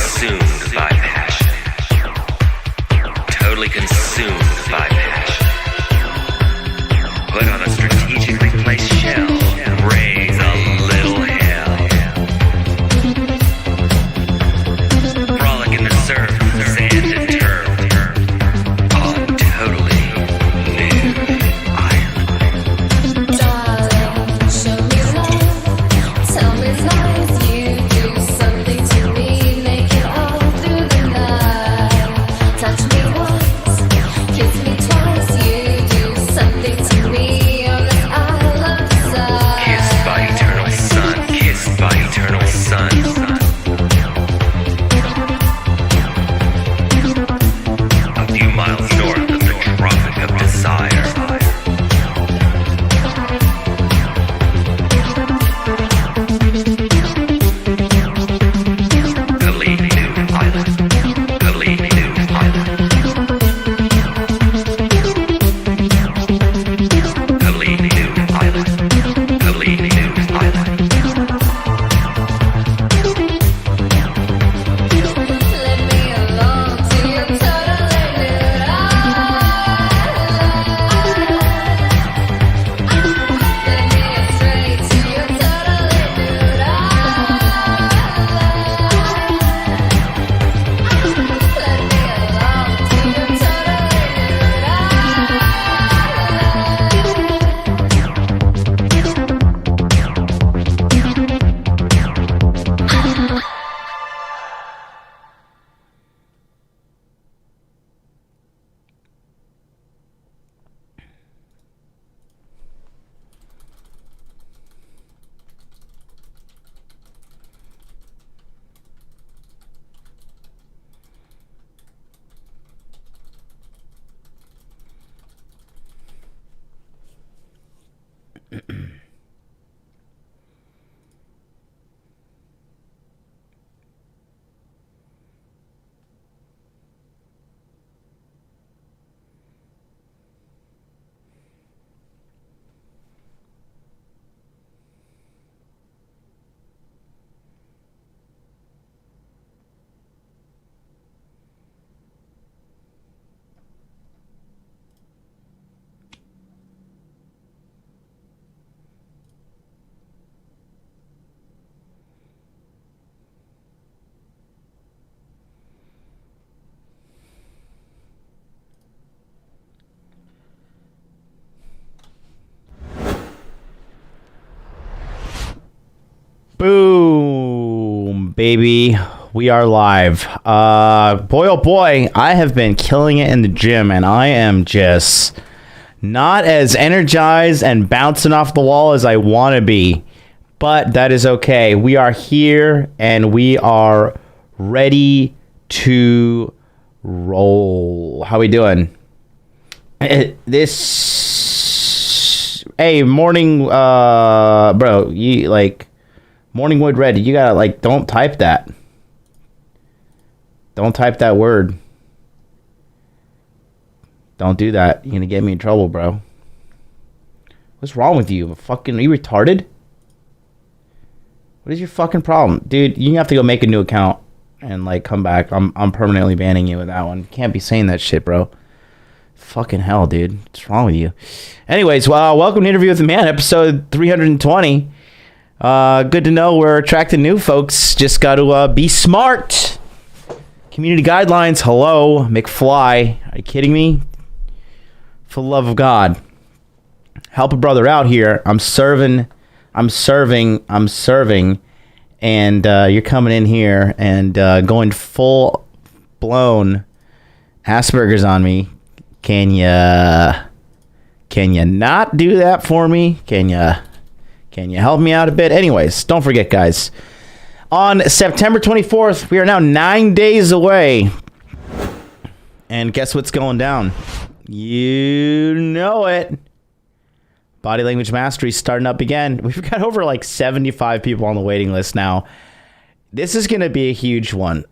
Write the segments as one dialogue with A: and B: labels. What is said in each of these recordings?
A: consumed by passion. Totally consumed by passion. Put on a strategically placed shell. Raise a little hell. Frolic in the surf, sand and turf. On totally new island.
B: Darling, show me love. Tell me lies. You do something to me. Make it all through the night. Touch me once, kiss me twice. You do something to me on this isle of desire.
A: Kissed by eternal sun. Kissed by eternal sun. A few miles north of the Tropic of Desire. Complete new island. Complete new island. Complete new island. Complete new island.
B: Let me along to your totally new island. Let me astray to your totally new island. Let me along to your totally
C: Boom, baby. We are live. Boy, oh boy, I have been killing it in the gym, and I am just not as energized and bouncing off the wall as I want to be. But that is okay. We are here, and we are ready to roll. How we doing? Hey, morning, bro, you like... Morning Wood Red, you gotta, like, don't type that. Don't type that word. Don't do that. You're gonna get me in trouble, bro. What's wrong with you? Are you retarded? What is your fucking problem? Dude, you have to go make a new account and, like, come back. I'm permanently banning you with that one. You can't be saying that shit, bro. Fucking hell, dude. What's wrong with you? Anyways, well, welcome to Interview with the Man, episode 320. Good to know we're attracting new folks. Just got to be smart. Community guidelines. Hello, McFly. Are you kidding me? For the love of God, help a brother out here. I'm serving, and you're coming in here and going full blown Asperger's on me. Can you not do that for me? Can you help me out a bit? Anyways, don't forget, guys. On September 24th, we are now 9 days away. And guess what's going down? You know it. Body Language Mastery starting up again. We've got over like 75 people on the waiting list now. This is going to be a huge one.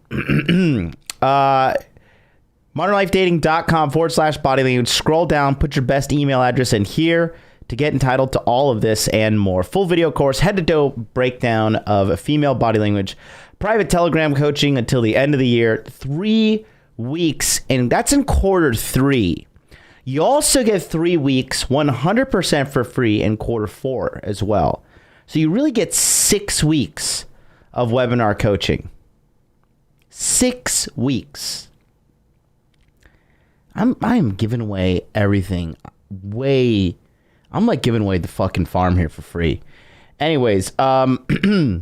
C: modernlifedating.com/body language. Scroll down, put your best email address in here to get entitled to all of this and more. Full video course, head to toe breakdown of a female body language Private Telegram coaching until the end of the year, 3 weeks, and that's in quarter 3. You also get 3 weeks, 100% for free in quarter 4 as well. So you really get 6 weeks of webinar coaching. 6 weeks. I am giving away everything. I'm like giving away the fucking farm here for free. Anyways, answers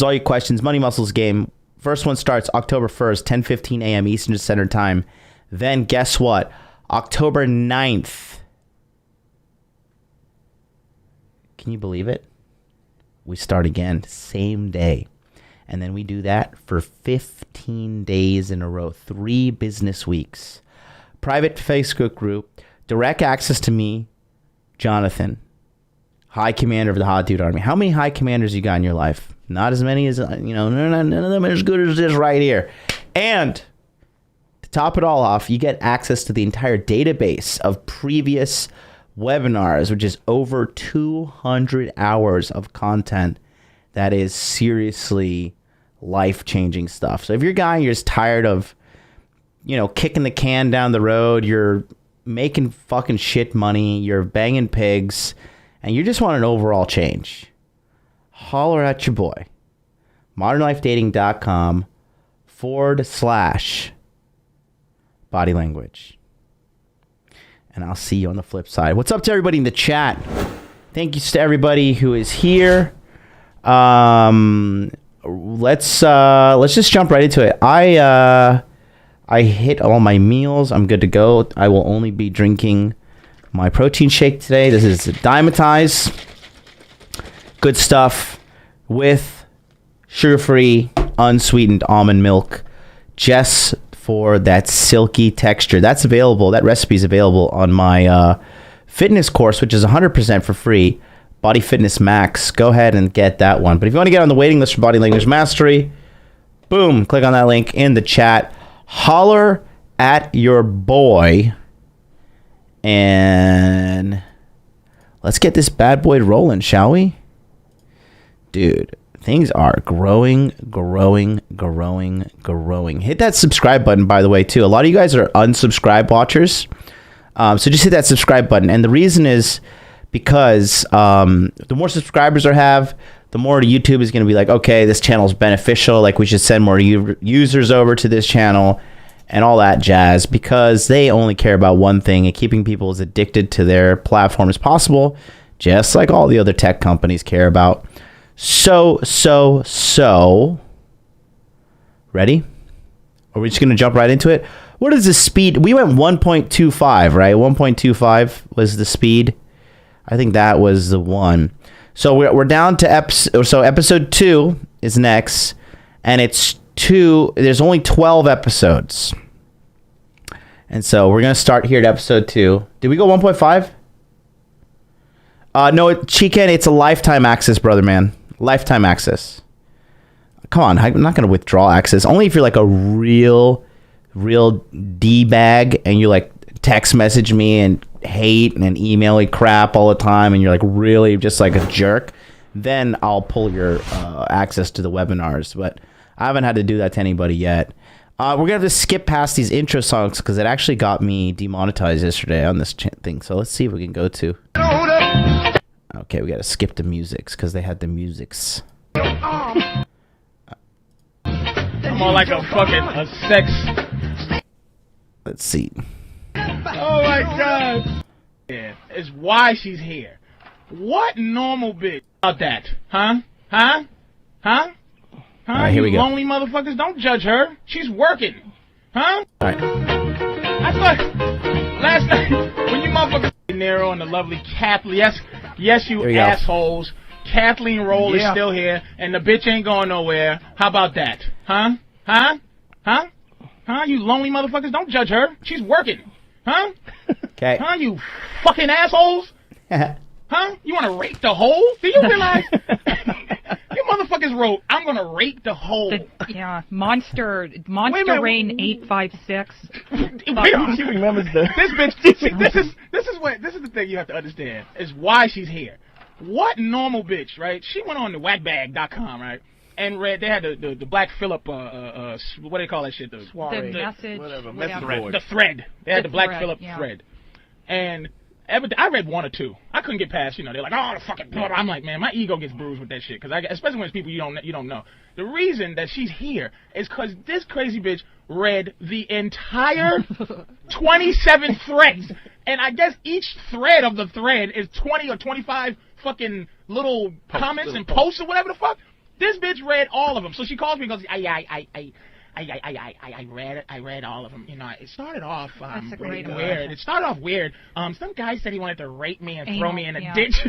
C: all your questions. Money Muscles game. First one starts October 1st, 10:15 a.m. Eastern Standard Time. Then guess what? October 9th. Can you believe it? We start again, same day. And then we do that for 15 days in a row, 3 business weeks. Private Facebook group, direct access to me, Jonathan, High Commander of the Hot Dude Army. How many High Commanders you got in your life? Not as many as, none of them are as good as this right here. And to top it all off, you get access to the entire database of previous webinars, which is over 200 hours of content that is seriously life-changing stuff. So if you're a guy, you're just tired of, kicking the can down the road, you're making fucking shit money, you're banging pigs, and you just want an overall change, holler at your boy. modernlifedating.com/body language. And I'll see you on the flip side. What's up to everybody in the chat? Thank you to everybody who is here. Let's just jump right into it. I hit all my meals. I'm good to go. I will only be drinking my protein shake today. This is Dymatize. Good stuff with sugar-free, unsweetened almond milk, just for that silky texture. That's available. That recipe is available on my fitness course, which is 100% for free. Body Fitness Max. Go ahead and get that one. But if you want to get on the waiting list for Body Language Mastery, boom, click on that link in the chat. Holler at your boy. And let's get this bad boy rolling, shall we? Dude, things are growing. Hit that subscribe button, by the way, too. A lot of you guys are unsubscribed watchers. So just hit that subscribe button. And the reason is because the more subscribers I have, the more YouTube is going to be like, okay, this channel is beneficial. Like, we should send more users over to this channel and all that jazz, because they only care about one thing, and keeping people as addicted to their platform as possible, just like all the other tech companies care about. So, ready? Are we just going to jump right into it? What is the speed? We went 1.25, right? 1.25 was the speed. I think that was the one. So we're down to episode 2 is next, and there's only 12 episodes. And so we're going to start here at episode 2. Did we go 1.5? No, Chicken, it's a lifetime access, brother, man. Lifetime access. Come on, I'm not going to withdraw access. Only if you're like a real D-bag and you like text message me and hate and email me crap all the time and you're like really just like a jerk, then I'll pull your access to the webinars. But I haven't had to do that to anybody yet. We're going to have to skip past these intro songs because it actually got me demonetized yesterday on this thing. So let's see if we can go to... Okay, we got to skip the musics because they had the musics.
D: I'm more like a sex.
C: Let's see.
D: Oh my god. Yeah, it's why she's here. What normal bitch about that? Huh?
C: Right, here we
D: you
C: go.
D: lonely motherfuckers, don't judge her. She's working. Huh?
C: All right.
D: I thought last night when you motherfuckers Nero and the lovely Kathleen, yes you assholes. Kathleen Roll is still here and the bitch ain't going nowhere. How about that? Huh? You lonely motherfuckers, don't judge her. She's working. Huh?
C: Okay.
D: Huh, you fucking assholes? Huh? You want to rate the hole? Do you realize? You motherfuckers wrote, I'm going to rate the hole.
E: Yeah, Monster Rain 856.
D: She remembers this bitch. This is the thing you have to understand, is why she's here. What normal bitch, right? She went on to whackbag.com, right? and read. They had the Black Phillip. What do they call that shit? The
E: The message, whatever.
D: The thread. They had the Black
E: thread,
D: Phillip
E: yeah.
D: thread, and. I read 1 or 2. I couldn't get past. They're like, oh, the fucking. I'm like, man, my ego gets bruised with that shit. Because especially when it's people you don't know. The reason that she's here is because this crazy bitch read the entire 27 threads, and I guess each thread of the thread is 20 or 25 fucking little comments and posts or whatever the fuck. This bitch read all of them. So she calls me and goes, I read all of them. It started off
E: great
D: weird. It started off weird. Some guy said he wanted to rape me and throw me in a ditch.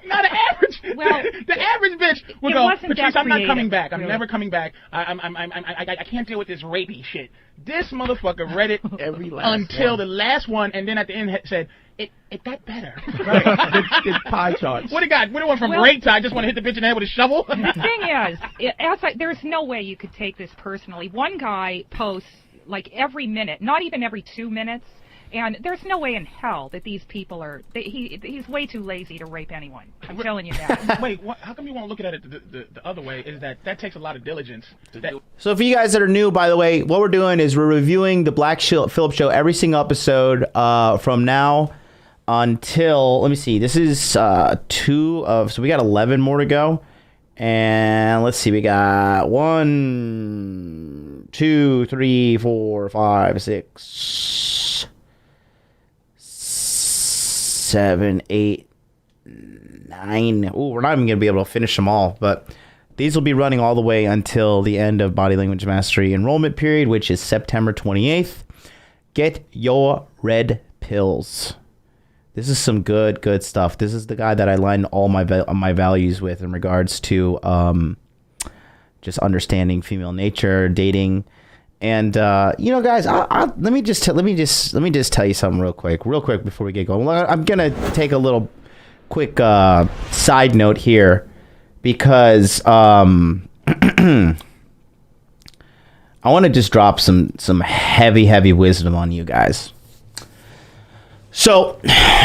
D: Not an average. Well, the average bitch would go, Patrice, I'm not coming back. I'm never coming back. I can't deal with this rapey shit. This motherfucker read it until the last one, and then at the end said, it got better.
F: Right. It's pie charts.
D: What it got? What it went from rape to I just want to hit the bitch in the head with a shovel?
E: The thing is, there's no way you could take this personally. One guy posts like every minute, not even every 2 minutes, and there's no way in hell that these people are. He's way too lazy to rape anyone. I'm telling you that.
D: Wait, how come you won't look at it the other way? Is that takes a lot of diligence.
C: So for you guys that are new, by the way, what we're doing is we're reviewing the Black Phillip Show every single episode from now until, let me see, this is so we got 11 more to go, and let's see, we got 1, 2, 3, 4, 5, 6, 7, 8, 9. Ooh, we're not even gonna be able to finish them all, but these will be running all the way until the end of Body Language Mastery enrollment period, which is September 28th. Get your red pills. This is some good stuff. This is the guy that I line all my values with in regards to just understanding female nature, dating, and guys. Let me just tell you something real quick before we get going. Well, I'm gonna take a little quick side note here because I want to just drop some heavy wisdom on you guys. So,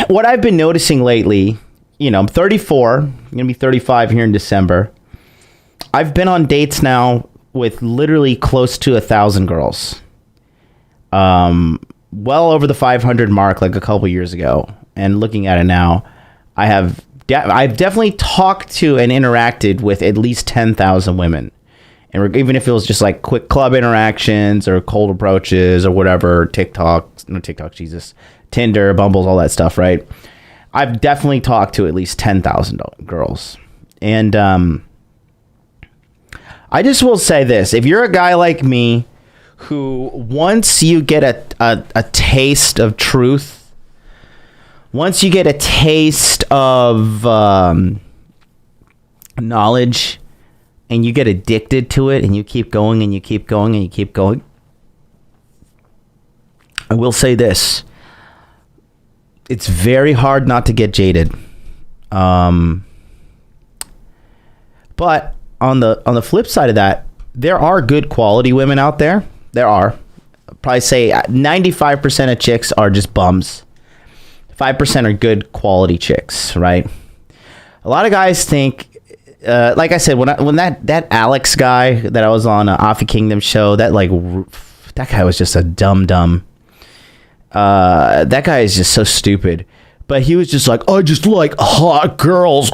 C: what I've been noticing lately, I'm 34, I'm going to be 35 here in December. I've been on dates now with literally close to 1,000 girls. Well over the 500 mark like a couple years ago. And looking at it now, I've definitely talked to and interacted with at least 10,000 women. And even if it was just like quick club interactions or cold approaches or whatever, Tinder, Bumbles, all that stuff, right? I've definitely talked to at least 10,000 girls. And I just will say this. If you're a guy like me who, once you get a taste of truth, once you get a taste of knowledge, and you get addicted to it, and you keep going, and you keep going, and you keep going, I will say this. It's very hard not to get jaded. But on the flip side of that, there are good quality women out there. There are. I'd probably say 95% of chicks are just bums. 5% are good quality chicks, right? A lot of guys think, like I said, when that Alex guy that I was on Afi Kingdom show, that guy was just a dumb. That guy is just so stupid. But he was just like, I just like hot girls.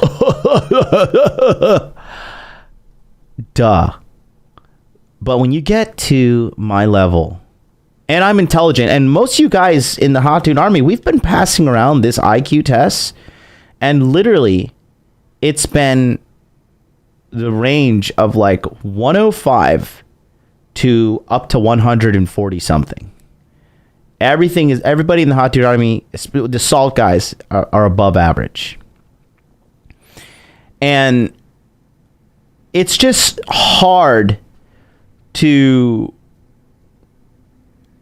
C: Duh. But when you get to my level, and I'm intelligent, and most of you guys in the Hot Dude Army, we've been passing around this IQ test, and literally, it's been the range of like 105 to up to 140 something. Everybody in the Hot Dude Army, the salt guys are above average. And it's just hard to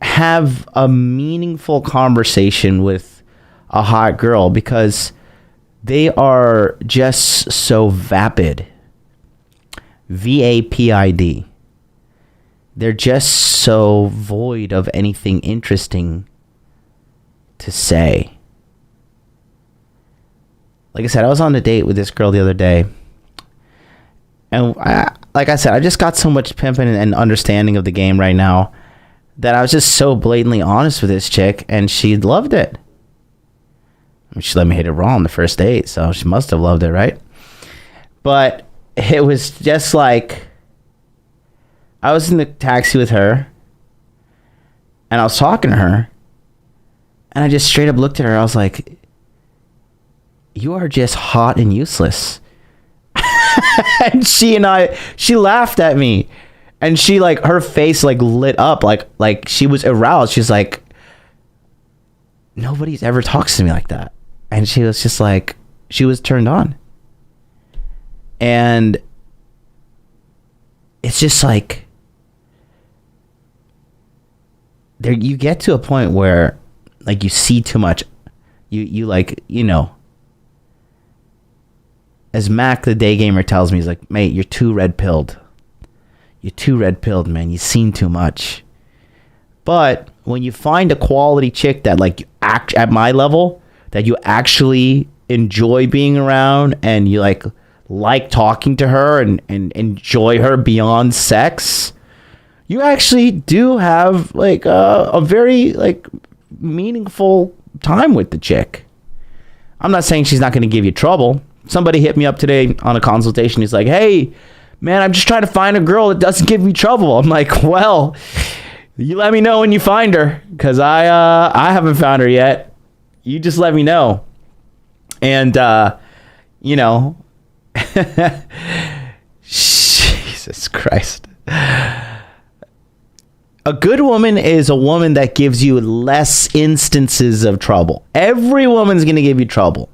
C: have a meaningful conversation with a hot girl because they are just so vapid. VAPID. They're just so void of anything interesting to say. Like I said, I was on a date with this girl the other day. And like I said, I just got so much pimping and understanding of the game right now that I was just so blatantly honest with this chick, and she loved it. I mean, she let me hit it raw on the first date, so she must have loved it, right? But it was just like, I was in the taxi with her, and I was talking to her, and I just straight up looked at her. I was like, you are just hot and useless. And she laughed at me, and she, like, her face, like, lit up, like she was aroused. She's like, nobody's ever talks to me like that. And she was just like, she was turned on. And it's just like, there, you get to a point where, like, you see too much. You like, you know, as Mac the day gamer tells me, he's like, mate, you're too red-pilled. You're too red-pilled, man. You've seen too much. But when you find a quality chick that, like, act at my level, that you actually enjoy being around, and you like talking to her and enjoy her beyond sex, you actually do have, like, a very, like, meaningful time with the chick. I'm not saying she's not going to give you trouble. Somebody hit me up today on a consultation. He's like, hey, man, I'm just trying to find a girl that doesn't give me trouble. I'm like, well, you let me know when you find her, because I haven't found her yet. You just let me know. And, you know, Jesus Christ. A good woman is a woman that gives you less instances of trouble. Every woman's going to give you trouble.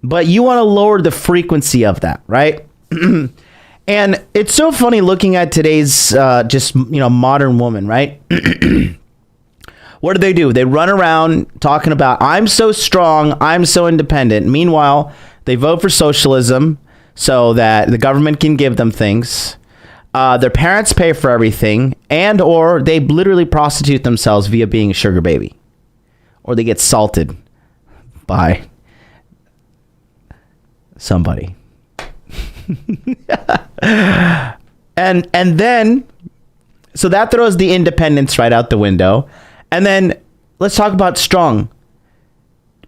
C: But you want to lower the frequency of that, right? And it's so funny looking at today's just, you know, modern woman, right? What do? They run around talking about, I'm so strong, I'm so independent. Meanwhile, they vote for socialism so that the government can give them things. Their parents pay for everything, and or they literally prostitute themselves via being a sugar baby. Or they get salted by somebody. and then, so that throws the independence right out the window. And then let's talk about strong.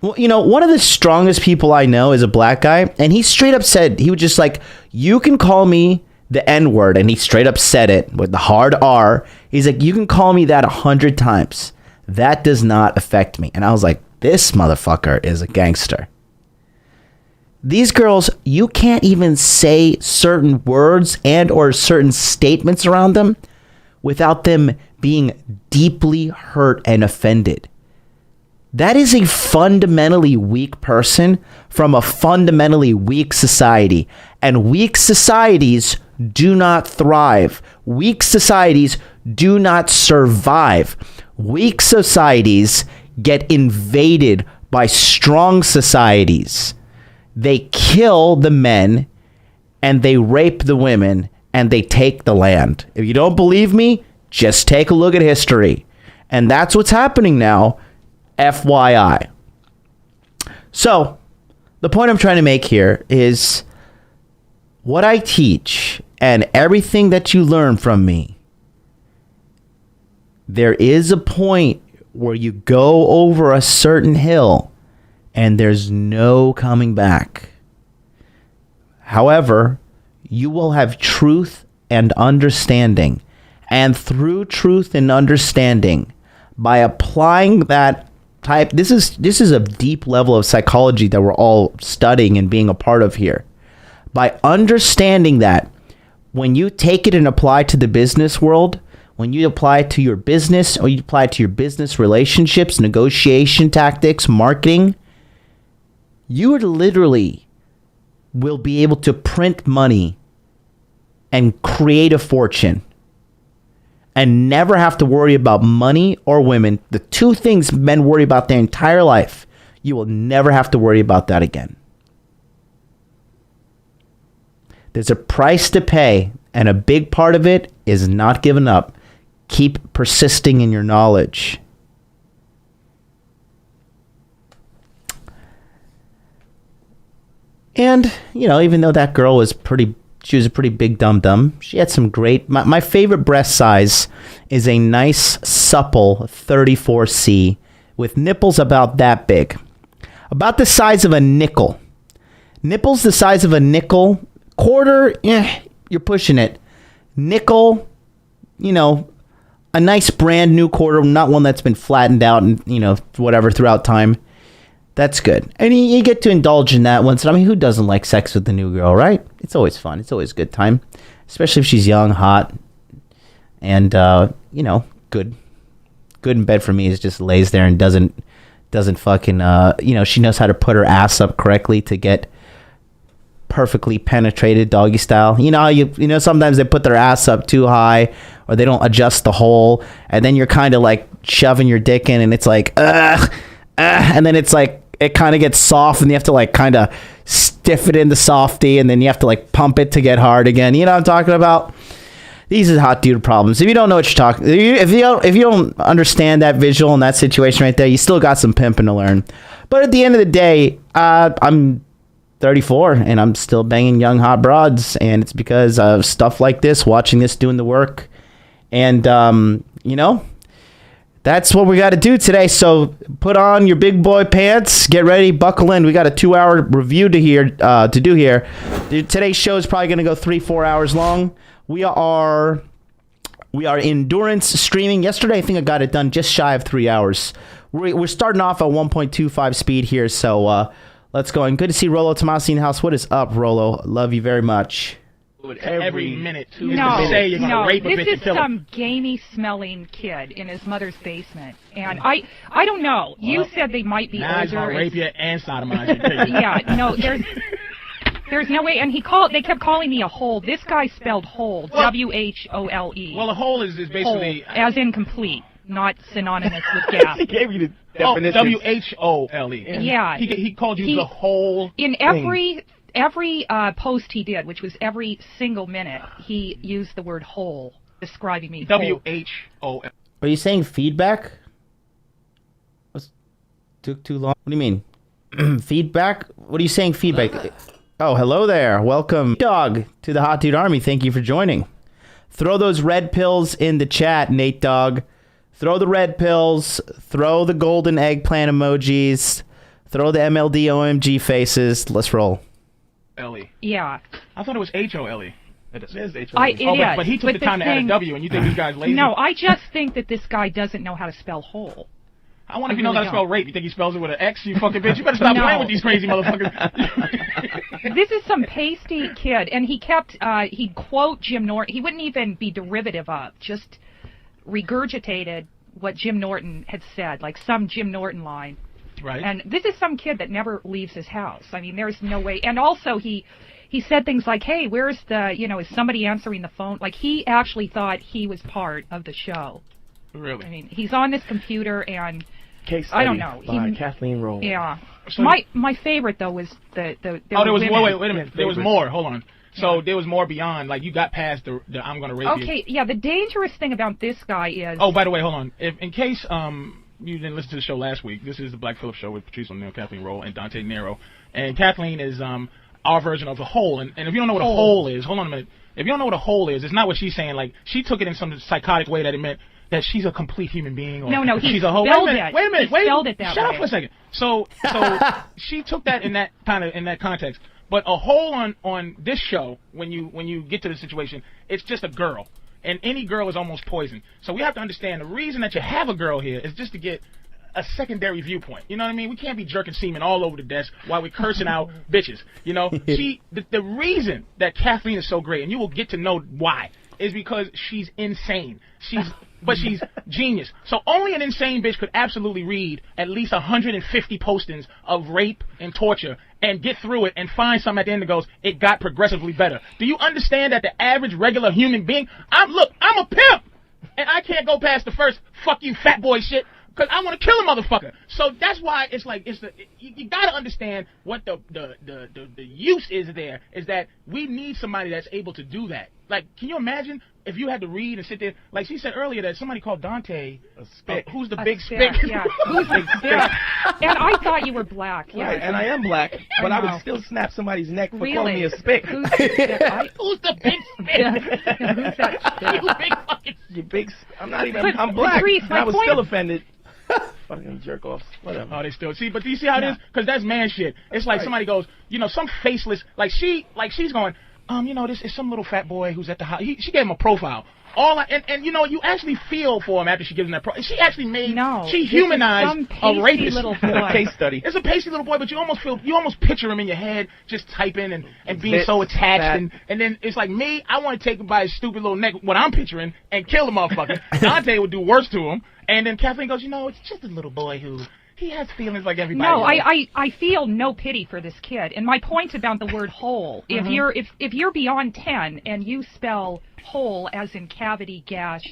C: Well, you know, one of the strongest people I know is a black guy, and he straight up said, he was just like, you can call me the N-word, and he straight up said it with the hard R. He's like, you can call me that 100 times. That does not affect me. And I was like, this motherfucker is a gangster. These girls, you can't even say certain words and or certain statements around them without them being deeply hurt and offended. That is a fundamentally weak person from a fundamentally weak society. And weak societies do not thrive. Weak societies do not survive. Weak societies get invaded by strong societies. They kill the men and they rape the women and they take the land. If you don't believe me, just take a look at history. And that's what's happening now, FYI. So, the point I'm trying to make here is what I teach and everything that you learn from me. There is a point where you go over a certain hill and there's no coming back. However, you will have truth and understanding. And through truth and understanding, by applying that type, this is a deep level of psychology that we're all studying and being a part of here. By understanding that, when you take it and apply to the business world, when you apply it to your business or you apply it to your business relationships, negotiation tactics, marketing, you literally will be able to print money and create a fortune and never have to worry about money or women. The two things men worry about their entire life, you will never have to worry about that again. There's a price to pay, and a big part of it is not giving up. Keep persisting in your knowledge. And, you know, even though that girl was pretty She was a pretty big dum-dum. She had some great... My favorite breast size is a nice, supple 34C with nipples about that big. About the size of a nickel. Nipples the size of a nickel. Quarter, you're pushing it. Nickel, a nice brand new quarter, not one that's been flattened out and, whatever throughout time. That's good. And you get to indulge in that once. I mean, who doesn't like sex with the new girl, right? It's always fun. It's always a good time. Especially if she's young, hot, and, good. Good in bed for me is just lays there and doesn't fucking, she knows how to put her ass up correctly to get perfectly penetrated doggy style. Sometimes they put their ass up too high or they don't adjust the hole. And then you're kind of like shoving your dick in and it's like, and then it's like, it kind of gets soft and you have to like kind of stiff it in the softy and then you have to like pump it to get hard again. You know what I'm talking about? These are hot dude problems. If you don't know what you're talking, if you don't understand that visual and that situation right there, you still got some pimping to learn. But at the end of the day, I'm 34 and I'm still banging young hot broads, and it's because of stuff like this, watching this, doing the work, and that's what we got to do today. So put on your big boy pants, get ready, buckle in. We got a 2-hour review to do here. Today's show is probably going to go 3-4 hours long. We are endurance streaming. Yesterday, I think I got it done just shy of 3 hours. We're starting off at 1.25 speed here, so let's go. And good to see Rolo Tomasi in the house. What is up, Rolo? Love you very much.
D: Every minute, too.
E: No,
D: say you're gonna rape a
E: this
D: bitch
E: is some gamey-smelling kid in his mother's basement, and I don't know. You said they might be
D: now
E: older.
D: He's gonna rape you and sodomize you.
E: Yeah, no, there's no way. And they kept calling me a hole. This guy spelled hole, W-H-O-L-E.
D: Well, a hole is basically
E: hole, as in complete, not synonymous with gap.
F: He gave you the definition.
D: W-H-O-L-E.
E: Yeah,
D: he called you the whole.
E: In every post he did, which was every single minute, he used the word whole, describing me.
D: W-H-O-L.
C: Are you saying feedback? Took too long. What do you mean? Feedback? What are you saying feedback? Oh, hello there. Welcome, Dog, to the Hot Dude Army. Thank you for joining. Throw those red pills in the chat, Nate Dog. Throw the red pills. Throw the golden eggplant emojis. Throw the MLD OMG faces. Let's roll.
D: L-E.
E: Yeah.
D: I thought it was H-O-L-E. It is
E: H-O-L-E.
D: But he took the time to add a W, and you think these guys lazy?
E: No, I just think that this guy doesn't know how to spell whole.
D: I wonder if he knows how to spell rape. You think he spells it with an X, you fucking bitch? You better stop playing with these crazy motherfuckers.
E: This is some pasty kid, and he'd quote Jim Norton. He wouldn't even be derivative of, just regurgitated what Jim Norton had said, like some Jim Norton line.
D: Right.
E: And this is some kid that never leaves his house. I mean, there's no way. And also, he said things like, hey, where's is somebody answering the phone? Like, he actually thought he was part of the show.
D: Really?
E: I mean, he's on this computer, and
F: Case study
E: I don't know.
F: by Kathleen Rowland.
E: Yeah.
D: So
E: my favorite, though, was the there
D: there was
E: women.
D: wait a minute. There was more. Hold on. So there was more beyond, like, you got past the I'm going to rape you.
E: Okay, yeah, the dangerous thing about this guy is...
D: Oh, by the way, hold on. In case you didn't listen to the show last week, this is the Black Phillip Show with Patrice O'Neal, Kathleen Rowland, and Dante Nero. And Kathleen is our version of a hole. And if you don't know what a hole is, hold on a minute. If you don't know what a hole is, it's not what she's saying. Like, she took it in some psychotic way that it meant that she's a complete human being. Or
E: no,
D: she's a hole.
E: Wait a
D: minute.
E: He spelled it that
D: Shut
E: way.
D: up for a second. So she took that in that context. But a hole on this show, when you get to the situation, it's just a girl. And any girl is almost poison. So we have to understand the reason that you have a girl here is just to get a secondary viewpoint. You know what I mean? We can't be jerking semen all over the desk while we're cursing out bitches. You know, the reason that Kathleen is so great, and you will get to know why, is because she's insane. But she's genius. So only an insane bitch could absolutely read at least 150 postings of rape and torture and get through it and find something at the end that goes, it got progressively better. Do you understand that the average regular human being, I'm a pimp, and I can't go past the first fuck you fat boy shit because I want to kill a motherfucker. So that's why it's like you got to understand what the use is there, is that we need somebody that's able to do that. like, can you imagine if you had to read and sit there? Like she said earlier that somebody called Dante
F: A spick.
D: who's the
E: A
D: big
E: spick,
D: spick?
E: yeah. Who's the spick? And I thought you were black. Yeah.
F: Right, and I am black, but I
E: know.
F: would still snap somebody's neck for
E: Really?
F: calling me a spick.
E: Who's the spick?
D: Who's the big spick?
E: Yeah. Who's that spick?
D: You big fucking.
F: You big. I'm not even.
E: But,
F: I'm black.
E: Patrice,
F: and I
E: my
F: was
E: point-
F: still offended. Fucking jerk offs. Whatever.
D: Oh, they still see, but do you see how it is? Because that's man shit. It's like
F: Right.
D: somebody goes, you know, some faceless, like she's going, you know, this is some little fat boy who's at the house. She gave him a profile. And you know, you actually feel for him after she gives him that profile. She actually made, she humanized
E: some
D: a
E: pasty
D: rapist.
E: little boy.
F: Case study.
D: It's a pasty little boy, but you almost picture him in your head, just typing and being
F: Bits,
D: so attached,
F: fat.
D: and then it's like me, I want to take him by his stupid little neck, what I'm picturing, and kill the motherfucker. Dante would do worse to him, and then Kathleen goes, you know, it's just a little boy who. He has feelings like everybody
E: No,
D: else.
E: I feel no pity for this kid. And my point about the word whole, if you're beyond 10 and you spell whole as in cavity gash,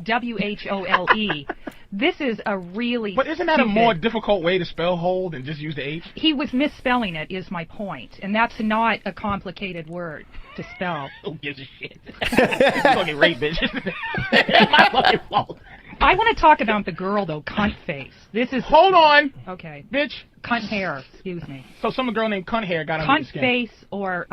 E: WHOLE, this is a really
D: But isn't that a
E: stupid-
D: more difficult way to spell whole than just use the H?
E: He was misspelling it is my point. And that's not a complicated word to spell.
D: Who gives a shit? Fucking rape bitch. It's my fucking fault.
E: I want to talk about the girl though, cunt face. This is
D: Hold on,
E: okay.
D: bitch.
E: Cunt hair, excuse me.
D: So some girl named Cunt Hair got under the
E: Cunt
D: skin.
E: face or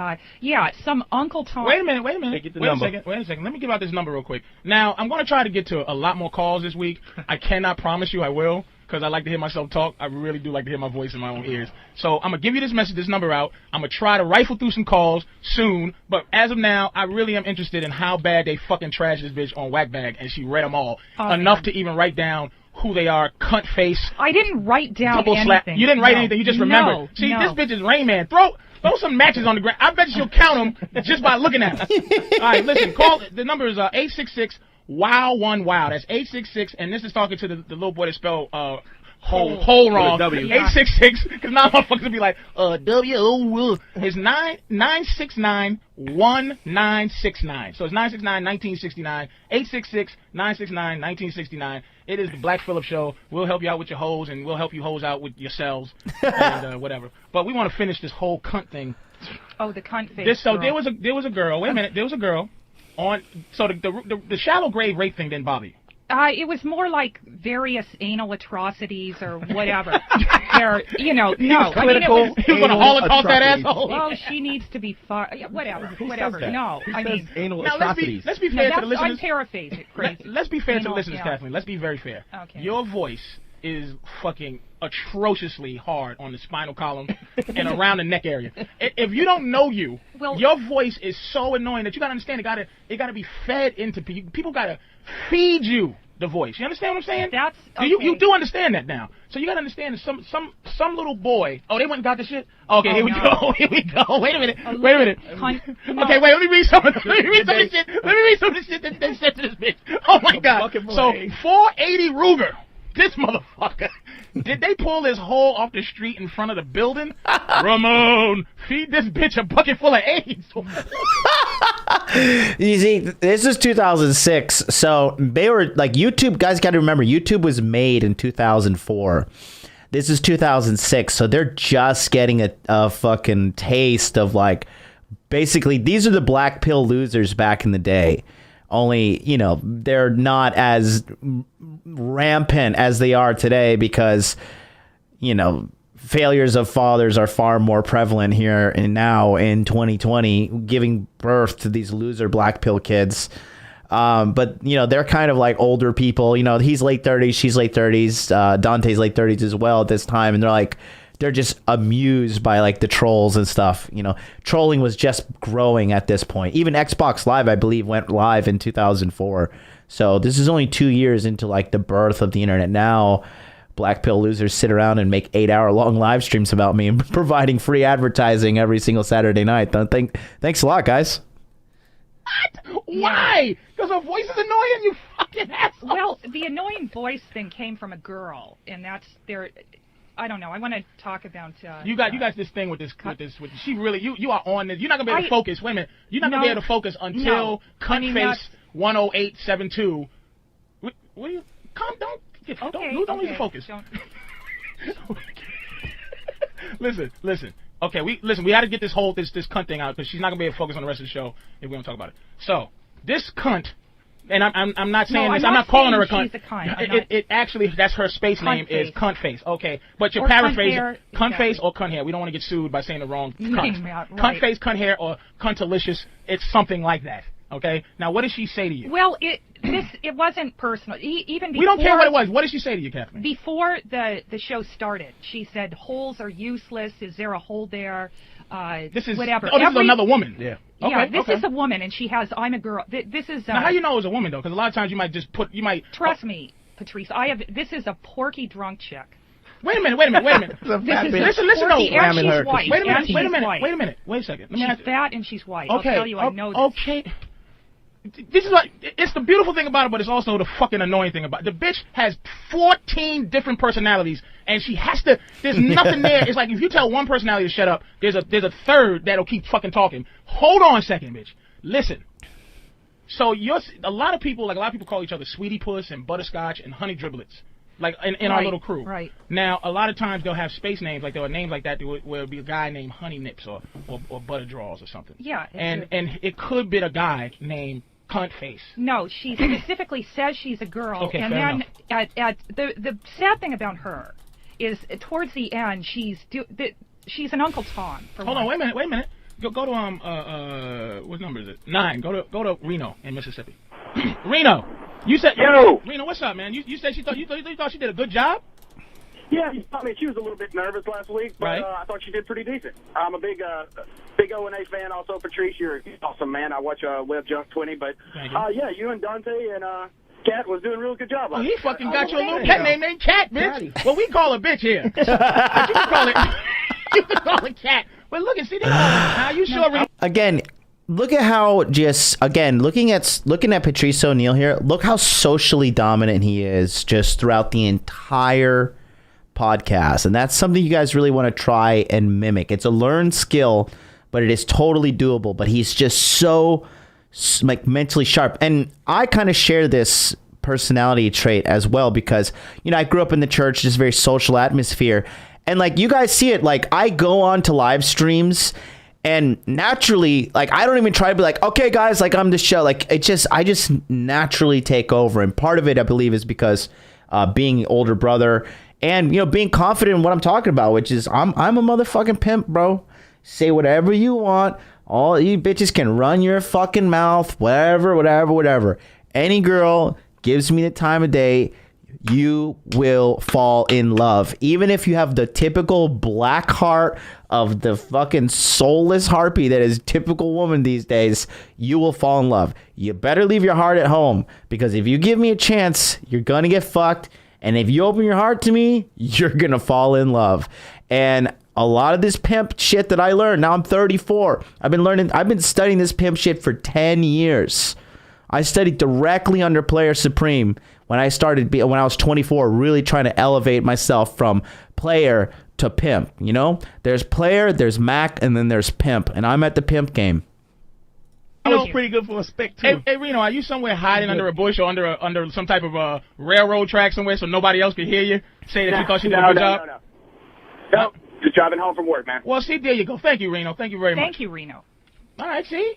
E: some Uncle Tom.
D: Wait a minute.
F: Hey, get the
D: Wait
F: number.
D: a second. Let me give out this number real quick. Now, I'm going to try to get to a lot more calls this week. I cannot promise you I will, because I like to hear myself talk. I really do like to hear my voice in my own ears. So I'm going to give you this number out. I'm going to try to rifle through some calls soon. But as of now, I really am interested in how bad they fucking trashed this bitch on Whackbag, and she read them all.
E: Oh,
D: enough
E: man.
D: to even write down who they are, cunt face.
E: I didn't write down
D: Double
E: anything.
D: slap. You didn't write
E: No.
D: anything. You just remembered.
E: No,
D: See,
E: no.
D: this bitch is Rain Man. Throw some matches on the ground. I bet she'll count them just by looking at them. All right, listen. Call. The number is 866-WOW1WOW. That's 866, and this is talking to the little boy that spelled whole wrong.
F: With a W.
D: 866, because now motherfuckers will be like, W. It's 969-1969. So it's 969-1969. 866-969-1969. It is the Black Phillip Show. We'll help you out with your hoes, and we'll help you hoes out with yourselves, and whatever. But we want to finish this whole cunt thing.
E: Oh, the cunt face.
D: So
E: girl.
D: there was a girl. Wait a minute. There was a girl on. So the shallow grave rape thing didn't bother you.
E: It was more like various anal atrocities or whatever. Or, no.
F: Political.
D: He was going to Holocaust that asshole.
E: Well, she needs to be whatever. Whatever.
F: that?
E: No,
F: Who
E: I
F: says
E: mean,
F: anal
D: Now
F: atrocities.
D: let's be
E: no,
D: fair to
E: that's,
D: the listeners.
E: I'm paraphrasing. Crazy.
D: Let's be fair to the
E: Anal,
D: listeners,
E: yeah.
D: Kathleen. Let's be very fair.
E: Okay.
D: Your voice is fucking atrociously hard on the spinal column and around the neck area. If you don't know you,
E: Well-
D: your voice is so annoying that you gotta understand it gotta be fed into people. People gotta feed you the voice. You understand what I'm saying?
E: That's
D: You
E: okay.
D: do understand that now. So you gotta understand that some little boy. Oh, they went and got the shit. Okay,
E: Oh,
D: here we
E: no.
D: go. Here we go. Wait a minute.
E: A
D: Wait a minute.
E: cunt- no.
D: Okay, wait. Let me read some of the shit. Let me read some of the shit that they said to this bitch. Oh my God.
F: bucket full
D: So
F: of eggs.
D: 480 Ruger. This motherfucker. Did they pull this hole off the street in front of the building? Ramon, feed this bitch a bucket full of eggs.
C: You see, this is 2006, so they were like YouTube. Guys, got to remember, YouTube was made in 2004. This is 2006, so they're just getting a fucking taste of like, basically, these are the black pill losers back in the day. Only, they're not as rampant as they are today because, failures of fathers are far more prevalent here and now in 2020, giving birth to these loser black pill kids. But they're kind of like older people. He's late 30s, she's late 30s, Dante's late 30s as well at this time, and they're just amused by like the trolls and stuff. Trolling was just growing at this point. Even Xbox Live, I believe, went live in 2004. So this is only 2 years into like the birth of the internet. Now black pill losers sit around and make 8-hour-long live streams about me and providing free advertising every single Saturday night. Thanks a lot, guys.
D: What? Why? Because her voice is annoying, you fucking asshole.
E: Well, the annoying voice thing came from a girl, and that's their. I don't know. I want to talk about.
D: You got this thing with she really you are on this. You're not gonna be able to focus. Wait a minute. You're not gonna be able to focus until Cuntface 10872. What are you? Don't lose your focus. Listen. Okay, we got to get this cunt thing out because she's not gonna be able to focus on the rest of the show if we don't talk about it. So this cunt, and I'm not saying
E: No,
D: this.
E: I'm
D: I'm
E: not
D: not calling her a
E: saying
D: cunt.
E: she's a cunt.
D: It actually, that's her space
E: Cunt
D: name
E: face.
D: is cunt face. Okay, but you're
E: Or cunt
D: paraphrasing
E: hair,
D: cunt
E: exactly.
D: face or cunt hair. We don't want to get sued by saying the wrong
E: Name
D: cunt.
E: that,
D: Cunt
E: right.
D: face, cunt hair, or cuntalicious. It's something like that. Okay. Now, what did she say to you?
E: Well, it wasn't personal. Even before,
D: We don't care what it was. What did she say to you, Kathleen?
E: Before the show started, she said holes are useless. Is there a hole there?
D: This is
E: whatever.
D: Oh, this is another woman.
F: Yeah.
E: Yeah,
D: Okay,
E: this
D: okay.
E: is a woman, and she has. I'm a girl. This is.
D: Now, how you know it was a woman though? Because a lot of times you might just put. You might
E: Trust me, Patrice. This is a porky drunk chick.
D: Wait a minute. Wait a minute. Wait a minute.
F: It's a
E: This
F: fat
E: is
F: bitch.
D: Listen, no.
E: porky, and
F: Ramming
E: she's
F: her 'cause
E: white.
F: she-
D: Wait a minute.
E: and she's
D: Wait a minute.
E: white.
D: Wait a minute. Wait a second. Let me
E: She's
D: ask you.
E: fat and she's white.
D: Okay.
E: I'll tell you, I know this.
D: Okay. This is what it's the beautiful thing about it, but it's also the fucking annoying thing about it. The bitch has 14 different personalities, and she has to. There's nothing there. It's like if you tell one personality to shut up, there's a third that'll keep fucking talking. Hold on a second, bitch. Listen. So a lot of people call each other sweetie puss and butterscotch and honey driblets, like in our
E: Right,
D: little crew.
E: right.
D: Now a lot of times they'll have space names, like there are names like that where it'll be a guy named Honey Nips or Butter Draws or something.
E: Yeah.
D: And it could be a guy named Cunt Face.
E: No, she specifically says she's a girl,
D: Okay,
E: and
D: fair
E: then at the sad thing about her is towards the end she's an Uncle Tom.
D: Hold on, wait a minute. Go to what number is it? 9. Go to Reno in Mississippi. Reno, you said Reno, what's up, man? You said you thought she did a good job.
G: Yeah, I mean, she was a little bit nervous last week, but
D: Right.
G: I thought she did pretty decent. I'm a big O&A fan also. Patrice, you're awesome, man. I watch Web Junk 20, but
D: Thank you.
G: yeah, you and Dante and Kat was doing a real good job.
D: Oh, he fucking got you a little
G: thank
D: pet
G: you.
D: name named Cat, bitch. Well, we call her bitch here. But you can call it. You can call it Cat. But look and see now. You sure? Reno?
C: Again, look at how looking at Patrice O'Neal here. Look how socially dominant he is just throughout the entire podcast, and that's something you guys really want to try and mimic. It's a learned skill, but it is totally doable. But he's just so like mentally sharp, and I kind of share this personality trait as well because I grew up in the church, just very social atmosphere, and like you guys see it. Like I go on to live streams. And naturally, like I don't even try to be like, okay, guys, like I'm the show. Like I just naturally take over. And part of it, I believe, is because being an older brother and being confident in what I'm talking about, which is I'm a motherfucking pimp, bro. Say whatever you want. All you bitches can run your fucking mouth, whatever. Any girl gives me the time of day, you will fall in love. Even if you have the typical black heart of the fucking soulless harpy that is typical woman these days, you will fall in love. You better leave your heart at home, because if you give me a chance, you're gonna get fucked. And if you open your heart to me, you're gonna fall in love. And a lot of this pimp shit that I learned, now I'm 34. I've been studying this pimp shit for 10 years. I studied directly under Player Supreme when I was 24, really trying to elevate myself from player to pimp. There's player, there's Mac, and then there's pimp, and I'm at the pimp game.
F: That was pretty good for a spec too.
D: Hey, Reno, are you somewhere hiding under a bush or under some type of railroad track somewhere so nobody else could hear you? Say that you thought she did a good job?
G: No, just driving home from work, man.
D: Well, see, there you go. Thank you, Reno. Thank you very much.
E: Thank you, Reno.
D: All right, see?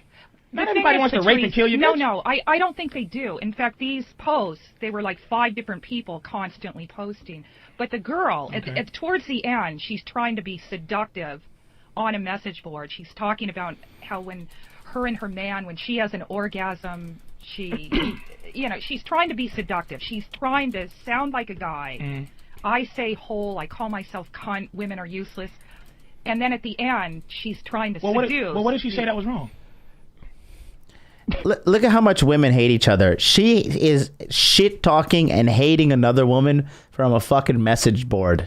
D: Not
E: The
D: everybody
E: thing
D: wants
E: is,
D: to rape and
E: Patrice,
D: kill you, bitch.
E: No, I don't think they do. In fact, these posts, they were like 5 different people constantly posting. But the girl, towards the end, she's trying to be seductive on a message board. She's talking about how when her and her man, when she has an orgasm, she, she's trying to be seductive. She's trying to sound like a guy.
D: Mm.
E: I say hole, I call myself cunt, women are useless. And then at the end, she's trying to seduce.
D: What did she say that was wrong?
C: Look at how much women hate each other. She is shit talking and hating another woman from a fucking message board.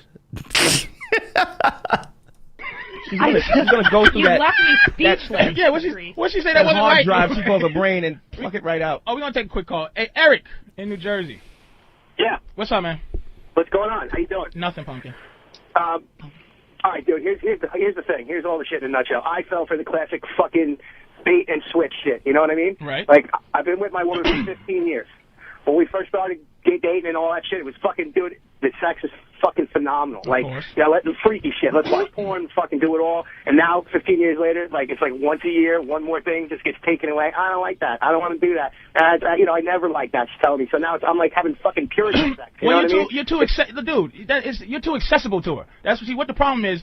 F: She's gonna go through
E: You
F: that.
E: left me speechless.
D: Yeah, what she say that wasn't
F: hard
D: right?
F: drive. She calls her brain and pluck it right out.
D: Oh, we're gonna take a quick call. Hey, Eric in New Jersey.
G: Yeah,
D: What's up, man?
G: what's going on? How you doing?
D: Nothing, pumpkin.
G: All right, dude. Here's the thing. Here's all the shit in a nutshell. I fell for the classic fucking bait and switch shit. You know what I mean?
D: Right.
G: Like I've been with my woman for 15 years. When we first started dating and all that shit. It was fucking, dude, the sex is fucking phenomenal. Like,
D: course.
G: yeah, let the freaky shit. Let's watch porn, fucking do it all. And now, 15 years later, like, it's like once a year, one more thing just gets taken away. I don't like that. I don't want to do that. And I never liked that. She's telling me. So now I'm like having fucking purity sex. You know what I mean?
D: You're too you're too accessible to her. That's what the problem is.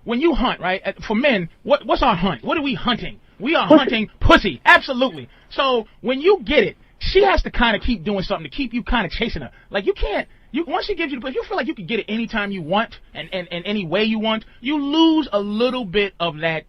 D: When you hunt, right? For men, what's our hunt? What are we hunting? We are hunting pussy. Absolutely. So when you get it, she has to kind of keep doing something to keep you kind of chasing her. Like, you can't. Once she gives you the, if you feel like you can get it anytime you want and any way you want, you lose a little bit of that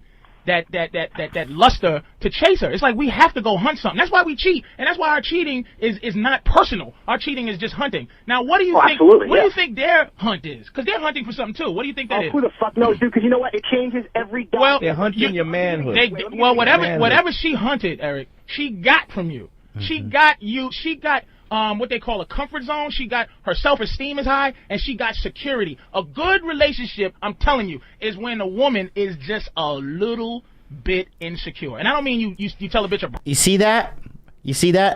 D: luster to chase her. It's like we have to go hunt something. That's why we cheat, and that's why our cheating is not personal. Our cheating is just hunting. Now, what do you think?
G: Absolutely,
D: what do you think their hunt is? Because they're hunting for something too. What do you think that is?
G: Who the fuck knows, dude? Because you know what? It changes every day.
D: Well,
F: They're hunting your manhood.
D: Whatever she hunted, Eric, she got from you. She got you. She got what they call a comfort zone. She got her self-esteem is high, and she got security. A good relationship, I'm telling you, is when a woman is just a little bit insecure. And I don't mean you tell a bitch
C: You see that?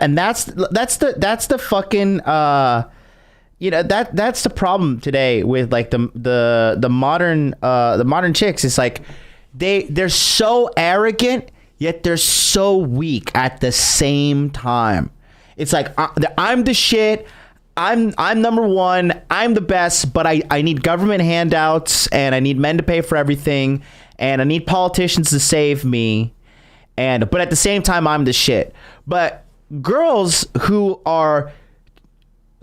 C: And that's the fucking that's the problem today with like the modern chicks. It's like they're so arrogant, yet they're so weak at the same time. It's like I'm the shit. I'm number one. I'm the best, but I need government handouts, and I need men to pay for everything, and I need politicians to save me. But at the same time, I'm the shit. But girls who are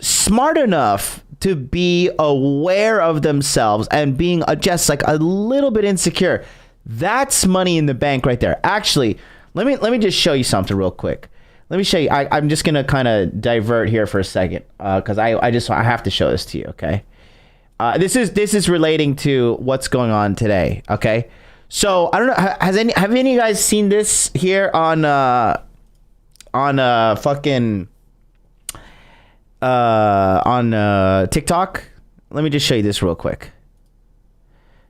C: smart enough to be aware of themselves and being just like a little bit insecure, that's money in the bank right there. Actually, let me just show you something real quick. Let me show you. I'm just gonna kind of divert here for a second because I have to show this to you. Okay, this is relating to what's going on today. Okay, so I don't know. Have any of you guys seen this here on TikTok? Let me just show you this real quick.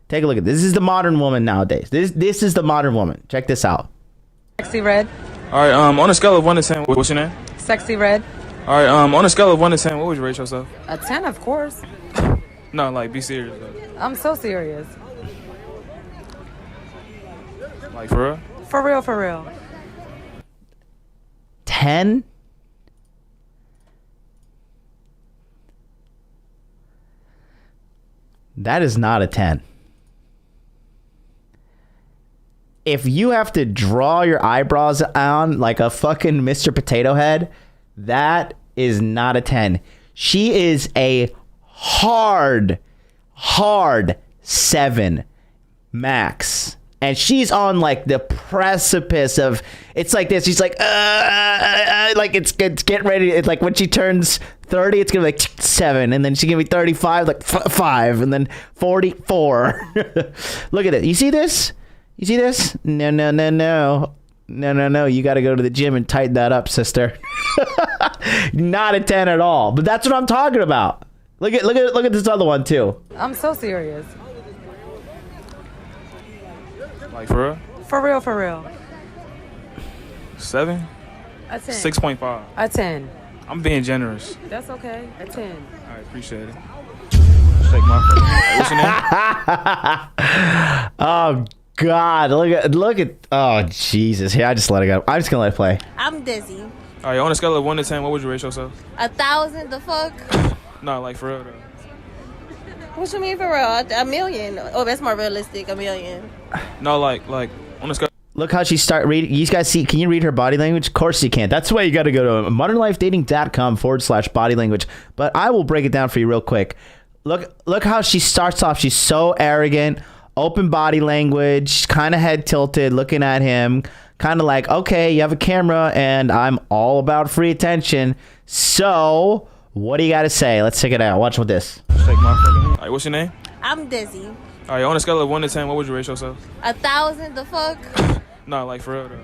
C: Take a look at this. This is the modern woman nowadays. This is the modern woman. Check this out.
H: Sexy Red.
I: All right, on a scale of 1 to 10, what's your name?
H: Sexy Red.
I: All right, on a scale of 1 to 10, what would you rate yourself?
H: A 10, of course.
I: No, like, be serious.
H: I'm so serious.
I: Like, for real?
H: For real, for real.
C: 10? That is not a 10. If you have to draw your eyebrows on like a fucking Mr. Potato Head, that is not a 10. She is a hard 7 max. And she's on like the precipice of, it's like this. She's like it's getting ready. It's like when she turns 30, it's gonna be like 7, and then she's gonna be 35, like 5, and then 44. Look at it. You see this? You see this? No. You got to go to the gym and tighten that up, sister. Not a 10 at all. But that's what I'm talking about. Look at this other one too.
H: I'm so serious.
I: Like, for real?
H: For real, for real.
I: 7?
H: A 10.
I: 6.5.
H: A 10.
I: I'm being generous.
H: That's okay. A 10.
I: All right, appreciate it. Shake my what's your name?
C: Oh God, look at oh Jesus. Here, I just let it go. I'm just gonna let it play.
J: I'm dizzy.
I: All right, on a scale of 1 to 10, what would you rate yourself?
J: 1,000, the fuck?
I: No, like, for real though.
J: What you mean for real? A million. Oh, that's more realistic, a million.
I: No, like on a scale.
C: Look how she start reading. You guys see? Can you read her body language? Of course you can't. That's why you got to go to modernlifedating.com/body language. But I will break it down for you real quick. Look how she starts off. She's so arrogant, open body language, kind of head tilted, looking at him, kind of like, okay, you have a camera, and I'm all about free attention. So, what do you got to say? Let's check it out. Watch with this.
I: Shake my all right, what's your name?
J: I'm dizzy.
I: All right, on a scale of 1 to 10, what would you rate yourself?
J: 1,000, the fuck?
I: No, like, for real though.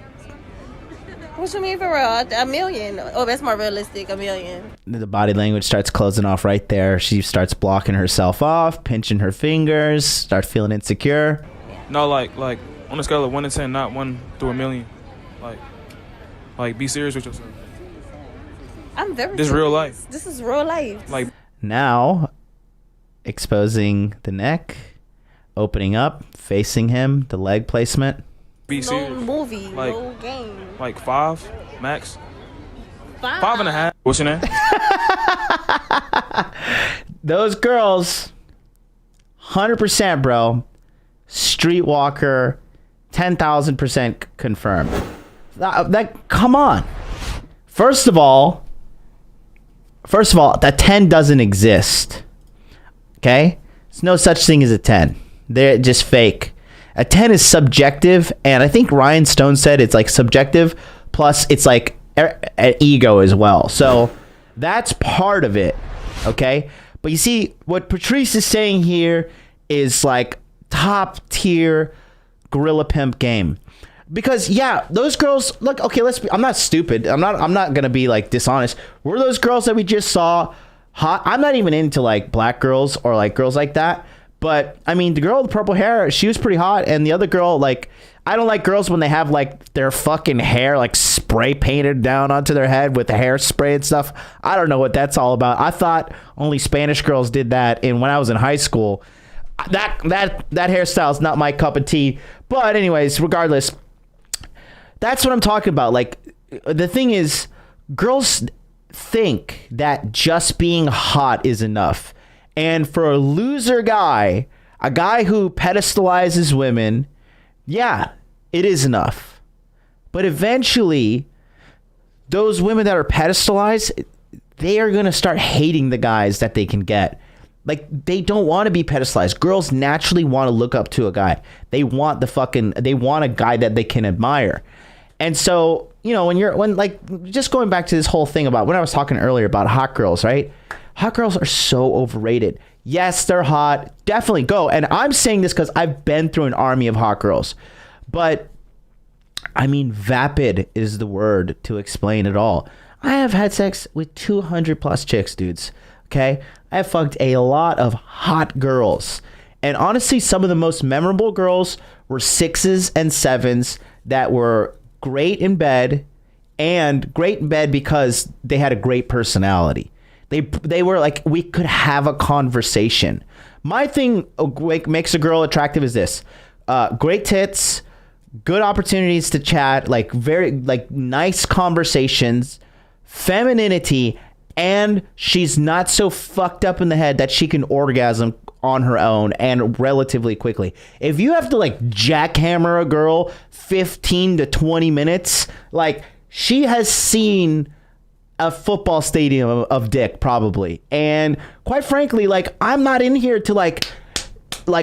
J: What you mean for real? A million. Oh, that's more realistic, a million.
C: The body language starts closing off right there. She starts blocking herself off, pinching her fingers, start feeling insecure.
I: No, like on a scale of 1 to 10, not 1 through a million. Like be serious with yourself.
H: I'm very.
I: This real life.
H: This is real life.
I: Like
C: Now, exposing the neck, opening up, facing him, the leg placement.
I: be
H: No
I: serious.
H: movie,
I: Like-
H: no game.
I: Like 5 max.
H: 5.
I: 5.5. What's your name?
C: Those girls, 100%, bro. Streetwalker, 10,000% confirmed. That come on. First of all, that 10 doesn't exist. Okay? There's no such thing as a 10. They're just fake. A 10 is subjective, and I think Ryan Stone said it's like subjective, plus it's like an ego as well. So that's part of it, okay? But you see, what Patrice is saying here is like top tier gorilla pimp game. Because yeah, those girls, look, okay, I'm not stupid. I'm not gonna be like dishonest. Were those girls that we just saw hot? I'm not even into like black girls or like girls like that. But I mean, the girl with the purple hair, she was pretty hot, and the other girl, like, I don't like girls when they have like their fucking hair like spray painted down onto their head with the hairspray and stuff. I don't know what that's all about. I thought only Spanish girls did that, and when I was in high school, that hairstyle is not my cup of tea. But anyways, regardless, that's what I'm talking about. Like, the thing is, girls think that just being hot is enough. And for a loser guy, a guy who pedestalizes women, yeah, it is enough. But eventually, those women that are pedestalized, they are going to start hating the guys that they can get. Like, they don't want to be pedestalized. Girls naturally want to look up to a guy. They want a guy that they can admire. And so, you know, just going back to this whole thing about when I was talking earlier about hot girls, right? Hot girls are so overrated. Yes, they're hot. Definitely go. And I'm saying this because I've been through an army of hot girls. But, I mean, vapid is the word to explain it all. I have had sex with 200 plus chicks, dudes. Okay? I have fucked a lot of hot girls. And honestly, some of the most memorable girls were 6s and 7s that were great in bed, and great in bed because they had a great personality. They were like, we could have a conversation. My thing makes a girl attractive is this: great tits, good opportunities to chat, like very like nice conversations, femininity, and she's not so fucked up in the head that she can orgasm on her own and relatively quickly. If you have to like jackhammer a girl 15 to 20 minutes, like, she has seen a football stadium of dick probably. And quite frankly, like, I'm not in here to like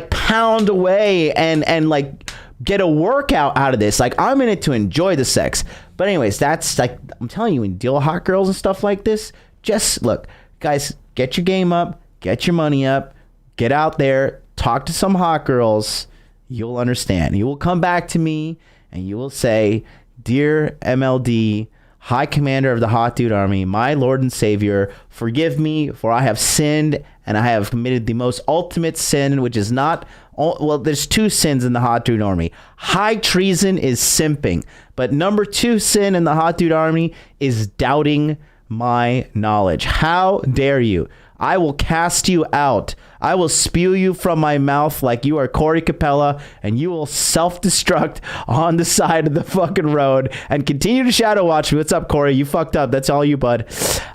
C: pound away and like get a workout out of this. Like, I'm in it to enjoy the sex. But anyways, that's like, I'm telling you, when you deal with hot girls and stuff like this, just look, guys, get your game up, get your money up, get out there, talk to some hot girls. You'll understand. You will come back to me and you will say, "Dear MLD, High Commander of the Hot Dude Army, my Lord and Savior, forgive me, for I have sinned and I have committed the most ultimate sin, which is not, well, there's 2 sins in the Hot Dude Army. High treason is simping, but number 2 sin in the Hot Dude Army is doubting my knowledge. How dare you? I will cast you out. I will spew you from my mouth like you are Corey Capella, and you will self-destruct on the side of the fucking road and continue to shadow watch me." What's up, Corey? You fucked up. That's all you, bud.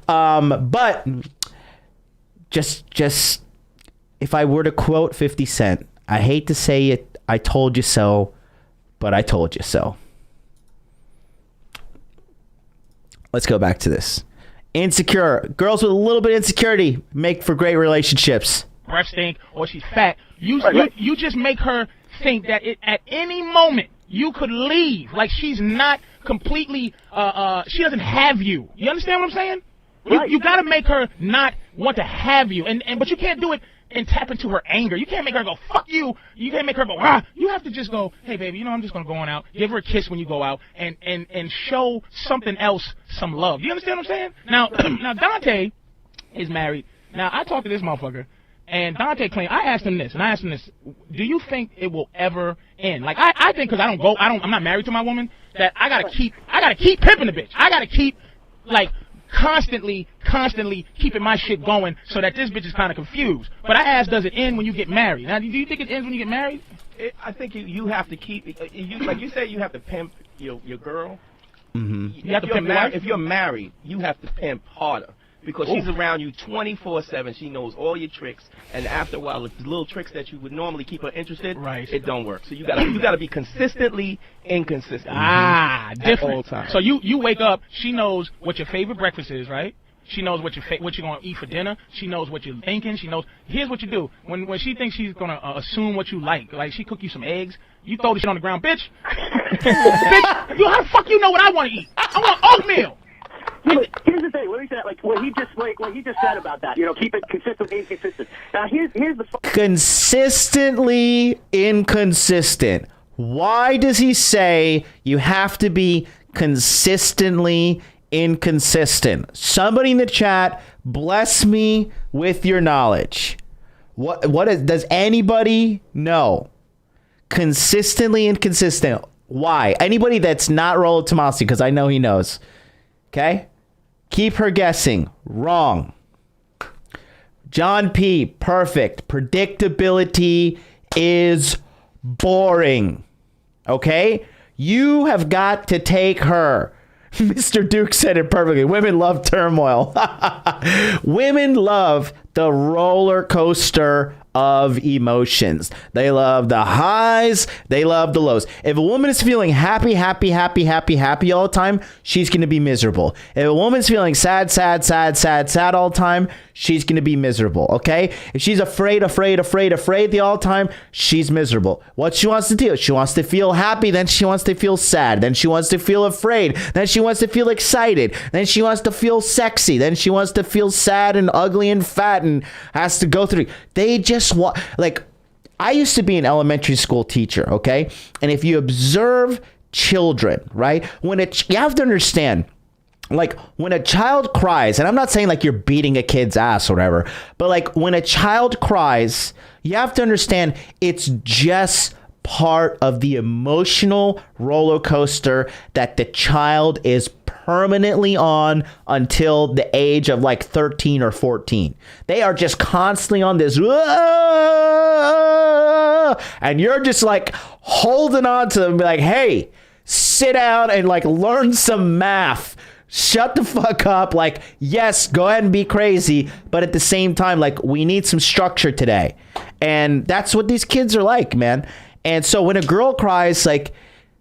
C: But just if I were to quote 50 Cent, I hate to say it, I told you so, but I told you so. Let's go back to this. Insecure. Girls with a little bit of insecurity make for great relationships.
D: Breath stink, or she's fat. You just make her think that at any moment you could leave. Like, she's not completely, she doesn't have you. You understand what I'm saying?
G: Right.
D: You gotta make her not want to have you. But you can't do it and tap into her anger. You can't make her go, "Fuck you." You can't make her go, "Ah." You have to just go, "Hey, baby, I'm just gonna go on out." Give her a kiss when you go out, and show something else some love. You understand what I'm saying? Now, now Dante is married. Now, I talked to this motherfucker, and Dante claimed, I asked him this, do you think it will ever end? Like, I think, because I'm not married to my woman, that I gotta keep pimping the bitch. I gotta keep, like, constantly keeping my shit going so that this bitch is kind of confused. But I asked, does it end when you get married? Now, do you think it ends when you get married?
F: I think you have to keep like you say, you have to pimp your girl.
C: Mm-hmm.
D: You have to pimp your wife?
F: If you're married, you have to pimp harder. Because she's around you 24/7. She knows all your tricks, and after a while, the little tricks that you would normally keep her interested, it don't work. So you gotta be consistently inconsistent.
D: Different.
F: At all times.
D: So you wake up, she knows what your favorite breakfast is, right? She knows what you're gonna eat for dinner. She knows what you're thinking. She knows. Here's what you do when she thinks she's gonna assume what you like she cook you some eggs. You throw the shit on the ground, bitch. Bitch, how the fuck you know what I want to eat? I want oatmeal.
G: Here's the thing. What he said, what he just said about that. Keep it consistent, inconsistent. Now here's the
C: consistently inconsistent. Why does he say you have to be consistently inconsistent? Somebody in the chat, bless me with your knowledge. Does anybody know? Consistently inconsistent. Why? Anybody that's not Rollo Tomasi, because I know he knows. Okay? Keep her guessing. Wrong. John P. Perfect. Predictability is boring. Okay? You have got to take her. Mr. Duke said it perfectly. Women love turmoil. Women love the roller coaster of emotions. They love the highs. They love the lows. If a woman is feeling happy all the time, she's going to be miserable. If a woman's feeling sad all the time, she's going to be miserable. Okay? If she's afraid the all time, she's miserable. What she wants to do? She wants to feel happy, then she wants to feel sad, then she wants to feel afraid, then she wants to feel excited, then she wants to feel sexy, then she wants to feel sad and ugly and fat and has to go through. They just want, I used to be an elementary school teacher, okay? And if you observe children, right? You have to understand, when a child cries, and I'm not saying you're beating a kid's ass or whatever, but when a child cries, you have to understand it's just part of the emotional roller coaster that the child is permanently on until the age of 13 or 14. They are just constantly on this, and you're just holding on to them, be like, hey, sit down and learn some math. Shut the fuck up. Yes, go ahead and be crazy, but at the same time, we need some structure today. And that's what these kids are like, man. And so when a girl cries, when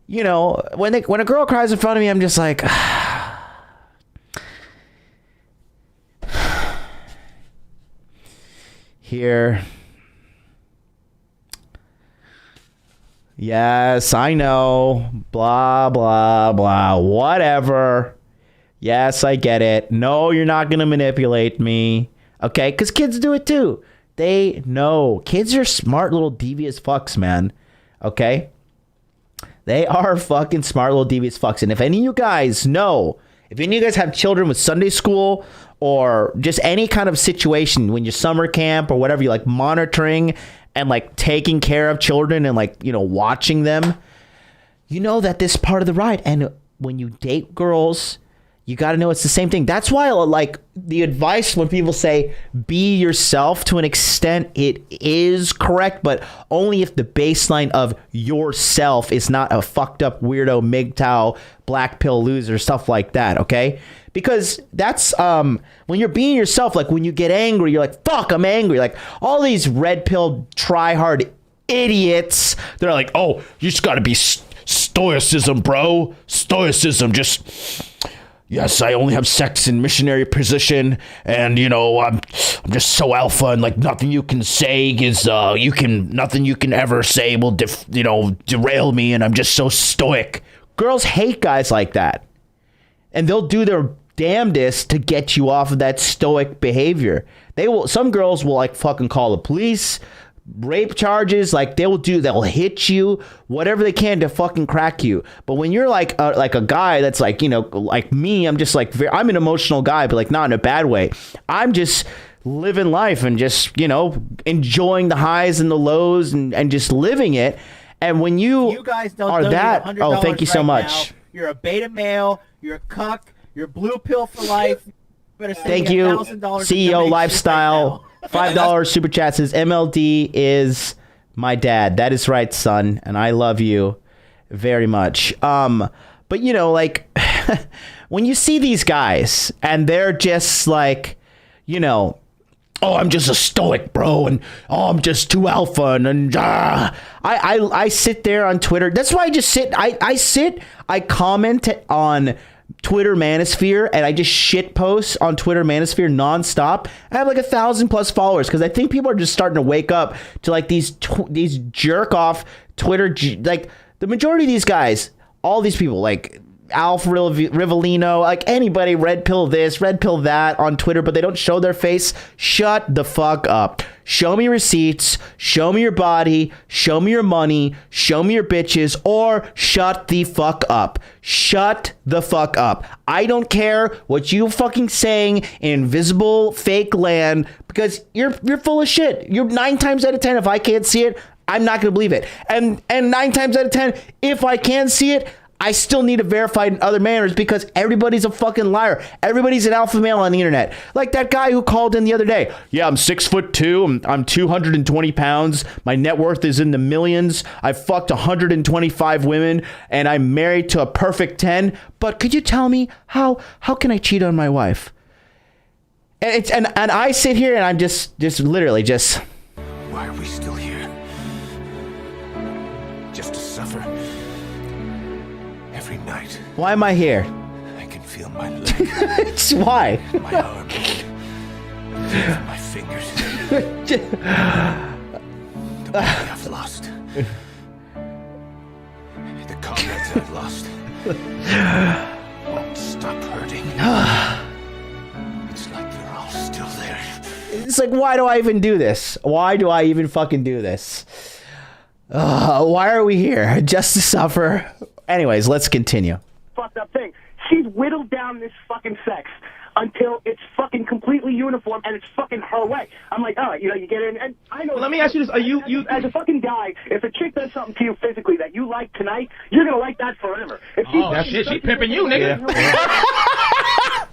C: a girl cries in front of me, I'm just like, here. Yes, I know. Blah, blah, blah. Whatever. Yes, I get it. No, you're not going to manipulate me. Okay? Because kids do it too. They know. Kids are smart little devious fucks, man. Okay? They are fucking smart little devious fucks. And if any of you guys know, if any of you guys have children with Sunday school or just any kind of situation when you're summer camp or whatever, you monitoring and taking care of children and watching them, you know that this is part of the ride. And when you date girls, you got to know it's the same thing. That's why the advice when people say be yourself, to an extent it is correct, but only if the baseline of yourself is not a fucked up weirdo MGTOW black pill loser, stuff like that. Okay? Because that's when you're being yourself, when you get angry, you're like, fuck, I'm angry. All these red pill try hard idiots, they're like, oh, you just got to be stoicism, bro. Stoicism, just... Yes, I only have sex in missionary position, and I'm just so alpha, and nothing you can say is nothing you can ever say will derail me, and I'm just so stoic. Girls hate guys like that, and they'll do their damnedest to get you off of that stoic behavior. Some girls will fucking call the police, rape charges, they'll hit you, whatever they can to fucking crack you. But when you're a guy that's me, I'm just I'm an emotional guy, but not in a bad way. I'm just living life and just enjoying the highs and the lows and just living it. And when you
K: guys don't
C: are that, oh, thank you so much.
K: Now, you're a beta male, you're a cuck, you're blue pill for life.
C: Thank you, CEO Lifestyle. $5 super chat says MLD is my dad. That is right, son, and I love you very much. But you know, like when you see these guys and they're just like, you know, oh, I'm just a stoic, bro, and oh, I'm just too alpha, and I sit there on Twitter. That's why I just sit. I comment on Twitter Manosphere, and I just shit post on Twitter Manosphere nonstop. I have like 1,000+ followers because I think people are just starting to wake up to like these jerk off Twitter. Like the majority of these guys, all these people, like Alf Rivellino, like anybody, red pill this, red pill that on Twitter, but they don't show their face. Shut the fuck up. Show me receipts, show me your body, show me your money, show me your bitches, or shut the fuck up. Shut the fuck up. I don't care what you fucking saying in invisible fake land, because you're full of shit. You're 9 times out of 10, if I can't see it, I'm not gonna believe it. And 9 times out of 10, if I can see it, I still need to verify in other manners, because everybody's a fucking liar. Everybody's an alpha male on the internet. Like that guy who called in the other day. Yeah, I'm 6'2". I'm 220 pounds. My net worth is in the millions. I fucked 125 women, and I'm married to a perfect 10. But could you tell me how can I cheat on my wife? And I sit here and I'm just literally just.
K: Why are we still here? Just to suffer. Every night.
C: Why am I here?
K: I can feel my leg.
C: It's why.
K: My arm. My fingers. The money I've lost. The comrades I've lost. Won't stop hurting. It's like they're all still there.
C: It's like, why do I even do this? Why do I even fucking do this? Why are we here? Just to suffer? Anyways, let's continue.
G: Fucked up thing. She's whittled down this fucking sex until it's fucking completely uniform and it's fucking her way. I'm like, all right, you know, you get in, and I know.
F: Well, let me ask you this: are you
G: as a fucking guy, if a chick does something to you physically that you like tonight, you're gonna like that forever. If
D: she pimping you, nigga.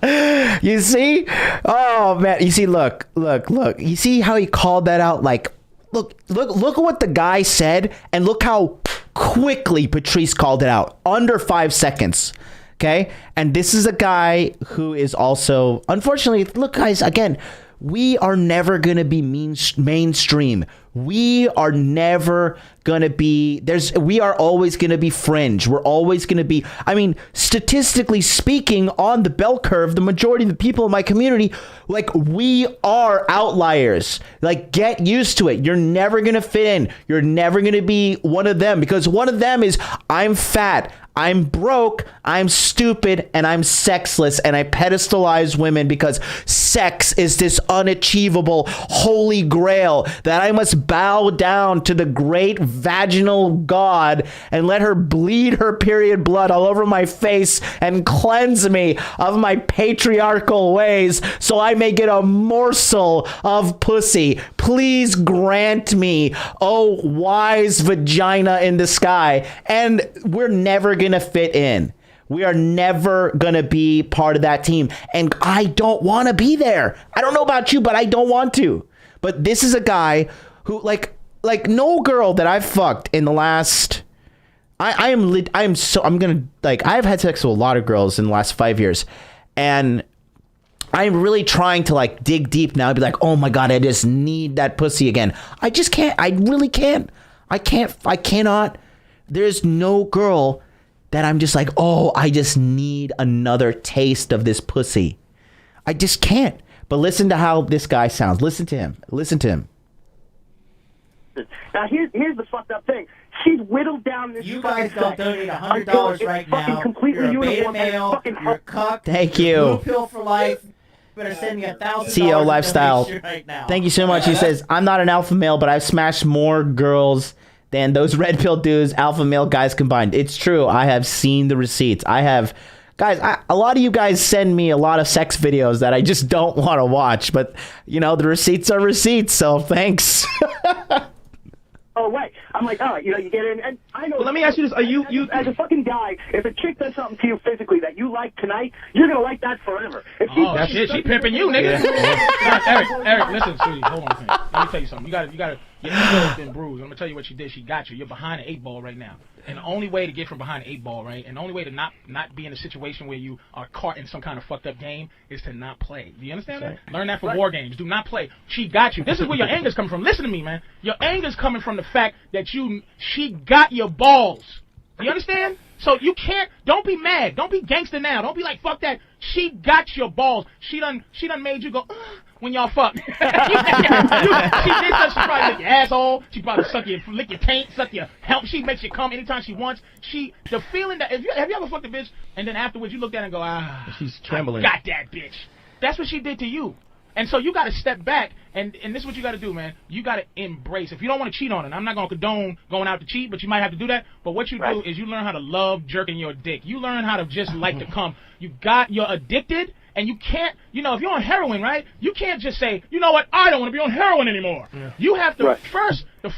C: Yeah. You see? Oh man, you see? Look. You see how he called that out? Like, look at what the guy said, and look how quickly Patrice called it out. Under 5 seconds. Okay? And this is a guy who is also, unfortunately, look guys, again, we are never going to be mainstream. We are never going to be, we are always going to be fringe. We're always going to be, I mean, statistically speaking, on the bell curve, the majority of the people in my community, like, we are outliers. Like, get used to it. You're never going to fit in. You're never going to be one of them, because one of them is, I'm fat, I'm broke, I'm stupid, and I'm sexless, and I pedestalize women because sex is this unachievable holy grail that I must bow down to the great vaginal god and let her bleed her period blood all over my face and cleanse me of my patriarchal ways so I may get a morsel of pussy. Please grant me, oh wise vagina in the sky. And we're never gonna fit in. We are never gonna be part of that team, and I don't want to be there. I don't know about you, but I don't want to. But this is a guy who, like no girl that I've fucked in the last, I'm gonna, like, I've had sex with a lot of girls in the last 5 years, and I'm really trying to, like, dig deep now and be like, oh my god, I just need that pussy again. I just can't. I really can't. I cannot. There's no girl that I'm just like, oh, I just need another taste of this pussy. I just can't. But listen to how this guy sounds. Listen to him.
G: Now here's the fucked up thing. She's whittled down this. You guys don't donate
C: $100 right now. Completely you're a beta male. You're cucked. Thank you. Blue pill for life. Better send me $1,000. CEO Lifestyle. Right now. Thank you so much. He says, I'm not an alpha male, but I've smashed more girls than those red pill dudes, alpha male guys combined. It's true. I have seen the receipts. I have, guys. A lot of you guys send me a lot of sex videos that I just don't want to watch. But you know, the receipts are receipts. So thanks.
G: Oh wait, I'm I'm like, all right, you get in, and I know.
F: Well, let me ask you this: Are you
G: as a fucking guy, if a chick does something to you physically that you like tonight, you're gonna like that forever. If
D: that's it. She pimping you, nigga. Eric, listen, sweetie, hold on a second. Let me tell you something. You gotta. Your ego has been bruised. I'm gonna tell you what she did. She got you. You're behind an 8 ball right now. And the only way to get from behind an 8 ball, right, and the only way to not be in a situation where you are caught in some kind of fucked up game is to not play. Do you understand that? Learn that from war games. Do not play. She got you. This is where your anger's coming from. Listen to me, man. Your anger's coming from the fact that she got your balls. Do you understand? So you can't. Don't be mad. Don't be gangster now. Don't be like fuck that. She got your balls. She done made you go when y'all fuck. She did that. She probably lick your asshole. She probably lick your taint, suck your help. She makes you come anytime she wants. The feeling that have you ever fucked a bitch and then afterwards you look at her and go
F: she's trembling.
D: I got that bitch. That's what she did to you. And so you got to step back, and this is what you got to do, man. You got to embrace. If you don't want to cheat on it, I'm not going to condone going out to cheat, but you might have to do that. But what you do is you learn how to love jerking your dick. You learn how to just like to come. You're addicted, and you can't, if you're on heroin, right, you can't just say, you know what, I don't want to be on heroin anymore. Yeah. You have to the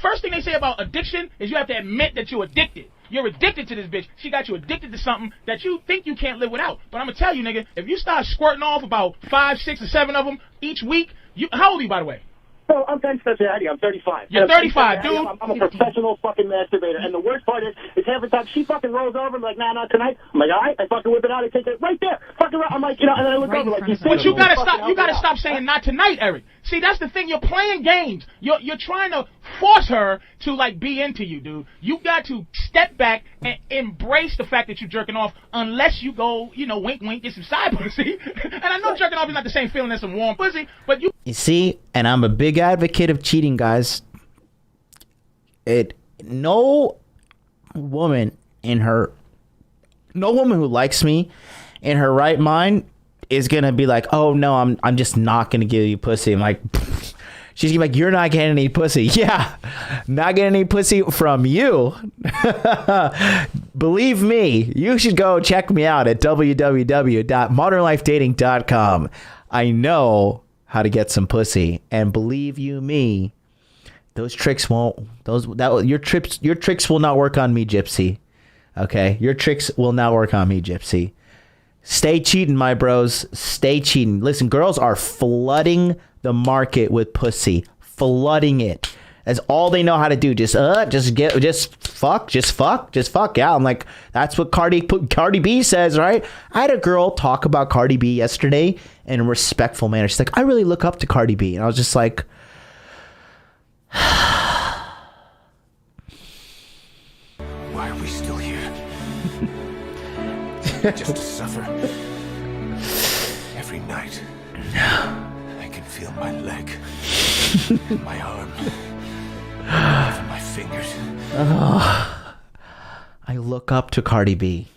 D: first thing they say about addiction is you have to admit that you're addicted. You're addicted to this bitch. She got you addicted to something that you think you can't live without. But I'm going to tell you, nigga, if you start squirting off about 5, 6, or 7 of them each week, how old are you, by the way?
G: So I'm 10 steps ahead of you. I'm 35.
D: You're 35, dude.
G: I'm a professional fucking masturbator. And the worst part is half the time she fucking rolls over and like, nah, not tonight. I'm like, all right. I fucking whip it out. I take it right there. Fucking I'm like, and then I look over like,
D: but you gotta stop. You gotta stop saying not tonight, Eric. See, that's the thing. You're playing games. You're trying to force her to like be into you, dude. You got to step back and embrace the fact that you're jerking off, unless you go, wink, wink, get some side pussy. And I know jerking off is not the same feeling as some warm pussy, but you
C: see, and I'm a big advocate of cheating, guys. No woman who likes me in her right mind is gonna be like, oh no, I'm just not gonna give you pussy. I'm like, she's gonna be like, you're not getting any pussy. Yeah, not getting any pussy from you. Believe me, you should go check me out at www.modernlifedating.com. I know how to get some pussy, and believe you me, your tricks will not work on me, Gypsy. Okay, your tricks will not work on me, Gypsy. Stay cheating, my bros. Stay cheating. Listen, girls are flooding the market with pussy, flooding it. That's all they know how to do. Just fuck. Yeah, I'm like, that's what Cardi B says, right? I had a girl talk about Cardi B yesterday in a respectful manner. She's like, I really look up to Cardi B, and I was just like,
K: why are we still here? Just to suffer. Every night, I can feel my leg, my arm, my fingers.
C: I look up to Cardi B.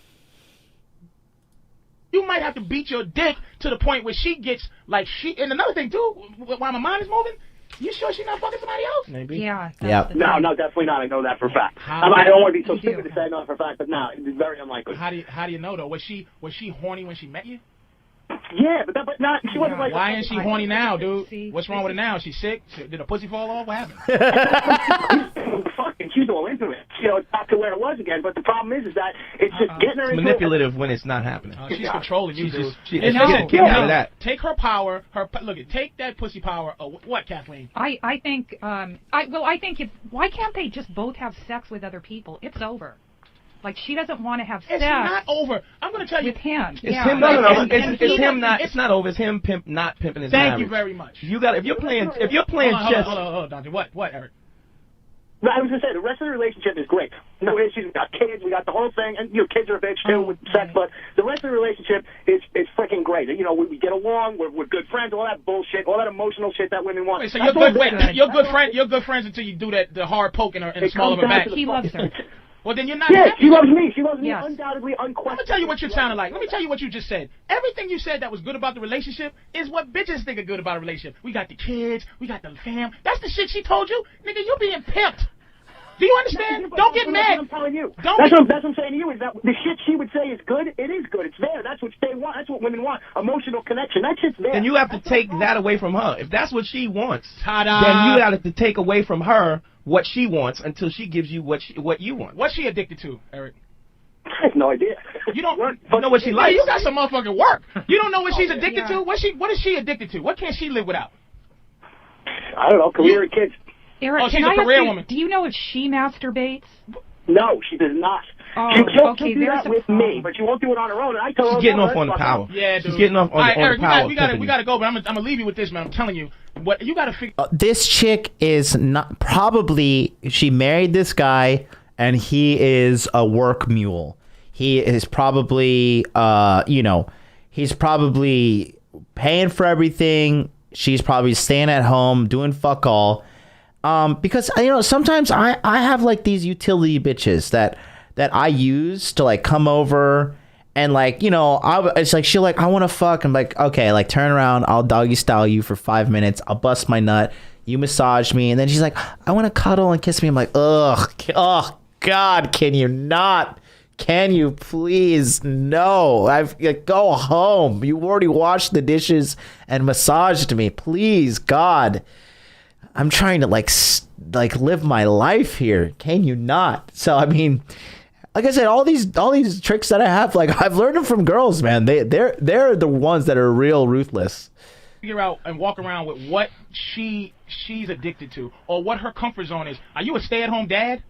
D: You might have to beat your dick to the point where she gets like and another thing too, while my mind is moving. You sure she's not fucking somebody else?
C: Maybe.
E: Yeah.
G: No, definitely not. I know that for a fact. I don't want to be so stupid to say I know that for a fact, but no, it's very unlikely.
D: How do you know though? Was she horny when she met you?
G: Yeah, but not. She wasn't like.
D: Why isn't she horny now, dude? What's wrong with her now? She's sick? Did her pussy fall off? What happened?
G: Fucking, she's all into it. It's back to where it was again. But the problem is that it's just getting her.
F: It's manipulative when it's not happening.
D: She's controlling you, dude.
F: Get out of that.
D: Take her power. Take that pussy power. What, Kathleen?
E: I think. Why can't they just both have sex with other people? It's over. Like, she doesn't want to have sex.
D: It's not over. I'm going to tell you.
E: With him.
F: It's him. No. It's not over. It's him not pimping his marriage.
D: Thank you very much.
F: If you're playing chess.
D: Hold on, Doctor. What, Eric?
G: No, I was going to say, the rest of the relationship is great. No issues. We got kids. We got the whole thing. And, kids are a bitch, too, with sex. But the rest of the relationship is freaking great. We get along. We're good friends. All that bullshit. All that emotional shit that women want.
D: Wait, so you're good friends until you do the hard poke in the small of her back.
E: He loves her.
D: Well, then you're not.
G: Yeah, she loves me. She loves me undoubtedly, unquestionably.
D: Let me tell you what you sounded like. Let me tell you what you just said. Everything you said that was good about the relationship is what bitches think are good about a relationship. We got the kids. We got the fam. That's the shit she told you. Nigga, you being pimped. Do you understand? Don't get mad.
G: I'm telling you. That's what I'm saying to you is that the shit she would say is good. It is good. It's there. That's what they want. That's what women want. Emotional connection. That shit's there.
F: Then you have to take that away from her. If that's what she wants,
D: ta-da,
F: then you have to take away from her what she wants until she gives you what you want.
D: What's she addicted to, Eric?
G: I have no idea.
D: You don't
F: know what she likes.
D: You got some motherfucking work. You don't know what she's addicted to? What is she addicted to? What can't she live without?
G: I don't know. Career and kids.
E: Eric,
D: she's
E: can
D: a
E: I
D: career
E: ask you,
D: woman.
E: do you know if she masturbates?
G: No, she does not.
E: Oh,
G: She'll
E: okay,
G: do
E: there's
G: that
E: a
G: with
E: problem.
G: me, but she won't do it on her own. And I told her,
F: She's getting off on the power.
D: Yeah, dude.
F: She's getting off on,
D: All right,
F: on
D: Eric,
F: the power.
D: we gotta go, but I'm gonna leave you with this, man. I'm telling you, what you gotta figure.
C: This chick is not probably she married this guy and he is a work mule. He is probably he's probably paying for everything. She's probably staying at home doing fuck all. Because sometimes I have like these utility bitches that I use to like come over and like, it's like she'll like, I want to fuck. I'm like, okay, like turn around, I'll doggy style you for 5 minutes, I'll bust my nut, you massage me, and then she's like, I want to cuddle and kiss me. I'm like, oh God, can you not? Can you please? No, go home. You already washed the dishes and massaged me. Please, God. I'm trying to like live my life here. Can you not? So I mean, like I said, all these tricks that I have, like I've learned them from girls, man. They're the ones that are real ruthless.
D: Figure out and walk around with what she's addicted to or what her comfort zone is. Are you a stay-at-home dad?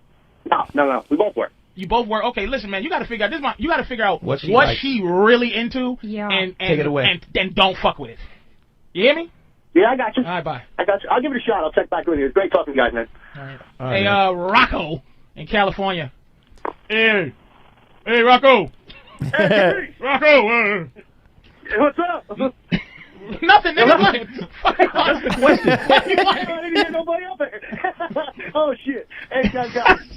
G: No. We both work.
D: You both work. Okay, listen, man. You got to figure out this. You got to figure out what
F: likes.
D: she really into.
E: Yeah.
D: And
F: take it away.
D: And don't fuck with it. You hear me?
G: Yeah, I got you.
D: All right, bye.
G: I got you. I'll give it a shot. I'll check back with you. It's great talking to you guys, man.
D: All right. Hey, Rocco in California. Hey, Rocco.
G: Hey,
D: Rocco.
G: what's up?
D: Nothing, nigga. That's
F: the question.
G: I didn't hear nobody up there. Oh, shit. Hey, guys.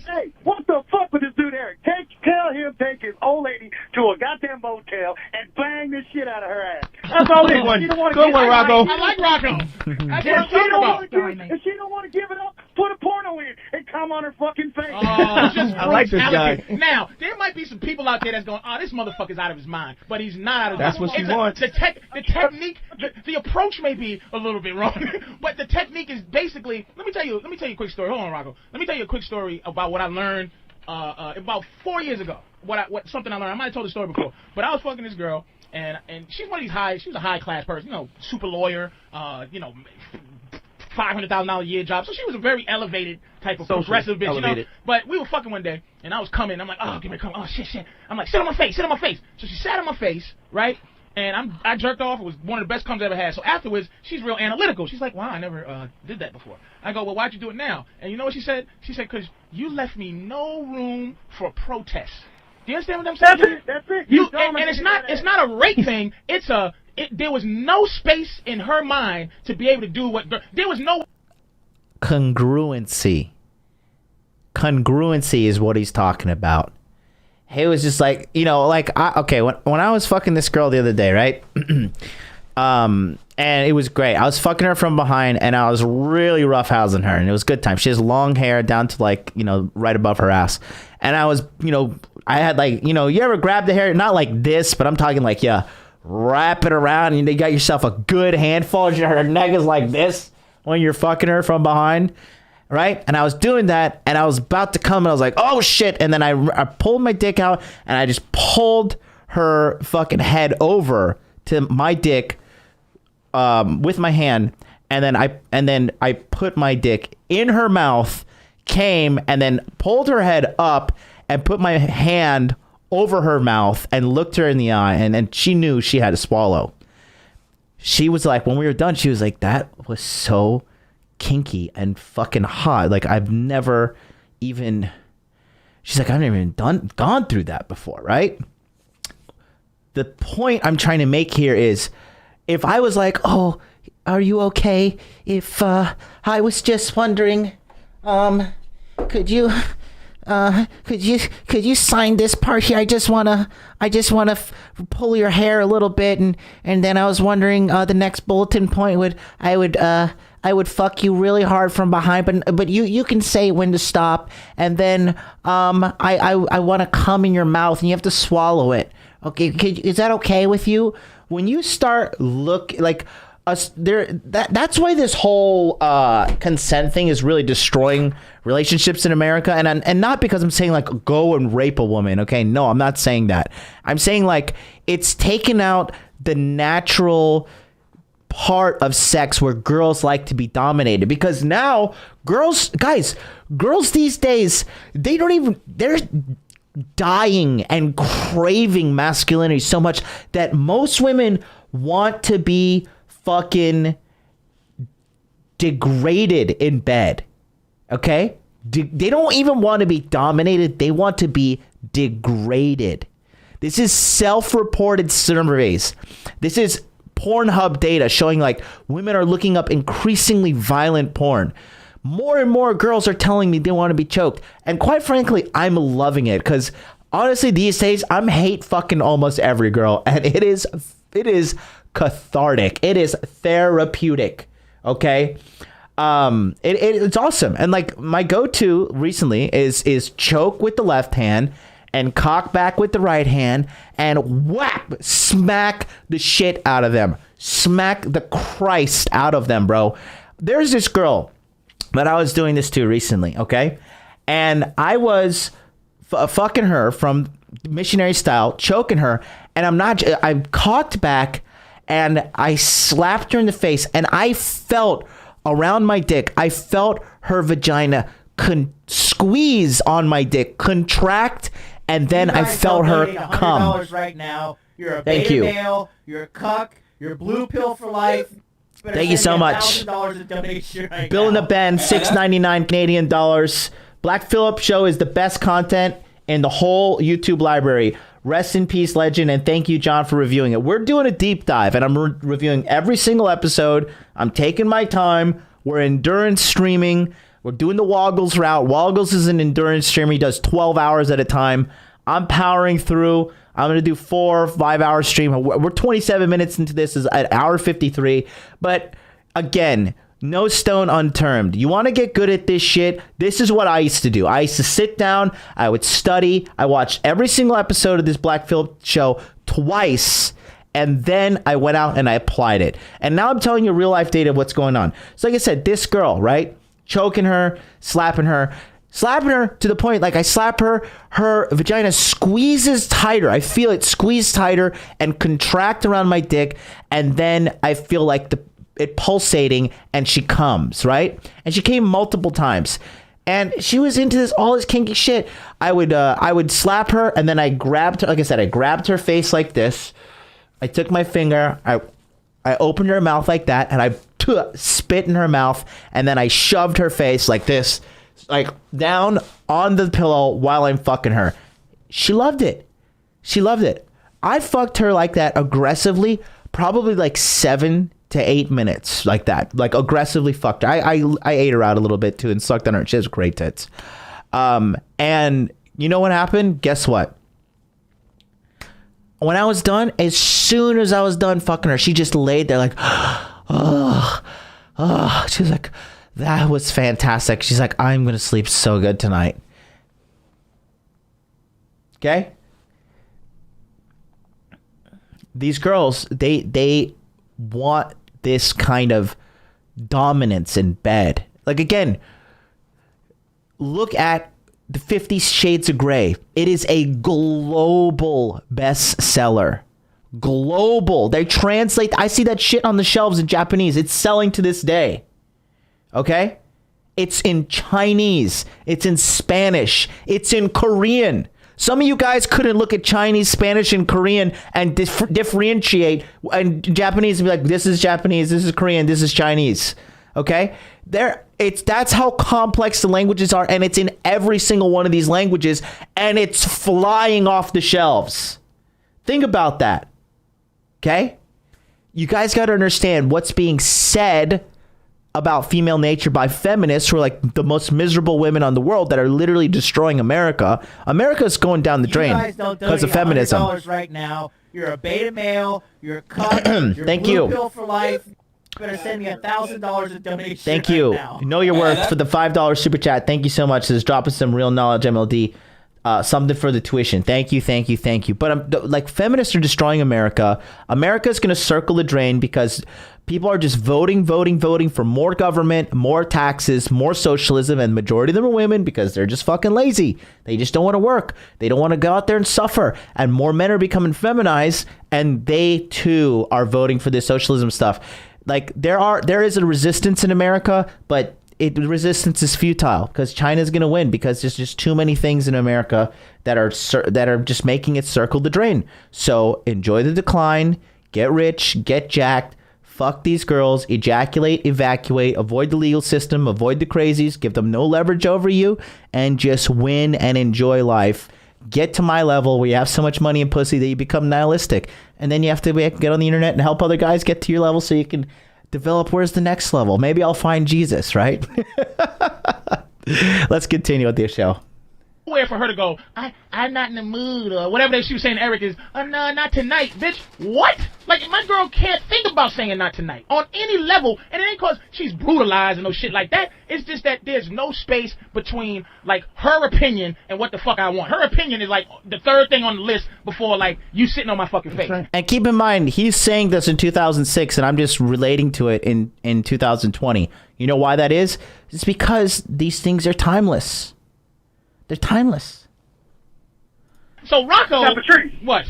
G: Hey, what the fuck with this dude, Eric? Tell him take his old lady to a goddamn motel and bang this shit out of her ass. That's all he wants.
F: Good one, Rocco.
D: I like Rocco. That's what I'm talking about.
G: If she don't want to give it up, put a porno in and come on her fucking face.
F: I like this guy.
D: Now, there might be some people out there that's going, oh, this motherfucker's out of his mind. But he's not out of his mind.
F: That's what she wants.
D: The technique, the approach may be a little bit wrong. But the technique is basically, let me tell you a quick story. Hold on, Rocco. Let me tell you a quick story about what I learned about 4 years ago. Something I learned. I might have told the story before. But I was fucking this girl, and she's one of these she was a high class person, super lawyer, $500,000 a year job. So she was a very elevated type of progressive bitch, But we were fucking one day, and I was coming. I'm like, oh, give me a come. Oh, shit. I'm like, sit on my face. So she sat on my face, right? And I jerked off. It was one of the best comes I ever had. So afterwards, she's real analytical. She's like, wow, I never did that before. I go, well, why'd you do it now? And you know what she said? She said, because you left me no room for protest. Do you understand what I'm saying?
G: That's it.
D: And it's not a rape thing. There was no space in her mind to be able to do what there was no
C: congruency. Congruency is what he's talking about. He was just like, when I was fucking this girl the other day, right? And it was great. I was fucking her from behind, and I was really roughhousing her, and it was a good time. She has long hair down to right above her ass, and I was, I had you ever grab the hair, not like this, but I'm talking like, wrap it around, and you got yourself a good handful. Her neck is like this when you're fucking her from behind. Right? And I was doing that, and I was about to come, and I was like, oh, shit. And then I pulled my dick out, and I just pulled her fucking head over to my dick with my hand. And then I put my dick in her mouth, came, and then pulled her head up and put my hand over her mouth and looked her in the eye. And then she knew she had to swallow. She was like, when we were done, she was like, that was so kinky and fucking hot. Like I've never even gone through that before, right? The point I'm trying to make here is if I was like, oh, are you okay? If I was just wondering, could you sign this part here? I just wanna pull your hair a little bit, and then I was wondering the next bulletin point I would fuck you really hard from behind, but you can say when to stop, and then I want to come in your mouth, and you have to swallow it. Okay, is that okay with you? When you start That's why this whole consent thing is really destroying relationships in America, and not because I'm saying like go and rape a woman. Okay, no, I'm not saying that. I'm saying like it's taken out the natural part of sex where girls like to be dominated, because now girls these days, they're dying and craving masculinity so much that most women want to be fucking degraded in bed. Okay? They don't even want to be dominated. They want to be degraded. This is self-reported surveys. This is Pornhub data showing like women are looking up increasingly violent porn. More and more girls are telling me they want to be choked. And quite frankly, I'm loving it, because honestly, these days, I'm hate fucking almost every girl. And it is cathartic. It is therapeutic. Okay? It's awesome. And like my go-to recently is choke with the left hand and cock back with the right hand and whap, smack the shit out of them. Smack the Christ out of them, bro. There's this girl that I was doing this to recently, okay? And I was fucking her from missionary style, choking her, and I cocked back and I slapped her in the face, and I felt around my dick, I felt her vagina squeeze on my dick, contract, and then I felt her come.
L: Right now. You're a
C: Thank
L: beta
C: you.
L: male, you're a cuck, you're blue pill for life.
C: Thank you so much.
L: Right
C: Bill in
L: now.
C: the Ben, $6.99 Canadian dollars. Black Phillip show is the best content in the whole YouTube library. Rest in peace, legend, and thank you, John, for reviewing it. We're doing a deep dive, and I'm reviewing every single episode. I'm taking my time. We're endurance streaming. We're doing the Woggles route. Woggles is an endurance streamer. He does 12 hours at a time. I'm powering through. I'm going to do 4 or 5 hour stream. We're 27 minutes into this, is at hour 53. But again, no stone unturned. You want to get good at this shit? This is what I used to do. I used to sit down. I would study. I watched every single episode of this Black Phillip show twice. And then I went out and I applied it. And now I'm telling you real life data of what's going on. So like I said, this girl, right? Choking her, slapping her to the point, like I slap her vagina squeezes tighter. I feel it squeeze tighter and contract around my dick. And then I feel like it pulsating, and she comes, right? And she came multiple times. And she was into all this kinky shit. I would slap her, and then I grabbed her. Like I said, I grabbed her face like this. I took my finger, I opened her mouth like that, and I spit in her mouth, and then I shoved her face like this, like down on the pillow while I'm fucking her. She loved it. I fucked her like that aggressively, probably like 7 to 8 minutes, like that, like aggressively fucked her. I ate her out a little bit too and sucked on her. She has great tits. And you know what happened? Guess what? When I was done, as soon as I was done fucking her, she just laid there like, oh. She was like, that was fantastic. She's like, I'm going to sleep so good tonight. Okay? These girls, they want this kind of dominance in bed. Like, again, look at the 50 Shades of Grey. It is a global bestseller. Global. They translate. I see that shit on the shelves in Japanese. It's selling to this day. Okay? It's in Chinese. It's in Spanish. It's in Korean. Some of you guys couldn't look at Chinese, Spanish, and Korean and differentiate, and Japanese and be like, this is Japanese, this is Korean, this is Chinese. Okay? That's how complex the languages are, and it's in every single one of these languages, and it's flying off the shelves. Think about that. Okay? You guys got to understand what's being said about female nature by feminists who are like the most miserable women on the world that are literally destroying America. America's going down the drain because of feminism.
L: Right now, you're a beta male, you're a cunt, you're
C: Thank
L: blue
C: you.
L: pill for life. You better send me $1,000 in donation.
C: Thank you.
L: Right now.
C: Know your worth for the $5 super chat. Thank you so much. This is dropping some real knowledge, MLD. something for the tuition. Thank you. But like, feminists are destroying America. America's going to circle the drain because people are just voting for more government, more taxes, more socialism, and the majority of them are women because they're just fucking lazy. They just don't want to work. They don't want to go out there and suffer. And more men are becoming feminized, and they too are voting for this socialism stuff. Like, there is a resistance in America, but the resistance is futile because China's going to win because there's just too many things in America that are just making it circle the drain. So enjoy the decline, get rich, get jacked, fuck these girls, ejaculate, evacuate, avoid the legal system, avoid the crazies, give them no leverage over you, and just win and enjoy life. Get to my level where you have so much money and pussy that you become nihilistic. And then you have to get on the internet and help other guys get to your level so you can develop where's the next level. Maybe I'll find Jesus, right? Let's continue with the show.
D: Where for her to go, I'm not in the mood, or whatever that she was saying to Eric is, no, not tonight, bitch. What? Like, my girl can't think about saying not tonight on any level, and it ain't cause she's brutalized and no shit like that. It's just that there's no space between, like, her opinion and what the fuck I want. Her opinion is, like, the third thing on the list before, like, you sitting on my fucking face. Right.
C: And keep in mind, he's saying this in 2006, and I'm just relating to it in 2020. You know why that is? It's because these things are timeless. They're timeless.
D: So Rocco,
M: now, Patrice.
D: What?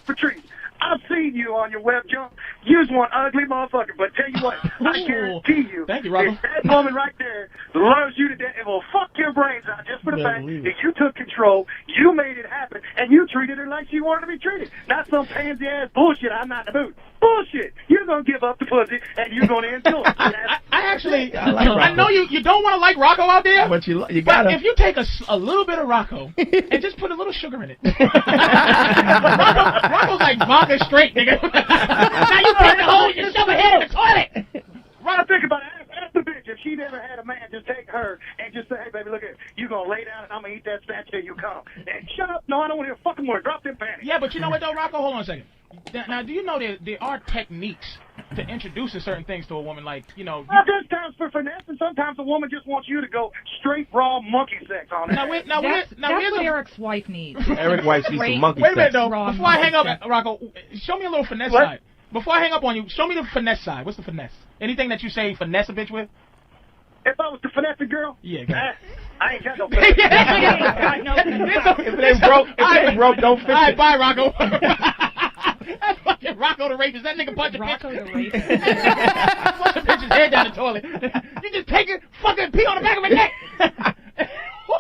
M: Patrice, I've seen you on your web jump. You's one ugly motherfucker, but tell you what, I guarantee you,
D: thank you, Rocco.
M: if that woman right there loves you to death, it will fuck your brains out just for the fact that you took control, you made it happen, and you treated her like she wanted to be treated. Not some pansy ass bullshit. I'm not in the mood. Bullshit. You're gonna give up the pussy and you're gonna enjoy it.
D: I actually, I know you don't want to like Rocco out there,
F: but you gotta.
D: But if you take a little bit of Rocco and just put a little sugar in it, Rocco's like vodka straight, nigga. Now you take the whole and shove her head in the toilet.
M: Rocco, think about it. Ask the bitch if she never had a man just take her and just say, hey baby, look here, you gonna lay down and I'm gonna eat that snatch till you come. And shut up. No, I don't want to hear a fucking word. Drop them panties.
D: Yeah, but you know what though, Rocco? Hold on a second. Now, do you know there are techniques to introducing certain things to a woman, like, you know...
M: Well, there's times for finesse, and sometimes a woman just wants you to go straight raw monkey sex on it.
E: That's what Eric's wife needs.
F: Eric's wife needs some monkey sex.
D: Wait a minute, though. Before I hang up, Rocco, show me a little finesse side. Before I hang up on you, show me the finesse side. What's the finesse? Anything that you say finesse a bitch with?
M: If I was to finesse a girl?
D: Yeah,
M: I ain't got no finesse.
D: If it ain't broke, don't fix it. All right, bye, Rocco. That's fucking Rocco the rapist. That nigga punch a bitch. Rocco the rapist. Punch a bitch's head down the toilet. You just take it, fucking pee on the back of her neck.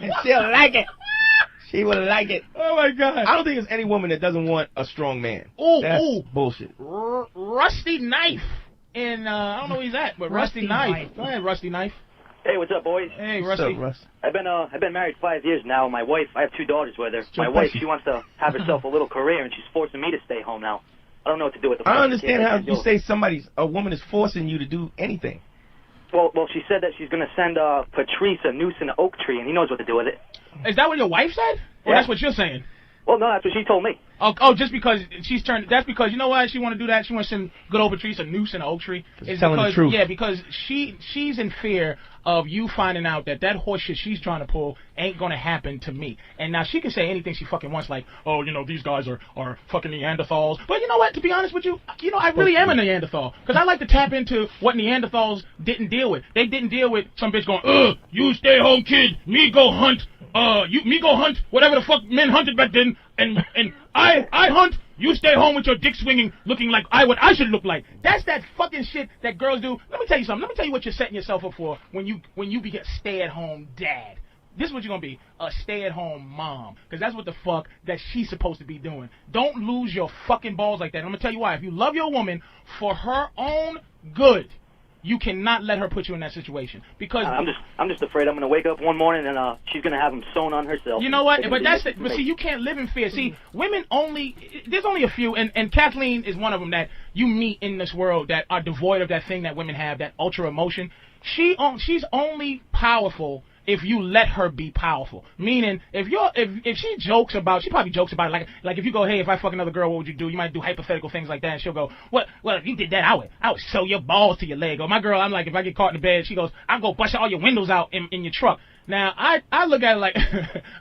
F: And she'll like it. She will like it.
D: Oh my God.
F: I don't think there's any woman that doesn't want a strong man.
D: That's
F: bullshit.
D: Rusty Knife. And I don't know where he's at, but Rusty Knife. Go ahead, Rusty Knife.
N: Hey, what's up, boys?
D: Hey, Rusty.
F: What's up,
N: Russ? I've been married 5 years now. My wife, I have 2 daughters with her. My wife, she wants to have herself a little career, and she's forcing me to stay home now. I don't know what to do with the.
F: I don't understand how you say a woman is forcing you to do anything.
N: Well, she said that she's going to send Patrice a noose in an oak tree, and he knows what to do with it.
D: Is that what your wife said? Or that's what you're saying?
N: Well, no, that's what she told me.
D: Oh, just because she's turned. That's because, you know why she want to do that? She wants to send good old Patrice a noose in an oak tree.
F: It's telling the truth.
D: Yeah, because she's in fear of you finding out that horse shit she's trying to pull ain't gonna happen to me. And now she can say anything she fucking wants, like, oh, you know, these guys are fucking Neanderthals. But you know what? To be honest with you, I really am a Neanderthal, because I like to tap into what Neanderthals didn't deal with. They didn't deal with some bitch going, you stay home, kid. Me go hunt. Me go hunt whatever the fuck men hunted back then, and I hunt. You stay home with your dick swinging, looking like what I should look like. That's that fucking shit that girls do. Let me tell you something. Let me tell you what you're setting yourself up for when you be a stay-at-home dad. This is what you're gonna be, a stay-at-home mom, because that's what the fuck that she's supposed to be doing. Don't lose your fucking balls like that. And I'm gonna tell you why. If you love your woman for her own good, you cannot let her put you in that situation, because
N: I'm just afraid I'm gonna wake up one morning and she's gonna have them sewn on herself.
D: You know what? But see, you can't live in fear. See, women there's only a few, and Kathleen is one of them that you meet in this world that are devoid of that thing that women have, that ultra emotion. She's only powerful if you let her be powerful. Meaning, if she jokes about, she probably jokes about it, like if you go, hey, if I fuck another girl, what would you do? You might do hypothetical things like that, and she'll go, well, if you did that, I would sew your balls to your leg. Or my girl, I'm like, if I get caught in the bed, she goes, I'll go bust all your windows out in your truck. Now, I look at it like,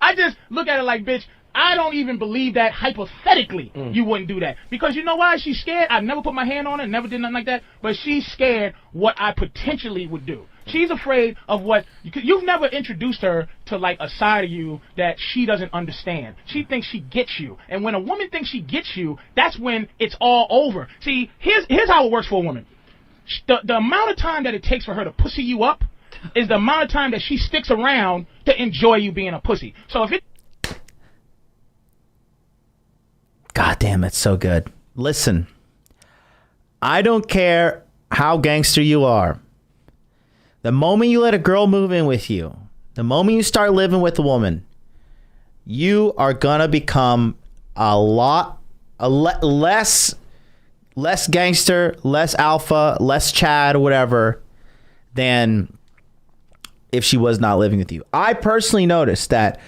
D: I just look at it like, bitch, I don't even believe that hypothetically you wouldn't do that. Because you know why? She's scared. I've never put my hand on her, never did nothing like that. But she's scared what I potentially would do. She's afraid of what, you've never introduced her to like a side of you that she doesn't understand. She thinks she gets you. And when a woman thinks she gets you, that's when it's all over. See, here's how it works for a woman. The amount of time that it takes for her to pussy you up is the amount of time that she sticks around to enjoy you being a pussy. So if it...
C: God damn, that's so good. Listen, I don't care how gangster you are. The moment you let a girl move in with you, the moment you start living with a woman, you are gonna become less gangster, less alpha, less Chad, or whatever, than if she was not living with you. I personally noticed that.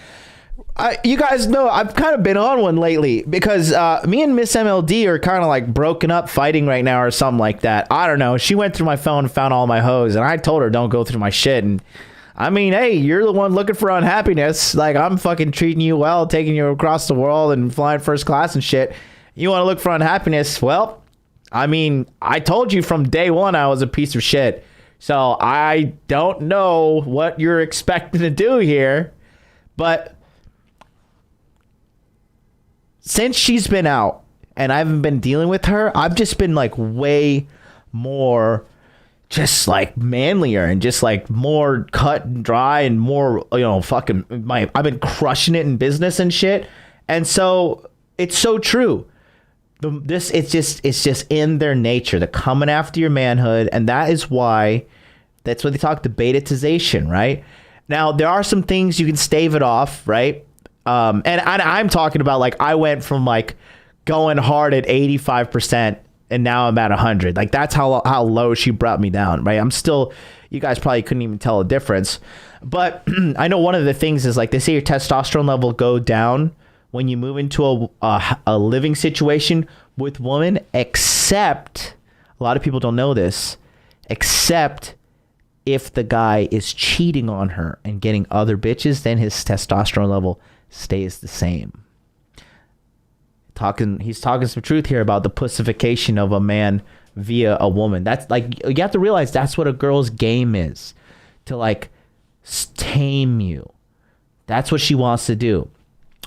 C: You guys know I've kind of been on one lately because me and Miss MLD are kind of like broken up, fighting right now or something like that. I don't know. She went through my phone and found all my hoes, and I told her don't go through my shit. And I mean, hey, you're the one looking for unhappiness. Like, I'm fucking treating you well, taking you across the world and flying first class and shit. You want to look for unhappiness? Well, I mean, I told you from day one I was a piece of shit. So I don't know what you're expecting to do here, but since she's been out and I haven't been dealing with her, I've just been like way more just like manlier and just like more cut and dry and more, you know, I've been crushing it in business and shit. And so it's so true. It's just in their nature. They're coming after your manhood. And that is why, that's what they talk, the betatization, right? Now, there are some things you can stave it off, right? And I'm talking about, like, I went from like going hard at 85% and now I'm at 100. Like, that's how low she brought me down, right? I'm still, you guys probably couldn't even tell a difference. But I know one of the things is, like, they say your testosterone level go down when you move into a living situation with women, except, a lot of people don't know this, except if the guy is cheating on her and getting other bitches, then his testosterone level stays the same. He's talking some truth here about the pussification of a man via a woman. That's like, you have to realize that's what a girl's game is, to like tame you. That's what she wants to do.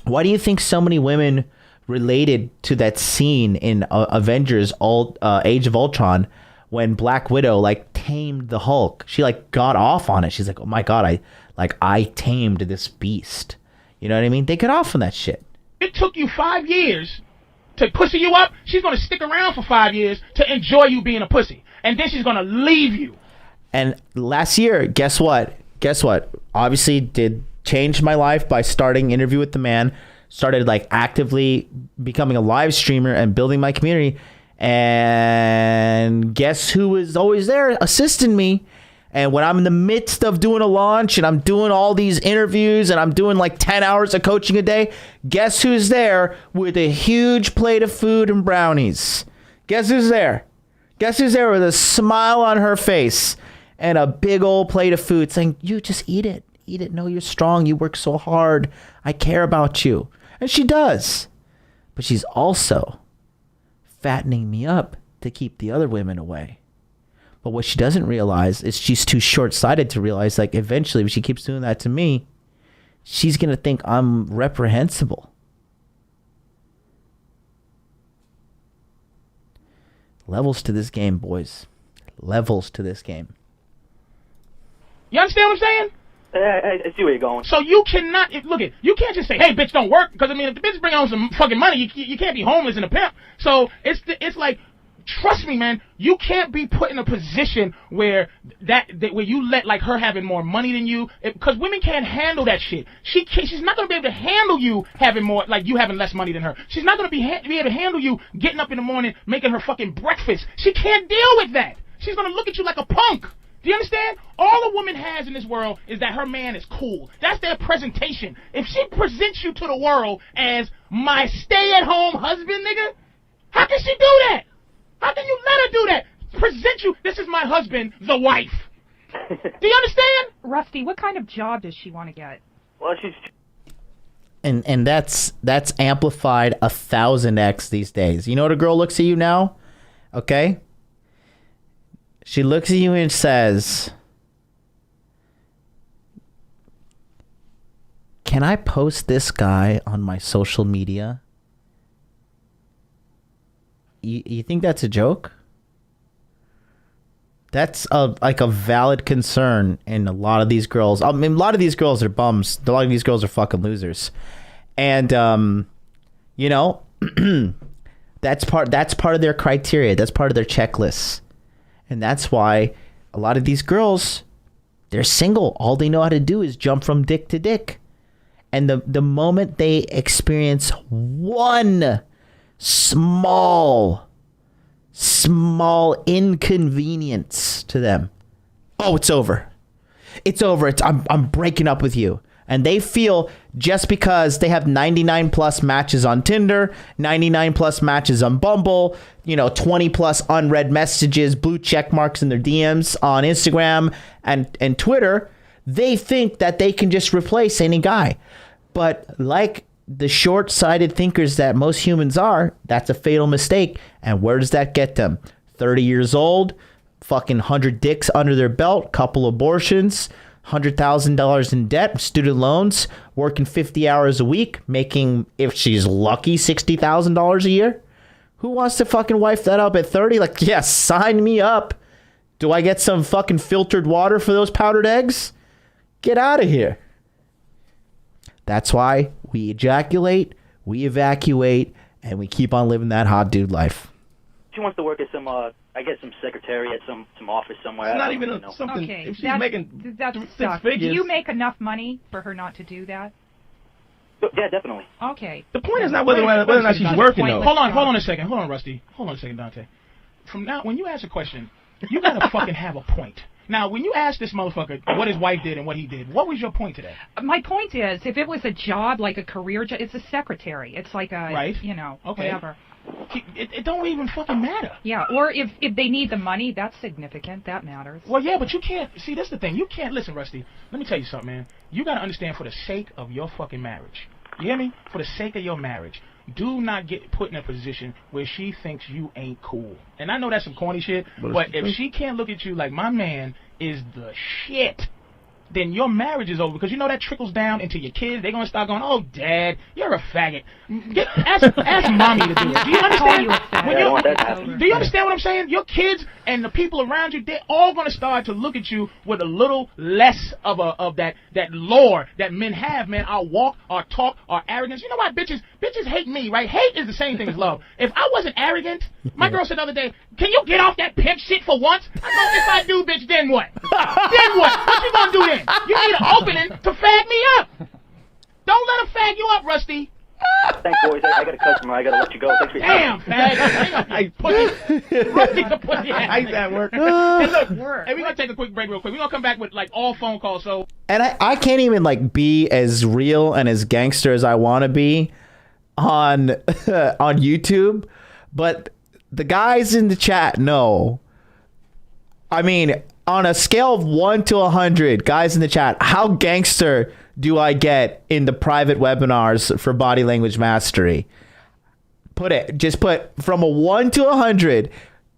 C: Why do you think so many women related to that scene in Avengers Age of Ultron when Black Widow like tamed the Hulk? She like got off on it. She's like, oh my God, I tamed this beast. You know what I mean? They get off on that shit.
D: It took you 5 years to pussy you up. She's going to stick around for 5 years to enjoy you being a pussy. And then she's going to leave you.
C: And last year, guess what? Obviously did change my life by starting Interview with the Man. Started like actively becoming a live streamer and building my community. And guess who is always there assisting me? And when I'm in the midst of doing a launch and I'm doing all these interviews and I'm doing like 10 hours of coaching a day, guess who's there with a huge plate of food and brownies? Guess who's there? Guess who's there with a smile on her face and a big old plate of food saying, you just eat it. Eat it. No, you're strong. You work so hard. I care about you. And she does. But she's also fattening me up to keep the other women away. But what she doesn't realize is she's too short-sighted to realize, like, eventually if she keeps doing that to me, she's going to think I'm reprehensible. Levels to this game, boys. Levels to this game.
D: You understand what I'm saying?
N: I see where you're going.
D: So you cannot, you can't just say, hey, bitch, don't work. Because, I mean, if the bitch bring home some fucking money, you can't be homeless and a pimp. So it's like, trust me, man, you can't be put in a position where where you let like her having more money than you, because women can't handle that shit. She's not gonna be able to handle you having more, like you having less money than her. She's not gonna be able to handle you getting up in the morning making her fucking breakfast. She can't deal with that. She's gonna look at you like a punk. Do you understand? All a woman has in this world is that her man is cool. That's their presentation. If she presents you to the world as my stay-at-home husband, nigga, how can she do that? How can you let her do that? Present you, this is my husband, the wife. Do you understand?
E: Rusty, what kind of job does she want to get?
N: Well, she's...
C: And that's amplified 1,000x these days. You know what a girl looks at you now? Okay? She looks at you and says, can I post this guy on my social media? You think that's a joke? That's like a valid concern in a lot of these girls. I mean, a lot of these girls are bums. A lot of these girls are fucking losers. And, you know, that's part of their criteria. That's part of their checklists. And that's why a lot of these girls, they're single. All they know how to do is jump from dick to dick. And the moment they experience one small inconvenience to them, oh, it's over. It's over. I'm breaking up with you. And they feel just because they have 99 plus matches on Tinder, 99 plus matches on Bumble, 20 plus unread messages, blue check marks in their DMs on Instagram and Twitter, they think that they can just replace any guy. But like the short-sighted thinkers that most humans are, that's a fatal mistake. And where does that get them? 30 years old, fucking 100 dicks under their belt, couple abortions, $100,000 in debt, student loans, working 50 hours a week, making, if she's lucky, $60,000 a year. Who wants to fucking wife that up at 30? Like, yes, sign me up. Do I get some fucking filtered water for those powdered eggs? Get out of here. That's why we ejaculate, we evacuate, and we keep on living that hot dude life.
N: She wants to work at some, I guess, some secretary at some office somewhere.
F: It's not even something.
E: Okay,
F: if she's making
E: that's
F: 6
E: stuck.
F: figures.
E: Do you make enough money for her not to do that?
N: Yeah, definitely.
E: Okay.
F: The point is not whether or not she's working, though.
D: Hold on a second. Hold on, Rusty. Hold on a second, Dante. From now, when you ask a question, you gotta fucking have a point. Now, when you ask this motherfucker what his wife did and what he did, what was your point today?
E: My point is, if it was a job, like a career job, it's a secretary. It's like a,
D: right.
E: Whatever.
D: It don't even fucking matter.
E: Yeah, or if they need the money, that's significant. That matters.
D: Well, yeah, but you can't. See, that's the thing. You can't. Listen, Rusty, let me tell you something, man. You got to understand, for the sake of your fucking marriage, you hear me? For the sake of your marriage, do not get put in a position where she thinks you ain't cool. And I know that's some corny shit, but if she can't look at you like my man is the shit, then your marriage is over, because that trickles down into your kids. They're going to start going, oh, Dad, you're a faggot. Ask Mommy to do it. Do you understand? Do you understand what I'm saying? Your kids and the people around you, they're all going to start to look at you with a little less of that lore that men have, man. Our walk, our talk, our arrogance. You know why bitches hate me, right? Hate is the same thing as love. If I wasn't arrogant, my girl said the other day, can you get off that pimp shit for once? I go, if I do, bitch, then what? Then what? What you going to do then? You need an opening to fag me up. Don't let him fag you up, Rusty.
N: Thanks, boys. I got a customer. I got to let you go. Thanks for your time.
D: Damn, fag. Rusty's a pussy. How's that work? Hey, look, hey, we're going to take a quick break real quick. We're going to come back with, all phone calls. So.
C: And I can't even, be as real and as gangster as I want to be on YouTube. But the guys in the chat know. I mean, on a scale of 1 to 100, guys in the chat, how gangster do I get in the private webinars for body language mastery? Just put from a 1 to 100.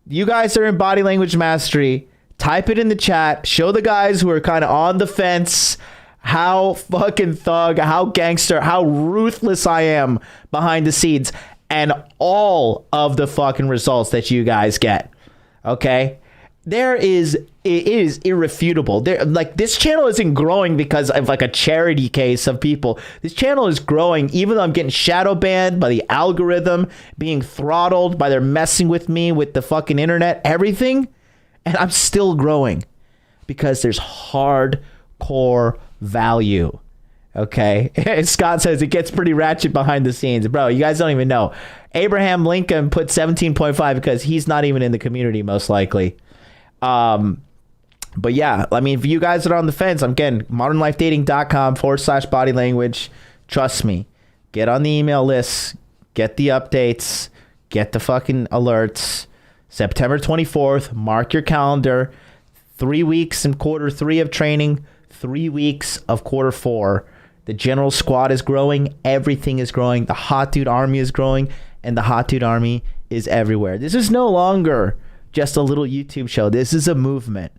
C: You guys are in body language mastery. Type it in the chat. Show the guys who are kind of on the fence how fucking thug, how gangster, how ruthless I am behind the scenes, and all of the fucking results that you guys get. Okay? It is irrefutable. This channel isn't growing because of a charity case of people. This channel is growing even though I'm getting shadow banned by the algorithm, being throttled by their messing with me with the fucking internet, everything. And I'm still growing because there's hardcore value. Okay. Scott says it gets pretty ratchet behind the scenes. Bro, you guys don't even know. Abraham Lincoln put 17.5 because he's not even in the community, most likely. But yeah, I mean, if you guys are on the fence, again, modernlifedating.com/body language. Trust me. Get on the email list. Get the updates. Get the fucking alerts. September 24th. Mark your calendar. 3 weeks in quarter 3 of training. 3 weeks of quarter 4. The general squad is growing. Everything is growing. The Hot Dude Army is growing. And the Hot Dude Army is everywhere. This is no longer just a little YouTube show. This is a movement.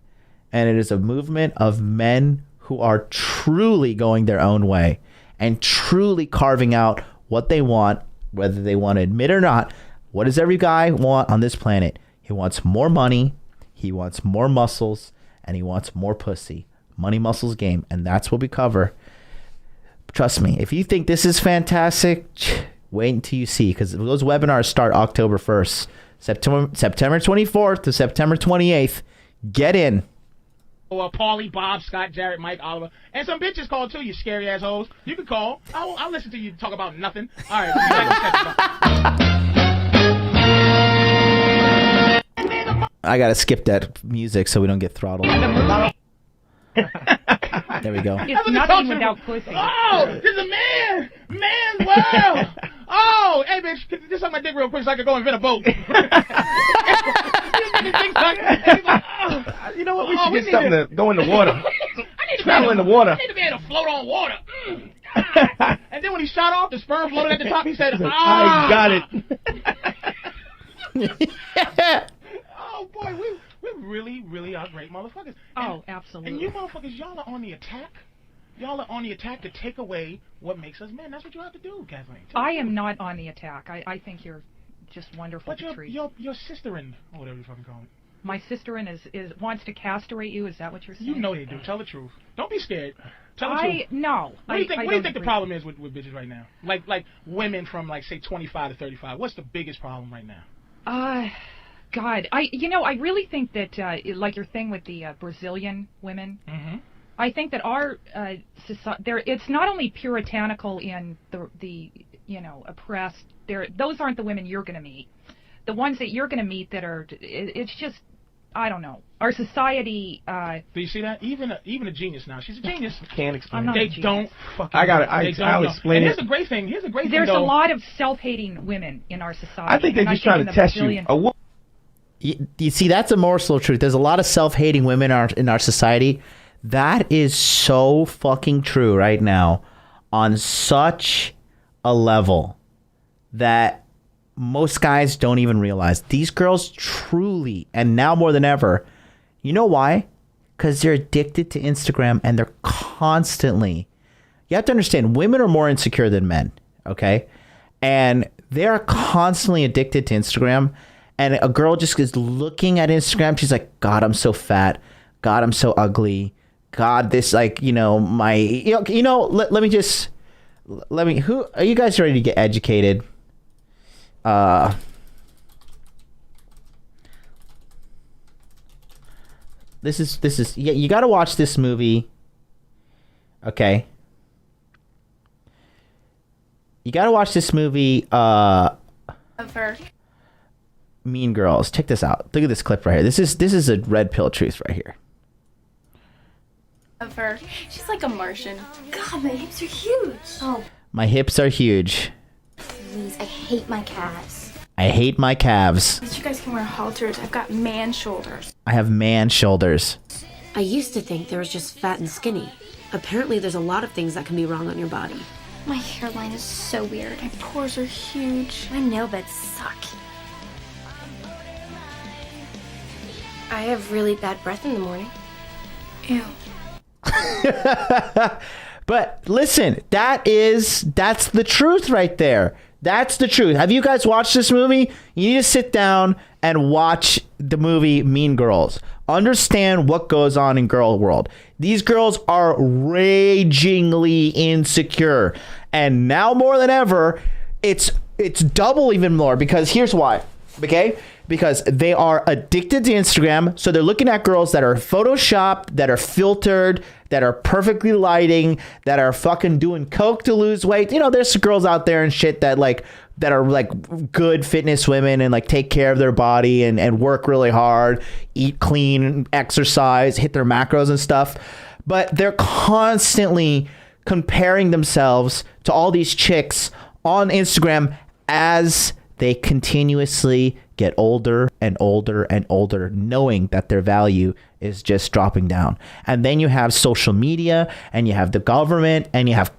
C: And it is a movement of men who are truly going their own way and truly carving out what they want, whether they want to admit or not. What does every guy want on this planet? He wants more money, he wants more muscles, and he wants more pussy. Money, muscles, game. And that's what we cover. Trust me, if you think this is fantastic, wait until you see, because those webinars start October 1st. September 24th to September 28th. Get in.
D: Paulie, Bob, Scott, Jared, Mike, Oliver, and some bitches call too, you scary assholes. You can call. I'll listen to you talk about nothing. All right.
C: I gotta skip that music so we don't get throttled. There we go.
E: It's nothing without pussy.
D: Oh, this is a man's world. Oh, hey bitch, just suck my dick real quick so I can go invent a boat.
F: You know what? We should get something to go in the water.
D: I need to
F: travel in the water.
D: I need to be able to float on water. And then when he shot off, the sperm floated at the top. He said,
F: I got it.
D: Oh boy, we really are great motherfuckers.
E: Oh, absolutely.
D: And you motherfuckers, y'all are on the attack. Y'all are on the attack to take away what makes us men. That's what you have to do, Kathleen.
E: I am not on the attack. I think you're just wonderful, Patrice.
D: Your sister-in, or whatever you fucking call it.
E: My sister-in wants to castrate you. Is that what you're saying?
D: You know they do. Tell the truth. Don't be scared. Tell the truth.
E: No.
D: What do you think the problem is with bitches right now? Like women from like say 25 to 35. What's the biggest problem right now?
E: God, I really think that like your thing with the Brazilian women.
D: Mm-hmm.
E: I think that our it's not only puritanical in the oppressed. Those aren't the women you're going to meet. The ones that you're going to meet that are, it's just, I don't know. Our society.
D: Do you see that? Even a genius now. She's a genius.
F: Can't explain.
D: They don't fucking.
F: I'll explain it.
D: Here's the great thing.
E: There's a lot of self-hating women in our society.
F: I think they're just trying to test you.
C: You see, that's a morsel of truth. There's a lot of self-hating women in our society. That is so fucking true right now on such a level that most guys don't even realize. These girls truly, and now more than ever, you know why? Because they're addicted to Instagram and they're constantly, you have to understand, women are more insecure than men, okay? And they're constantly addicted to Instagram. And a girl just is looking at Instagram. She's like, God, I'm so fat. God, I'm so ugly. God, this let me who are you guys ready to get educated? This is you got to watch this movie. Okay. You got to watch this movie Mean Girls. Check this out. Look at this clip right here. This is a red pill truth right here.
O: Of her. She's like a Martian. God, my hips are huge. Oh.
C: My hips are huge.
O: Please, I hate my calves.
C: I hate my calves.
O: At least you guys can wear halters. I've got man shoulders.
C: I have man shoulders.
P: I used to think there was just fat and skinny. Apparently there's a lot of things that can be wrong on your body.
O: My hairline is so weird. My pores are huge. My nail beds suck. I have really bad breath in the morning. Ew.
C: But listen, that's the truth right there. That's the truth. Have you guys watched this movie? You need to sit down and watch the movie Mean Girls. Understand what goes on in girl world. These girls are ragingly insecure. And now more than ever, it's double even more, because here's why. Okay? Because they are addicted to Instagram. So they're looking at girls that are photoshopped, that are filtered, that are perfectly lighting, that are fucking doing coke to lose weight. You know, there's girls out there and shit that like that are like good fitness women and like take care of their body and work really hard, eat clean, exercise, hit their macros and stuff. But they're constantly comparing themselves to all these chicks on Instagram as they continuously get older and older and older, knowing that their value is just dropping down. And then you have social media, and you have the government, and you have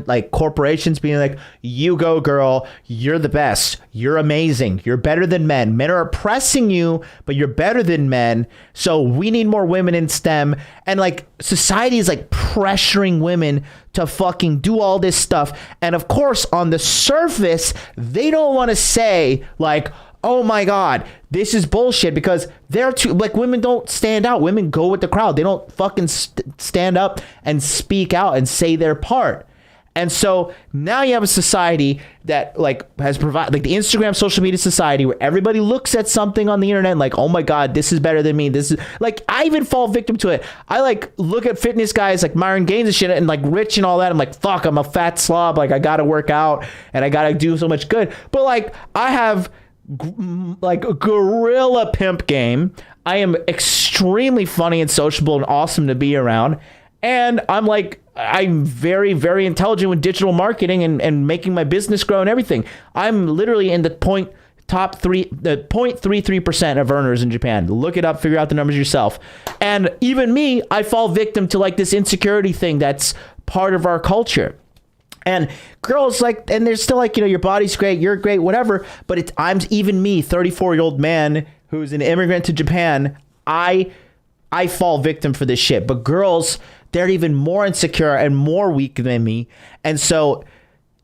C: like corporations being like, you go girl, you're the best, you're amazing, you're better than men. Men are oppressing you, but you're better than men, so we need more women in STEM. And like society is like pressuring women to fucking do all this stuff. And of course on the surface they don't want to say like, oh my god, this is bullshit, because they're too, like, women don't stand out. Women go with the crowd. They don't fucking stand up and speak out and say their part. And so now you have a society that like has provided, like the Instagram social media society, where everybody looks at something on the internet and like, oh my god, this is better than me. This is like, I even fall victim to it. I like look at fitness guys like Myron Gaines and shit and like Rich and all that. I'm like, fuck, I'm a fat slob. Like I gotta work out and I gotta do so much good. But like I have like a gorilla pimp game. I am extremely funny and sociable and awesome to be around. And I'm very, very intelligent with digital marketing and making my business grow and everything. I'm literally in the 0.33% of earners in Japan. Look it up, figure out the numbers yourself. And even me, I fall victim to like this insecurity thing that's part of our culture. And girls like, and they're still like, you know, your body's great, you're great, whatever. But I'm even me, 34-year-old man who's an immigrant to Japan. I fall victim for this shit. But girls, they're even more insecure and more weak than me. And so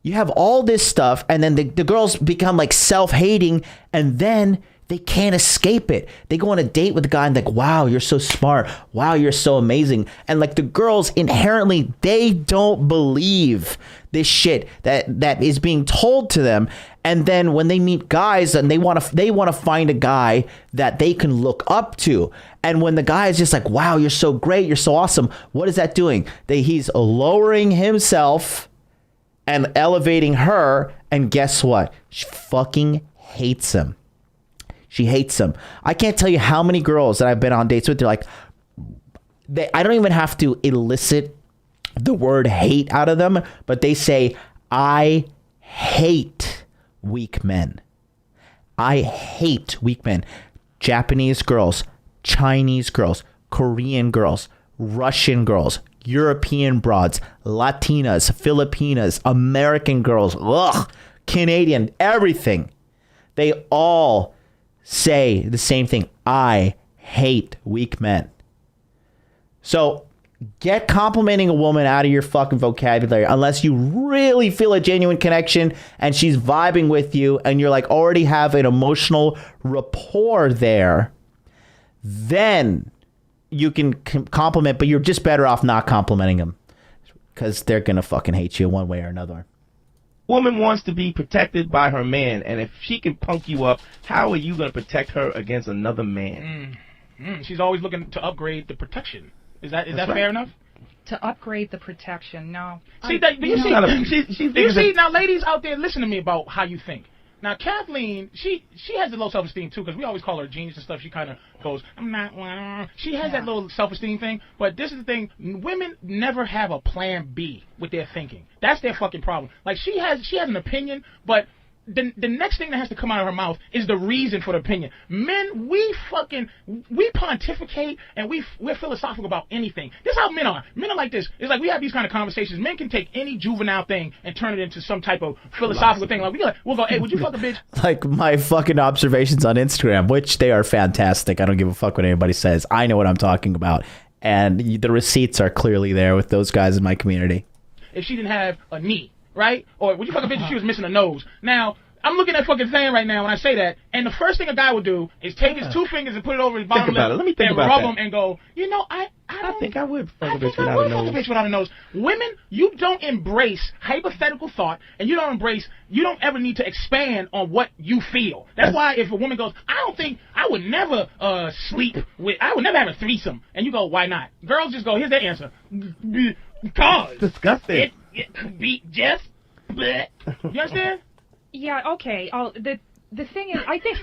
C: you have all this stuff, and then the girls become like self-hating, and then they can't escape it. They go on a date with a guy and like, wow, you're so smart. Wow, you're so amazing. And like the girls inherently, they don't believe this shit that is being told to them. And then when they meet guys and they want to find a guy that they can look up to. And when the guy is just like, wow, you're so great, you're so awesome, what is that doing? He's lowering himself and elevating her. And guess what? She fucking hates him. She hates him. I can't tell you how many girls that I've been on dates with, they're like, I don't even have to elicit the word hate out of them, but they say, I hate weak men. I hate weak men. Japanese girls, Chinese girls, Korean girls, Russian girls, European broads, Latinas, Filipinas, American girls, Canadian, everything. They all say the same thing. I hate weak men. So get complimenting a woman out of your fucking vocabulary unless you really feel a genuine connection and she's vibing with you and you're like already have an emotional rapport there. Then you can compliment, but you're just better off not complimenting them because they're going to fucking hate you one way or another.
F: Woman wants to be protected by her man, and if she can punk you up, how are you going to protect her against another man?
D: She's always looking to upgrade the protection. Is that
F: right.
D: fair enough?
E: To upgrade the protection, no.
D: See, do you see now, ladies out there, listen to me about how you think. Now, Kathleen, she has a low self-esteem, too, because we always call her a genius and stuff. She kind of goes, I'm not, she has that little self-esteem thing. But this is the thing. Women never have a plan B with their thinking. That's their fucking problem. Like, she has an opinion, but the next thing that has to come out of her mouth is the reason for the opinion. Men, we pontificate and we're philosophical about anything. This is how men are. Men are like this. It's like we have these kind of conversations. Men can take any juvenile thing and turn it into some type of philosophical thing. Like we'll go, hey, would you fuck a bitch?
C: Like my fucking observations on Instagram, which they are fantastic. I don't give a fuck what anybody says. I know what I'm talking about. And the receipts are clearly there with those guys in my community.
D: If she didn't have a knee, right? Or would you fuck a bitch if she was missing a nose? Now, I'm looking at fucking fan right now when I say that, and the first thing a guy would do is take his two fingers and put it over his bottom lip and rub them and go, you know, I
F: think I would fuck a bitch
D: without a nose. Women, you don't embrace hypothetical thought, and you don't ever need to expand on what you feel. That's why if a woman goes, I would never have a threesome, and you go, why not? Girls just go, here's their answer. Because
F: disgusting.
D: It could be just bleh. You understand?
E: Yeah, okay. The thing is, I think...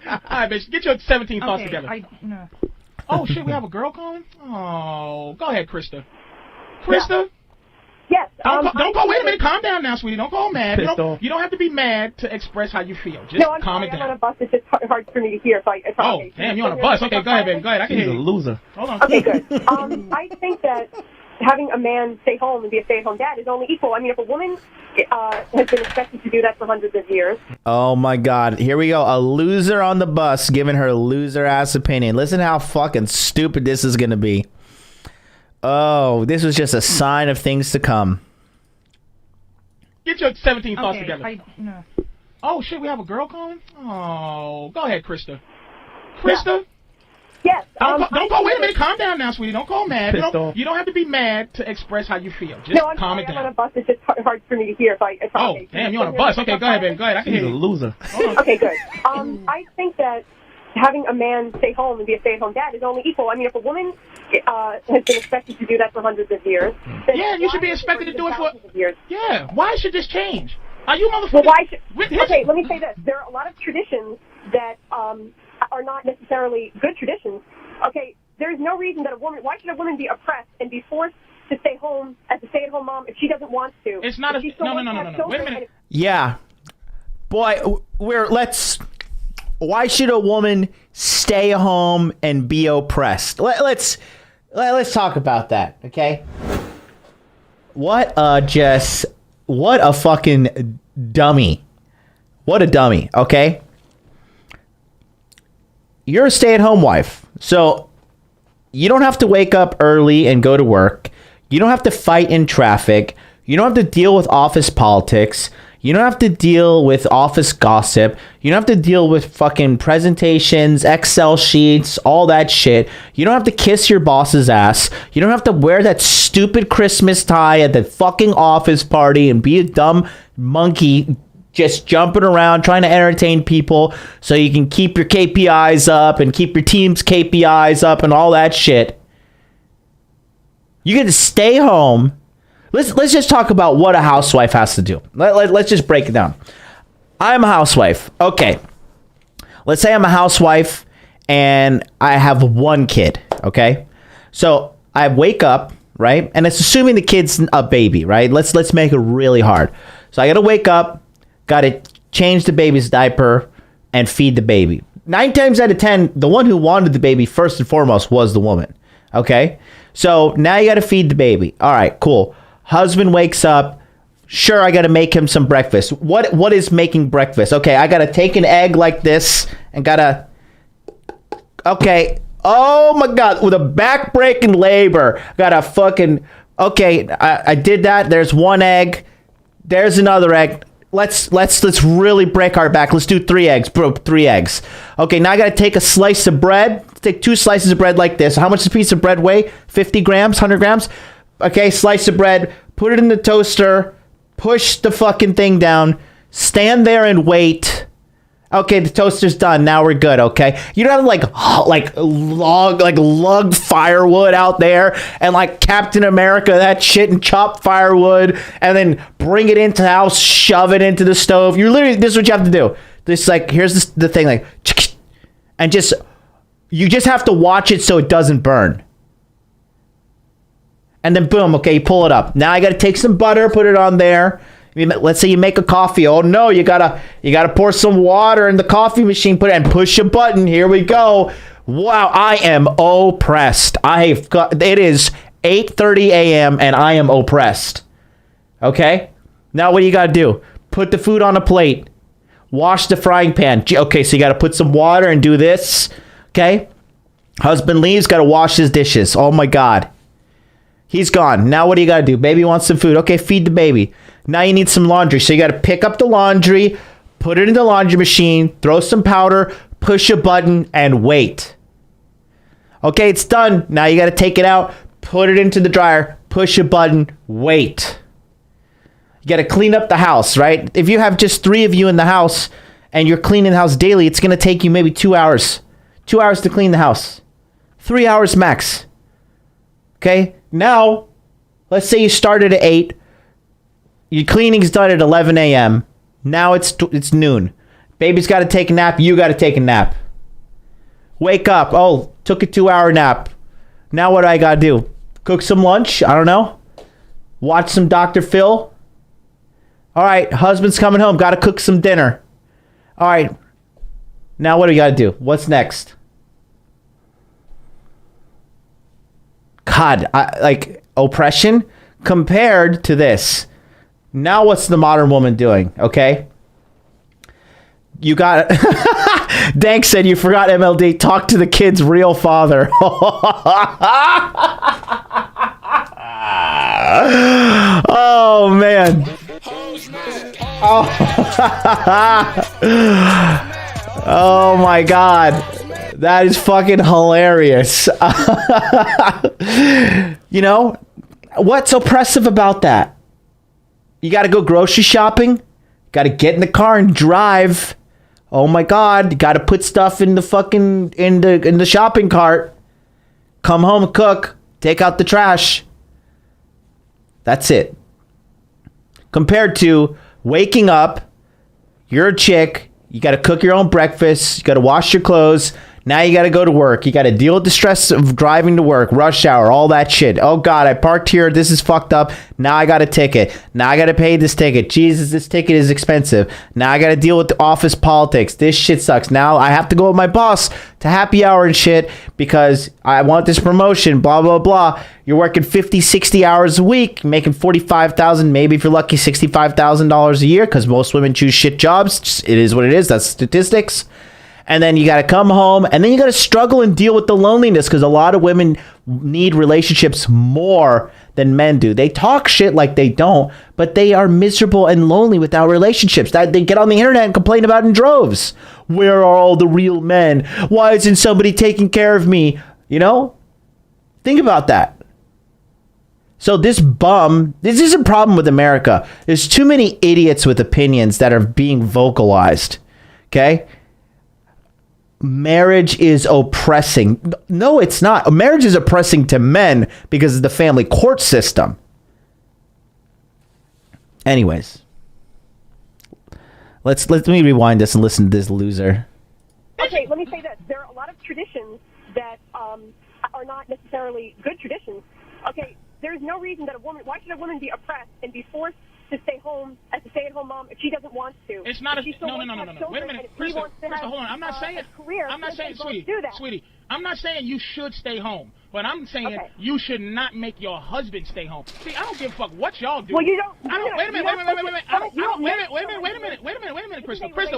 D: All right, bitch, get your 17 thoughts
E: okay,
D: together.
E: No.
D: Oh, shit, we have a girl calling? Oh, go ahead, Krista. Krista?
Q: Yes.
D: Don't go. Wait a minute. Calm down now, sweetie. Don't go mad. You don't have to be mad to express how you feel. Just calm it down.
Q: I'm on a bus. It's just hard for me to hear.
D: Damn, you're on a bus. Okay, go ahead, baby. Go ahead. I can hear you.
F: He's a loser.
D: Hold on.
Q: Okay, good. I think that having a man stay home and be a stay-at-home dad is only equal. I mean, if a woman has been expected to do that for hundreds of years.
C: Oh my God. Here we go. A loser on the bus giving her loser ass opinion. Listen how fucking stupid this is going to be. Oh, this was just a sign of things to come.
D: Get your 17 thoughts together.
E: No.
D: Oh, shit, we have a girl calling? Oh, go ahead, Krista. Krista?
Q: Yes.
D: Don't go. Wait a minute. Calm down now, sweetie. Don't go mad. You don't have to be mad to express how you feel. Just calm it down.
Q: I'm on a bus. It's just hard for me to hear.
D: Damn, you're on a bus. Okay, go ahead, baby. Go ahead. I can hear you.
F: He's a loser.
Q: Okay, good. I think that having a man stay home and be a stay-at-home dad is only equal. I mean, if a woman has been expected to do that for hundreds of years, then
D: you should be expected to do it for
Q: years.
D: Yeah. Why should this change? Are you motherfuckers?
Q: Well, why should? Okay, let me say this: there are a lot of traditions that are not necessarily good traditions. Okay, there's no reason that a woman. Why should a woman be oppressed and be forced to stay home as a stay-at-home mom if she doesn't want to?
D: It's not no. Wait a minute.
C: Yeah, boy, why should a woman stay home and be oppressed? Let's talk about that, okay? What a fucking dummy. What a dummy, okay? You're a stay-at-home wife, so you don't have to wake up early and go to work. You don't have to fight in traffic. You don't have to deal with office politics. You don't have to deal with office gossip. You don't have to deal with fucking presentations, Excel sheets, all that shit. You don't have to kiss your boss's ass. You don't have to wear that stupid Christmas tie at the fucking office party and be a dumb monkey just jumping around trying to entertain people so you can keep your KPIs up and keep your team's KPIs up and all that shit. You get to stay home. Let's just talk about what a housewife has to do. Let's just break it down. I'm a housewife. Okay. Let's say I'm a housewife and I have one kid. Okay. So I wake up, right? And it's assuming the kid's a baby, right? Let's make it really hard. So I got to wake up, got to change the baby's diaper and feed the baby. 9 times out of 10, the one who wanted the baby first and foremost was the woman. Okay. So now you got to feed the baby. All right, cool. Husband wakes up. Sure, I got to make him some breakfast. What is making breakfast? Okay, I got to take an egg like this and got to... Okay. Oh, my God. With a back-breaking labor. Got to fucking... Okay, I did that. There's one egg. There's another egg. Let's really break our back. Let's do 3 eggs. Bro, 3 eggs. Okay, now I got to take a slice of bread. Take 2 slices of bread like this. How much does a piece of bread weigh? 50 grams? 100 grams? Okay, slice of bread, put it in the toaster, push the fucking thing down, stand there and wait. Okay, the toaster's done. Now we're good, okay? You don't have lug firewood out there and like Captain America that shit and chop firewood and then bring it into the house, shove it into the stove. You're literally, this is what you have to do. This like, here's the thing, like, and you just have to watch it so it doesn't burn. And then boom, okay, you pull it up. Now I got to take some butter, put it on there. Let's say you make a coffee. Oh no, you gotta pour some water in the coffee machine, put it and push a button. Here we go. Wow, I am oppressed. It is 8:30 a.m. and I am oppressed. Okay? Now what do you gotta do? Put the food on a plate. Wash the frying pan. Okay, so you gotta put some water and do this. Okay? Husband leaves, gotta wash his dishes. Oh my God. He's gone. Now what do you got to do? Baby wants some food. Okay, feed the baby. Now you need some laundry. So you got to pick up the laundry, put it in the laundry machine, throw some powder, push a button, and wait. Okay, it's done. Now you got to take it out, put it into the dryer, push a button, wait. You got to clean up the house, right? If you have just 3 of you in the house and you're cleaning the house daily, it's going to take you maybe 2 hours. 2 hours to clean the house. 3 hours max. Okay? Now, let's say you started at 8. Your cleaning's done at 11 a.m. Now it's noon. Baby's got to take a nap. You got to take a nap. Wake up. Oh, took a 2-hour nap. Now what do I got to do? Cook some lunch? I don't know. Watch some Dr. Phil? All right, husband's coming home. Got to cook some dinner. All right. Now what do we got to do? What's next? God, like oppression compared to this. Now what's the modern woman doing? Okay. You got Dank said you forgot MLD. Talk to the kid's real father. Oh man. Oh. Oh my God. That is fucking hilarious. You know, what's oppressive about that? You got to go grocery shopping. Got to get in the car and drive. Oh my God. You got to put stuff in the fucking, in the shopping cart. Come home, cook, take out the trash. That's it. Compared to waking up, you're a chick. You got to cook your own breakfast. You got to wash your clothes. Now you got to go to work. You got to deal with the stress of driving to work, rush hour, all that shit. Oh, God, I parked here. This is fucked up. Now I got a ticket. Now I got to pay this ticket. Jesus, this ticket is expensive. Now I got to deal with the office politics. This shit sucks. Now I have to go with my boss to happy hour and shit because I want this promotion, blah, blah, blah. You're working 50, 60 hours a week, making $45,000, maybe if you're lucky, $65,000 a year because most women choose shit jobs. It is what it is. That's statistics. And then you got to come home and then you got to struggle and deal with the loneliness because a lot of women need relationships more than men do. They talk shit like they don't, but they are miserable and lonely without relationships. They get on the internet and complain about it in droves. Where are all the real men? Why isn't somebody taking care of me? You know, think about that. So this is a problem with America. There's too many idiots with opinions that are being vocalized. Okay. Marriage is oppressing. No, it's not. Marriage is oppressing to men because of the family court system. Anyways, let me rewind this and listen to this loser.
Q: Okay, let me say this. There are a lot of traditions that are not necessarily good traditions. Okay, there's no reason that why should a woman be oppressed and be forced to stay home as a stay-at-home mom if she doesn't want to?
D: It's not no. Wait a minute, Krista, hold on. I'm not saying, sweetie, I'm not saying you should stay home, but I'm saying you should not make your husband stay home. See, I don't give a fuck what y'all do.
Q: Well, you don't.
D: Wait a minute, Krista,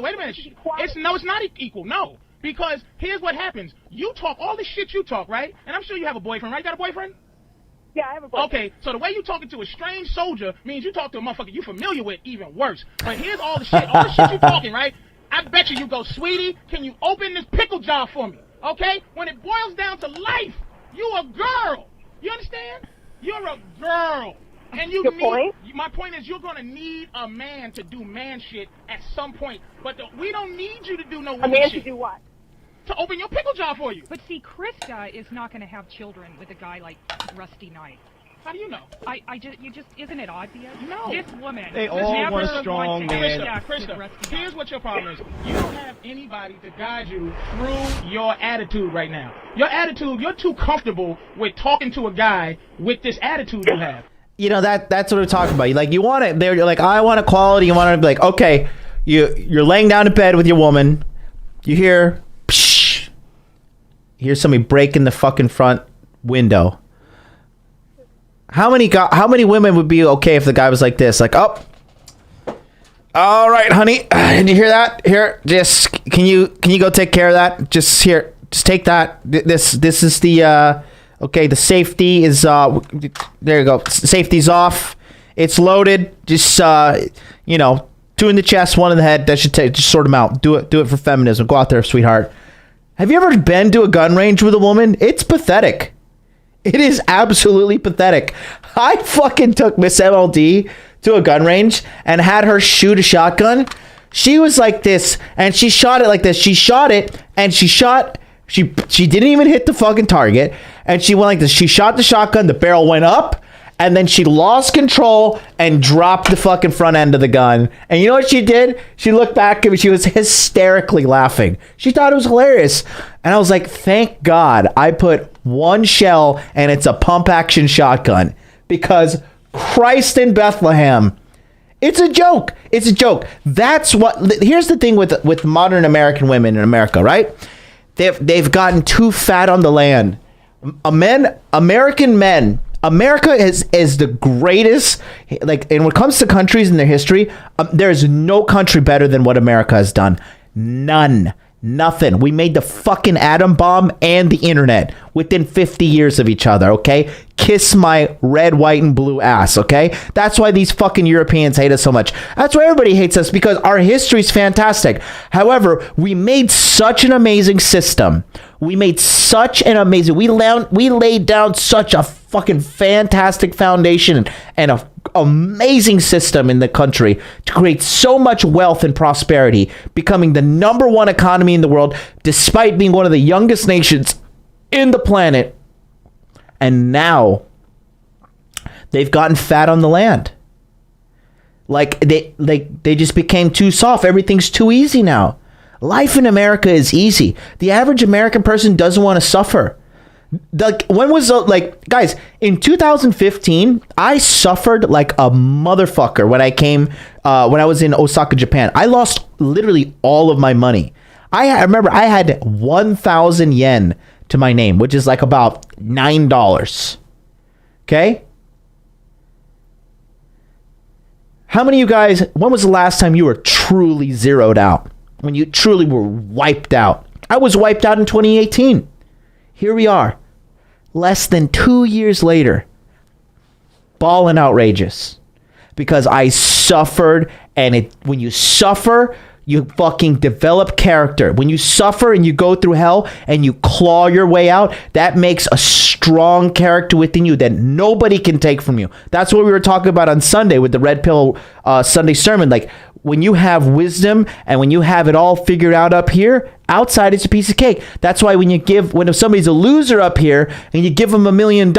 D: wait a minute. It's not equal, no. Because here's what happens. You talk all the shit you talk, right? And I'm sure you have a boyfriend, right? You got a boyfriend?
Q: Yeah, I have a boyfriend.
D: Okay, so the way you talking to a strange soldier means you talk to a motherfucker you familiar with even worse. But here's all the shit you talking, right? I bet you go, sweetie, can you open this pickle jar for me? Okay? When it boils down to life, you a girl. You understand? You're a girl. And you my point is you're going to need a man to do man shit at some point. But we don't need you to do no woman shit.
Q: A man to do what?
D: To open your pickle jar for you.
E: But see, Krista is not going to have children with a guy like Rusty Knight.
D: How do you know?
E: Isn't it obvious?
D: No.
E: This woman.
I: They all want a strong man.
D: Krista, here's what your problem is. You don't have anybody to guide you through your attitude right now. Your attitude, you're too comfortable with talking to a guy with this attitude you have.
C: You know, that's what we're talking about. Like, you want it, they're like, I want equality. You want to be like, okay, you're laying down in bed with your woman. You hear, psh, you hear somebody breaking the fucking front window. How many women would be okay if the guy was like this? Like, oh, all right, honey, did you hear that? Here, just can you go take care of that? Just here, just take that. This is the okay. The safety is there you go. Safety's off. It's loaded. Just 2 in the chest, 1 in the head. That should just sort them out. Do it for feminism. Go out there, sweetheart. Have you ever been to a gun range with a woman? It's pathetic. It is absolutely pathetic. I fucking took Miss MLD to a gun range and had her shoot a shotgun. She was like this, and she shot it like this. She shot it, and she didn't even hit the fucking target, and she went like this. She shot the shotgun, the barrel went up, And then she lost control and dropped the fucking front end of the gun. And you know what she did? She looked back and she was hysterically laughing. She thought it was hilarious. And I was like, thank God I put one shell and it's a pump action shotgun. Because Christ in Bethlehem, it's a joke. It's a joke. That's what. Here's the thing with modern American women in America, right? They've gotten too fat on the land. American men. America is the greatest. Like, and when it comes to countries in their history, there is no country better than what America has done. None. Nothing. We made the fucking atom bomb and the internet within 50 years of each other, okay? Kiss my red, white, and blue ass, okay? That's why these fucking Europeans hate us so much. That's why everybody hates us, because our history's fantastic. However, we made such an amazing system. We laid down such a fucking fantastic foundation and a amazing system in the country to create so much wealth and prosperity, becoming the #1 economy in the world, despite being one of the youngest nations in the planet. And now they've gotten fat on the land. Like they just became too soft. Everything's too easy now. Life in America is easy. The average American person doesn't want to suffer. Guys, in 2015, I suffered like a motherfucker when I was in Osaka, Japan. I lost literally all of my money. I remember I had 1,000 yen to my name, which is like about $9. Okay? How many of you guys, when was the last time you were truly zeroed out? When you truly were wiped out? I was wiped out in 2018. Here we are, less than 2 years later, ballin' outrageous, because I suffered. And when you suffer, you fucking develop character. When you suffer and you go through hell and you claw your way out, that makes a strong character within you that nobody can take from you. That's what we were talking about on Sunday with the Red Pill Sunday sermon. Like, when you have wisdom and when you have it all figured out up here, outside it's a piece of cake. That's why when if somebody's a loser up here and you give them $1 million,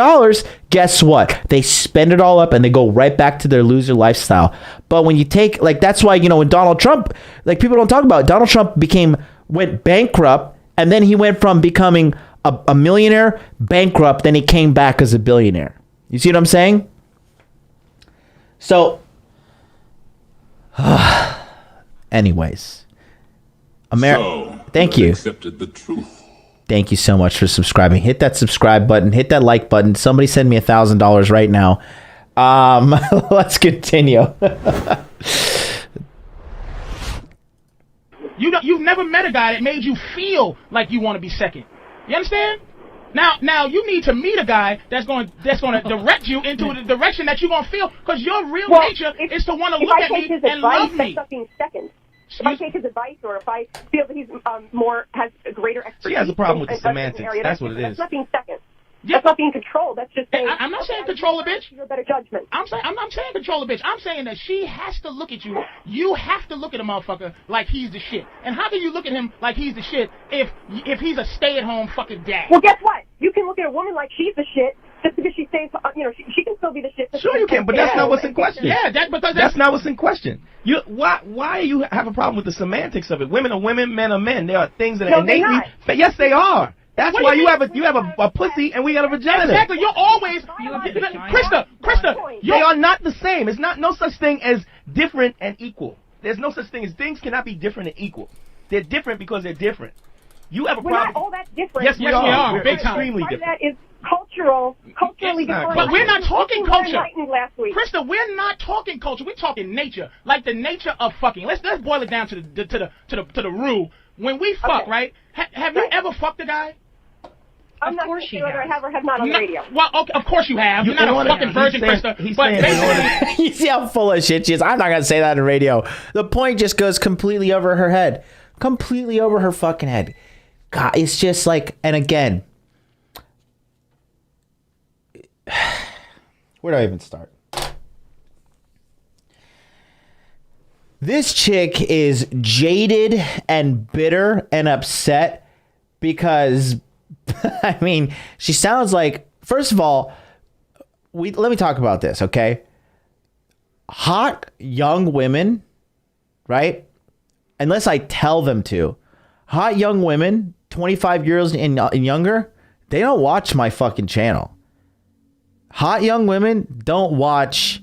C: guess what? They spend it all up and they go right back to their loser lifestyle. But when you take, that's why, when Donald Trump, people don't talk about it, Donald Trump went bankrupt, and then he went from becoming a millionaire, bankrupt, then he came back as a billionaire. You see what I'm saying? So, anyways, thank you.
K: Accepted the truth.
C: Thank you so much for subscribing. Hit that subscribe button. Hit that like button. Somebody send me $1,000 right now. Let's continue.
D: You've never met a guy that made you feel like you want to be second. You understand? Now you need to meet a guy that's going to direct you into the direction that you're going to feel, because your real nature is to want to look at me and love me.
Q: That's being second. If I take his advice, or if I feel that he's has a greater expertise,
F: she has a problem with the semantics. That's what it is.
Q: That's not being second. Yeah. That's not being controlled. That's just saying.
D: I'm not saying control a bitch.
Q: You're a better judgment.
D: I'm saying control a bitch. I'm saying that she has to look at you. You have to look at a motherfucker like he's the shit. And how can you look at him like he's the shit if he's a stay-at-home fucking dad?
Q: Well, guess what? You can look at a woman like she's the shit just because she stays. She can still be the shit.
F: Sure, you can, but that's not what's in question.
D: Yeah,
F: that's not what's in question. Why you have a problem with the semantics of it? Women are women, men are men. There are things that are innately. Yes, they are. That's why you have a pussy and we got a vagina.
D: Exactly. You're always Krista.
F: They are not the same. It's no such thing as different and equal. There's no such thing as things cannot be different and equal. They're different because they're different. You have a problem.
Q: We're not all that different.
F: Yes, we are. We're
D: big time.
F: Extremely different.
Q: That is culturally different.
D: But we're not talking culture.
Q: Last week.
D: Krista, we're not talking culture. We're talking nature, like the nature of fucking. Let's boil it down to the rule. When we fuck, right? Have you ever fucked a guy?
Q: I'm not sure whether I have or have not on the radio.
D: Well, okay, of course you have. You're not a fucking virgin, Krista.
C: You see how full of shit she is? I'm not going to say that on the radio. The point just goes completely over her head. Completely over her fucking head. God, it's just like, and again, where do I even start? This chick is jaded and bitter and upset because, I mean, she sounds like, first of all, let me talk about this, okay? Hot young women, right? Unless I tell them to, hot young women, 25 years and younger, they don't watch my fucking channel. Hot young women don't watch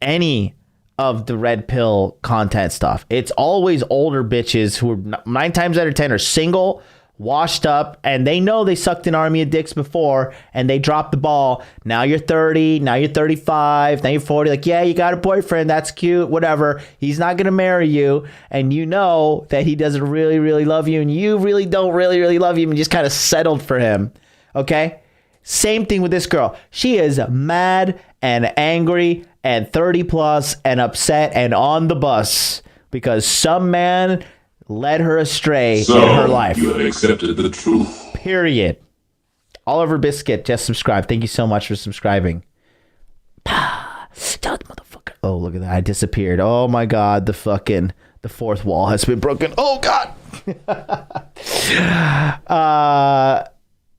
C: any of the red pill content stuff. It's always older bitches who are 9 times out of 10 are single, washed up, and they know they sucked an army of dicks before and they dropped the ball. Now you're 30, now you're 35, now you're 40. Like, yeah, you got a boyfriend. That's cute, whatever. He's not going to marry you. And you know that he doesn't really, really love you. And you really don't really, really love him and just kind of settled for him. Okay? Same thing with this girl. She is mad and angry and 30 plus and upset and on the bus because some man led her astray in her life.
K: You have accepted the truth.
C: Period. Oliver Biscuit just subscribed. Thank you so much for subscribing. Motherfucker. Oh, look at that. I disappeared. Oh my God. The fourth wall has been broken. Oh God.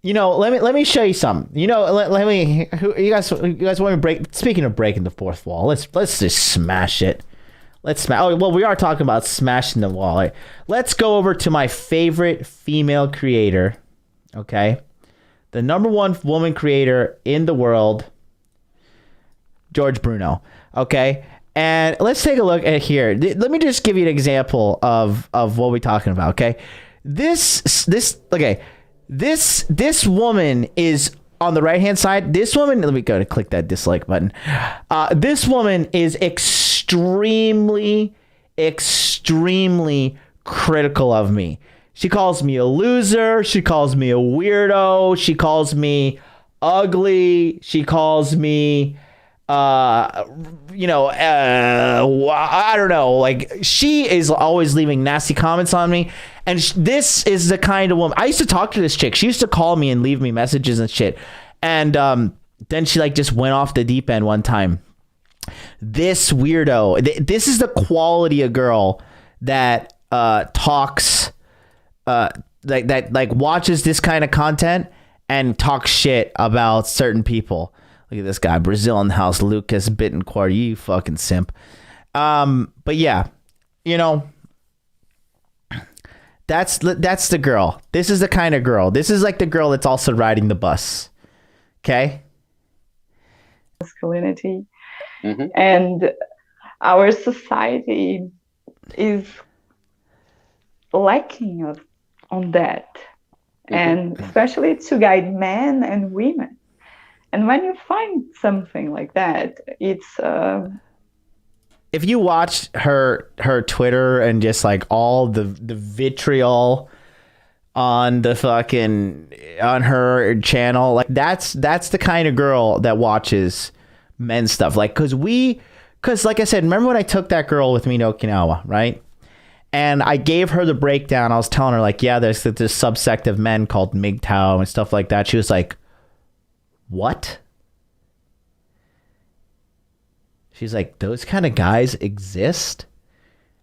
C: Let me show you something. Let me. You guys want me to break? Speaking of breaking the fourth wall, let's just smash it. Let's smash. Oh well, we are talking about smashing the wall. Let's go over to my favorite female creator. Okay, the number one woman creator in the world, George Bruno. Okay, and let's take a look at here. Let me just give you an example of what we're talking about. Okay, this woman is on the right hand side. This woman, let me go to click that dislike button. This woman is extremely critical of me. She calls me a loser. She calls me a weirdo. She calls me ugly. She calls me, I don't know. Like, she is always leaving nasty comments on me. And this is the kind of woman. I used to talk to this chick. She used to call me and leave me messages and shit. And then she just went off the deep end one time. This weirdo. This is the quality of girl that talks, watches this kind of content and talks shit about certain people. Look at this guy, Brazil in the house, Lucas Bittencourt, you fucking simp. But yeah, that's the girl. This is the kind of girl. This is like the girl that's also riding the bus. Okay?
R: Masculinity. Mm-hmm. And our society is lacking on that. Mm-hmm. And especially to guide men and women. And when you find something like that, it's
C: if you watch her Twitter and just like all the vitriol on the fucking on her channel, like that's the kind of girl that watches men's stuff. Like, cause like I said, remember when I took that girl with me to Okinawa, right? And I gave her the breakdown. I was telling her like, yeah, there's this subsect of men called MGTOW and stuff like that. She was like, what? She's like, those kind of guys exist?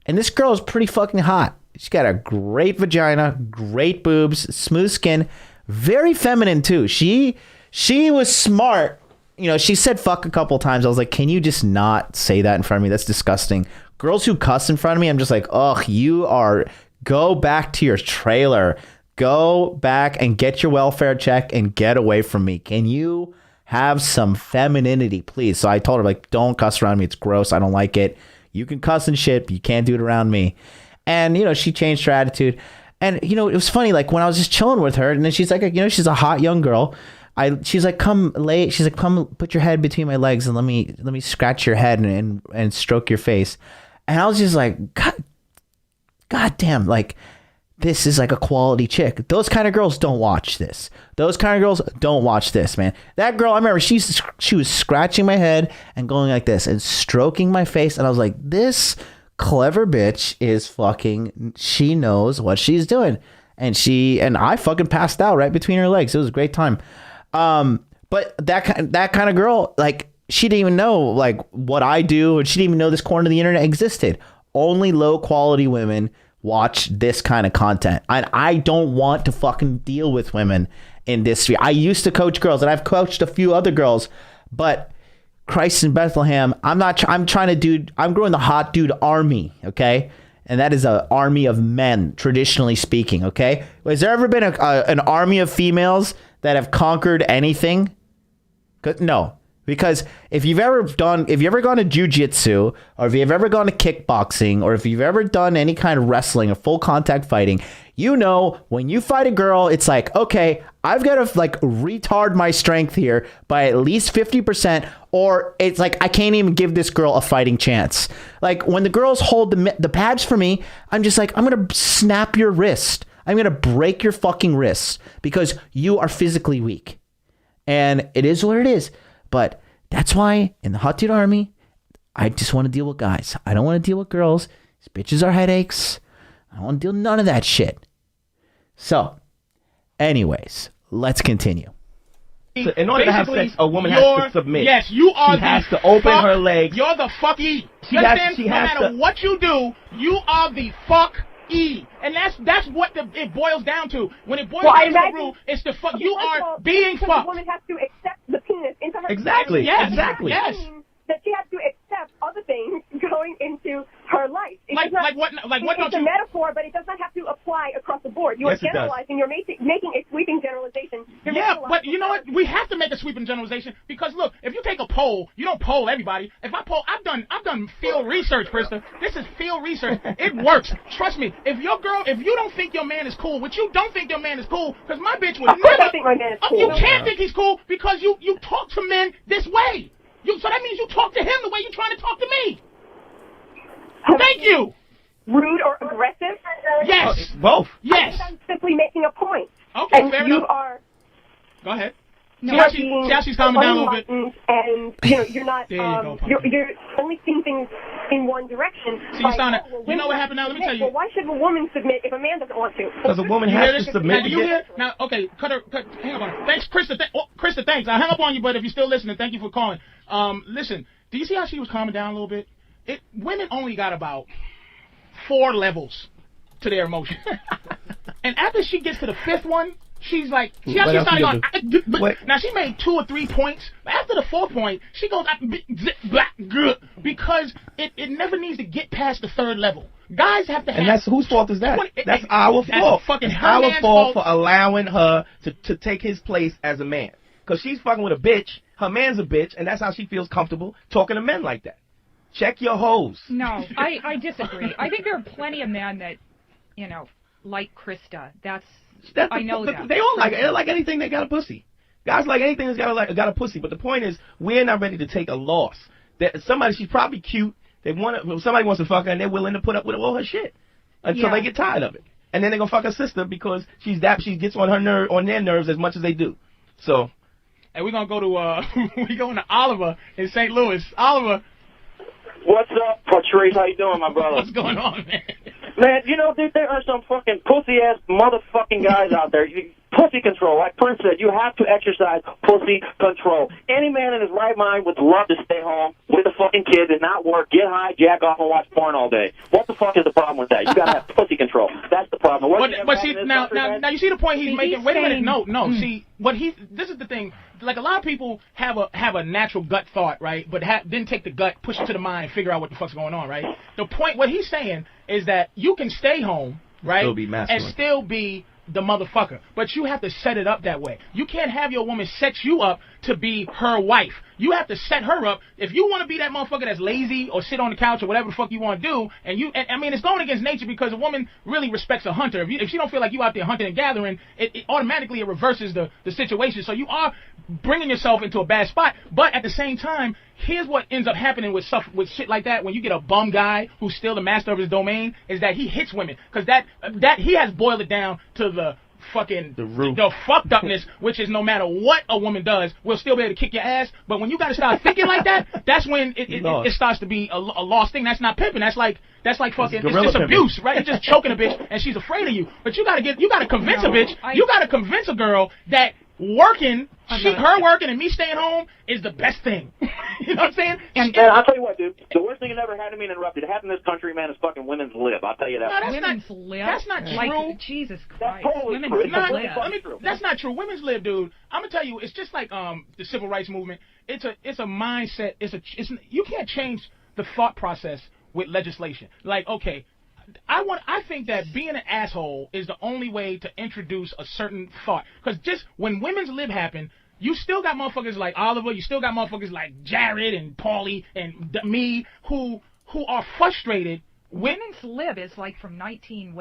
C: And this girl is pretty fucking hot. She's got a great vagina, great boobs, smooth skin, very feminine too. She was smart. She said fuck a couple times. I was like, can you just not say that in front of me? That's disgusting. Girls who cuss in front of me, I'm just like, ugh, go back to your trailer. Go back and get your welfare check and get away from me. Can you have some femininity, please? So I told her, like, don't cuss around me. It's gross. I don't like it. You can cuss and shit, but you can't do it around me. And, she changed her attitude. And, it was funny, like, when I was just chilling with her, and then she's like, she's a hot young girl. She's like, come put your head between my legs and let me scratch your head and stroke your face. And I was just like, God damn, like, this is like a quality chick. Those kind of girls don't watch this. Those kind of girls don't watch this, man. That girl, I remember she was scratching my head and going like this and stroking my face. And I was like, this clever bitch is she knows what she's doing. And I fucking passed out right between her legs. It was a great time. But that kind of girl, like, she didn't even know like what I do. And she didn't even know this corner of the internet existed. Only low quality women watch this kind of content. And I don't want to fucking deal with women in this sphere. I used to coach girls and I've coached a few other girls, but Christ in Bethlehem. I'm growing the hot dude army, okay? And that is an army of men, traditionally speaking, okay? Has there ever been an army of females that have conquered anything? No. Because if you've ever gone to jiu-jitsu, or if you've ever gone to kickboxing, or if you've ever done any kind of wrestling or full contact fighting, you know when you fight a girl, it's like, okay, I've got to like retard my strength here by at least 50%, or it's like I can't even give this girl a fighting chance. Like when the girls hold the pads for me, I'm just like, I'm going to snap your wrist. I'm going to break your fucking wrist because you are physically weak. And it is what it is. But that's why in the Hot Dude Army, I just want to deal with guys. I don't want to deal with girls. These bitches are headaches. I don't want to deal with none of that shit. So, anyways, let's continue.
F: In order to have sex, a woman has to submit.
D: Yes, you are.
F: She has to open her legs.
D: You're the fuck E. No matter what you do, you are the fuck E. And that's what it boils down to. When it boils down to the rule, it's the fuck. You are being fucked.
Q: The woman has to accept the penis into her.
F: Exactly.
D: Yes.
F: Exactly.
D: Yes.
Q: That she has to accept other things going into her life.
D: Like what don't
Q: it's a metaphor, but it does not have to apply across the board. You are generalizing. You're making a sweeping generalization.
D: But you know what? We have to make a sweeping generalization because look, if you take a poll, you don't poll everybody. If I poll, I've done field research, Krista. This is field research. It works. Trust me. If you don't think your man is cool, which you don't think your man is cool, because my bitch would never.
Q: I think my man is cool.
D: You can't think he's cool because you talk to men this way. So that means you talk to him the way you're trying to talk to me. Thank you.
Q: Rude or aggressive?
D: Yes.
F: Both.
D: Yes.
Q: I'm simply making a point.
D: Okay,
Q: and
D: fair
Q: you
D: enough.
Q: are.
D: Go ahead.
Q: No,
D: see how she's calming down a little bit.
Q: And you're not. You're only seeing things in one direction.
D: See, you know what happened now? Let me tell you.
Q: Well, why should a woman submit if a man doesn't want to?
F: Because a woman has to submit.
D: Now, do you hear? Now, okay, hang on. Thanks, Krista. Krista, thanks. I hung up on you, but if you're still listening, thank you for calling. Listen, do you see how she was calming down a little bit? Women only got about 4 levels to their emotion, and after she gets to the 5th one. She's like, now she made 2 or 3 points. But after the 4th point, she goes, because it never needs to get past the 3rd level. Guys have to have.
F: And that's whose fault is that? That's our fault.
D: Fucking
F: it's our fault for allowing her to take his place as a man. Because she's fucking with a bitch. Her man's a bitch, and that's how she feels comfortable talking to men like that. Check your hoes.
E: No, I disagree. I think there are plenty of men that, like Krista. I know that.
F: They all like anything that got a pussy. Guys like anything that's got a pussy. But the point is, we're not ready to take a loss. She's probably cute. Somebody wants to fuck her, and they're willing to put up with all her shit until they get tired of it. And then they're gonna fuck her sister because she gets on their nerves as much as they do. So,
D: and we're gonna go to Oliver in St. Louis. Oliver.
S: What's up, Patrice? How you doing, my brother?
D: What's going on, man?
S: Man, dude, there are some fucking pussy-ass motherfucking guys out there. Pussy control. Like Prince said, you have to exercise pussy control. Any man in his right mind would love to stay home with the fucking kids and not work, get high, jack off, and watch porn all day. What the fuck is the problem with that? You gotta have pussy control. That's the problem.
D: But see, now you see the point he's making. Wait a minute. No. See, this is the thing. Like a lot of people have a natural gut thought, right? But didn't take the gut, push it to the mind, and figure out what the fuck's going on, right? The point, what he's saying is that you can stay home, right, and still be the motherfucker, but you have to set it up that way. You can't have your woman set you up to be her wife. You have to set her up. If you want to be that motherfucker that's lazy or sit on the couch or whatever the fuck you want to do, and I mean, it's going against nature because a woman really respects a hunter. If she don't feel like you out there hunting and gathering, it automatically reverses the situation. So you are bringing yourself into a bad spot. But at the same time, here's what ends up happening with shit like that. When you get a bum guy who's still the master of his domain, is that he hits women because that he has boiled it down to the fucking the fucked upness, which is no matter what a woman does, we'll still be able to kick your ass. But when you got to start thinking like that, that's when it starts to be a lost thing. That's not pimping. That's like fucking it's just abuse, right? You're just choking a bitch and she's afraid of you. But you gotta convince a bitch. You gotta convince a girl that working Her working and me staying home is the best thing. You know what I'm saying?
S: And man, I'll tell you what, dude. The worst thing that ever happened to me and interrupted to happen in this country, man, is fucking women's lib. I'll tell you that.
D: No, that's
E: women's
D: not,
E: lib.
D: That's not true.
E: Like, Jesus Christ.
S: That's totally
E: women's
S: true.
E: lib.
D: That's not true. Women's lib, dude. I'm gonna tell you, it's just like the civil rights movement. It's a mindset. You can't change the thought process with legislation. Like, okay, I think that being an asshole is the only way to introduce a certain thought. Because just when women's lib happened, you still got motherfuckers like Oliver, you still got motherfuckers like Jared and Paulie and me who are frustrated.
E: Women's lib is like from 70.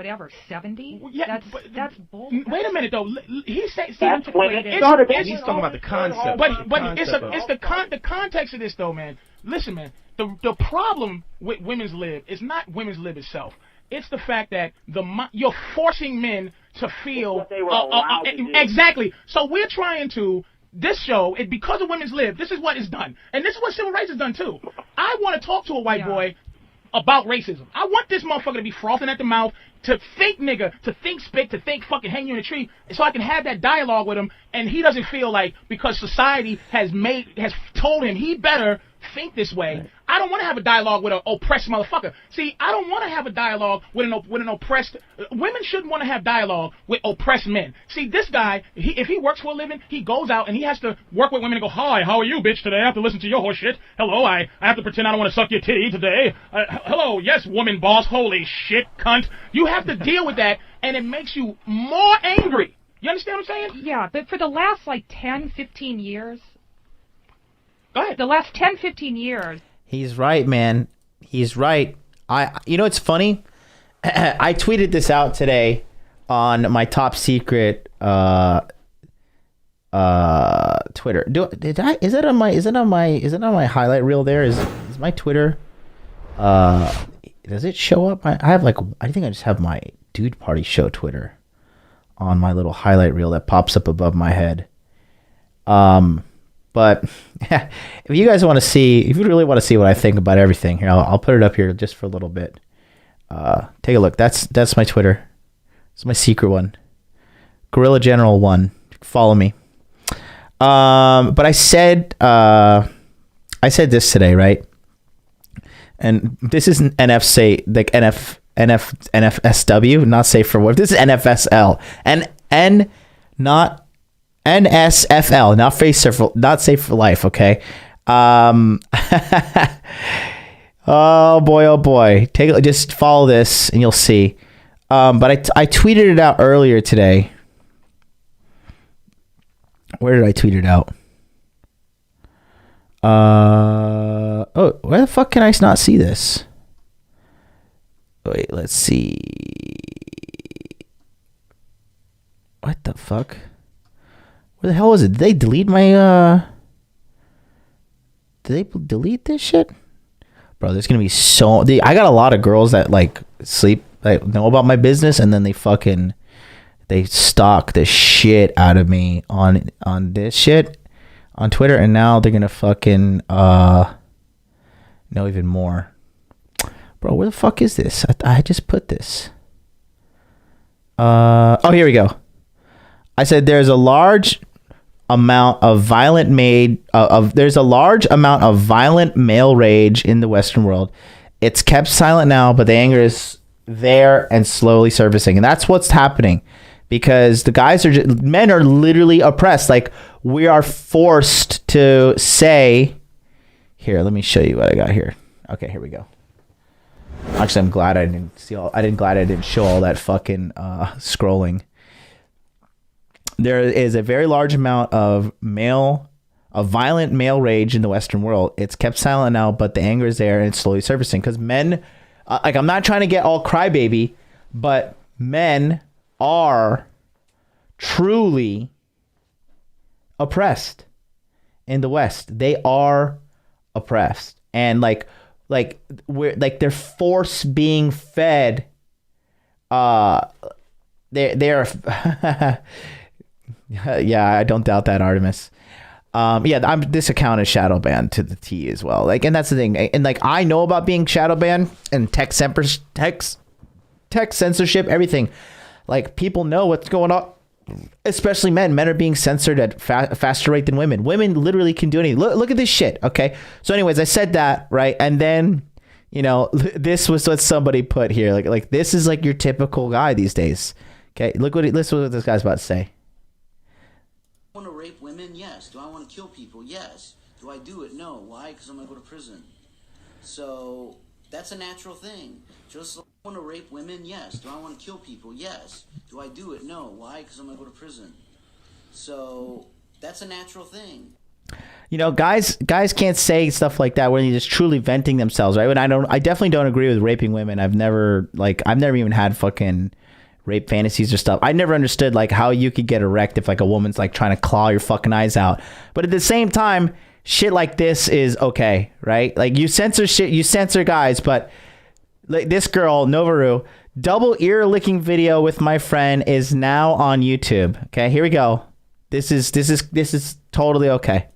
D: Yeah,
E: that's bull.
D: Wait a minute though. He said
F: he's talking about the concept.
D: But it's the context of this though, man. Listen, man. The problem with women's lib is not women's lib itself. It's the fact that you're forcing men to feel
S: what they were allowed to do.
D: Exactly. So we're trying to. This show, because of women's lib, this is what is done. And this is what civil rights has done, too. I want to talk to a white boy about racism. I want this motherfucker to be frothing at the mouth, to think nigga, to think spit, to think fucking hang you in a tree, so I can have that dialogue with him, and he doesn't feel like, because society has told him he better think this way. Right. I don't want to have a dialogue with an oppressed motherfucker. See, I don't want to have a dialogue with an oppressed... Women shouldn't want to have dialogue with oppressed men. See, this guy, if he works for a living, he goes out and he has to work with women and go, hi, how are you, bitch, today? I have to listen to your horse shit. Hello, I have to pretend I don't want to suck your titty today. Hello, yes, woman boss, holy shit, cunt. You have to deal with that, and it makes you more angry. You understand what I'm saying?
E: Yeah, but for the last, 10, 15 years...
D: Go ahead.
E: The last 10, 15 years.
C: He's right, man. He's right. You know, it's funny. I tweeted this out today on my top secret Twitter. Is it on my highlight reel there? Is my Twitter? Does it show up? I have I think I just have my Dude Party Show Twitter on my little highlight reel that pops up above my head. But if you guys want to see, if you really want to see what I think about everything, here I'll put it up here just for a little bit. Take a look. That's my Twitter. It's my secret one. Gorilla General 1. Follow me. But I said this today, right? And this is NFSW, not safe for work. This is NFSL. Not NSFL, not safe for life, okay? Oh boy. Just follow this and you'll see. But I tweeted it out earlier today. Where did I tweet it out? Where the fuck can I not see this? Wait, let's see. What the fuck? Where the hell is it? Did they delete my, Did they delete this shit? Bro, there's gonna be I got a lot of girls that, sleep, know about my business, and then they stalk the shit out of me on this shit on Twitter, and now they're gonna fucking, know even more. Bro, where the fuck is this? I just put this. Oh, here we go. I said there's a large amount of violent male rage in the Western world. It's kept silent now, but the anger is there and slowly surfacing, and that's what's happening because the men are literally oppressed. We are forced to say, here, let me show you what I got here. Okay, here we go. Actually, I'm glad I didn't show all that fucking scrolling. There is a very large amount of violent male rage in the Western world. It's kept silent now, but the anger is there and it's slowly surfacing. Because men, I'm not trying to get all crybaby, but men are truly oppressed in the West. They are oppressed, and they're forced being fed. They're yeah, I don't doubt that, Artemis. This account is shadow banned to the T as well. And that's the thing. And I know about being shadow banned and text censorship, everything. People know what's going on especially men. Men are being censored at a faster rate than women. Women literally can do anything. Look at this shit. Okay. So anyways, I said that, right? And then, you know, this was what somebody put here. Like this is like your typical guy these days. Okay. Listen what this guy's about to say.
T: I want to rape women? Yes. Do I want to kill people? Yes. Do I do it? No. Why? Because I'm going to go to prison. So that's a natural thing. Just like I want to rape women? Yes. Do I want to kill people? Yes. Do I do it? No. Why? Because I'm going to go to prison. So that's a natural thing.
C: You know, guys can't say stuff like that when they're just truly venting themselves, right? And I definitely don't agree with raping women. I've never even had fucking rape fantasies or stuff. I never understood like how you could get erect if like a woman's like trying to claw your fucking eyes out. But at the same time, shit like this is okay, right? Like you censor shit, you censor guys, but like this girl, Novaru, double ear licking video with my friend is now on YouTube. Okay, here we go. This is totally okay.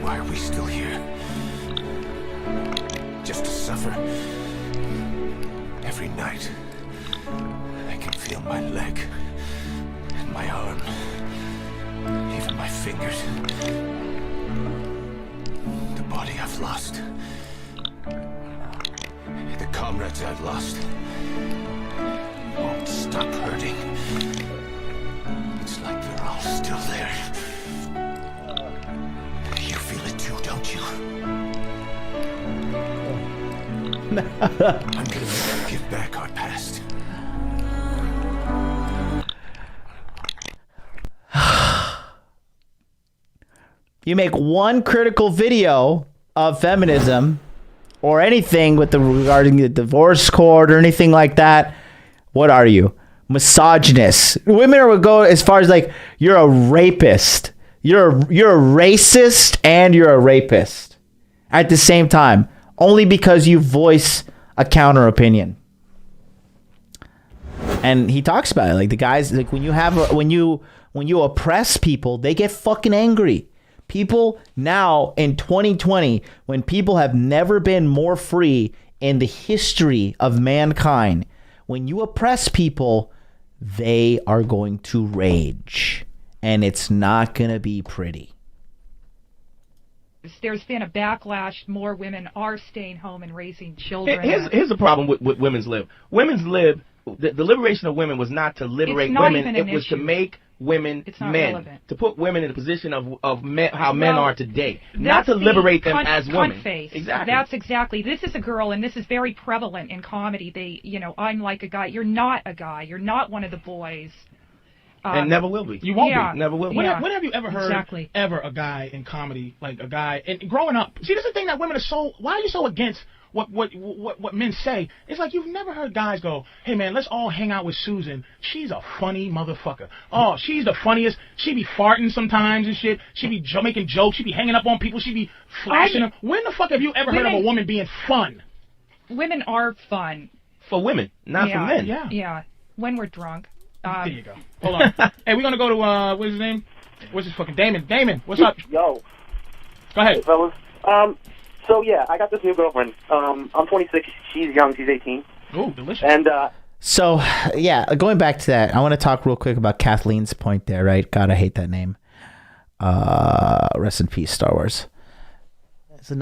K: Why are we still here? Just to suffer? Every night, I can feel my leg and my arm, even my fingers. The body I've lost, the comrades I've lost, won't stop hurting. It's like they're all still there. You feel it too, don't you? I'm gonna give back our past.
C: You make one critical video of feminism or anything regarding the divorce court or anything like that. What are you? Misogynist. Women would go as far as like, you're a rapist. You're a racist and you're a rapist at the same time, only because you voice a counter opinion. And he talks about it like the guys, like when you oppress people, they get fucking angry. People now in 2020, when people have never been more free in the history of mankind, when you oppress people, they are going to rage. And it's not going to be pretty.
E: There's been a backlash. More women are staying home and raising children.
F: Here's the problem with women's lib. Women's lib, the liberation of women was not to liberate women. It was to make women men. Relevant. To put women in a position of men, how men are today. Not to liberate them as women. Exactly.
E: That's exactly. This is a girl, and this is very prevalent in comedy. I'm like a guy. You're not a guy. You're not one of the boys.
F: And never will be.
D: You won't be. Never will be. When have you ever heard ever a guy in comedy, like a guy, and growing up, see, this is the thing that women are so, why are you so against what men say? It's like you've never heard guys go, hey man, let's all hang out with Susan. She's a funny motherfucker. Oh, she's the funniest. She be farting sometimes and shit. She be making jokes. She be hanging up on people. She be flashing them. When the fuck have you ever heard of a woman being fun?
E: Women are fun.
F: For women, not for men.
E: Yeah. When we're drunk.
D: There you go. Hold on. Hey, we're gonna go to what's his name? What's his fucking Damon? Damon, what's up?
U: Yo.
D: Go ahead.
U: Hey, fellas. So yeah, I got this new girlfriend. I'm 26. She's young. She's 18.
D: Ooh, delicious.
U: And
C: so yeah, going back to that, I want to talk real quick about Kathleen's point there. Right? God, I hate that name. Rest in peace, Star Wars. That's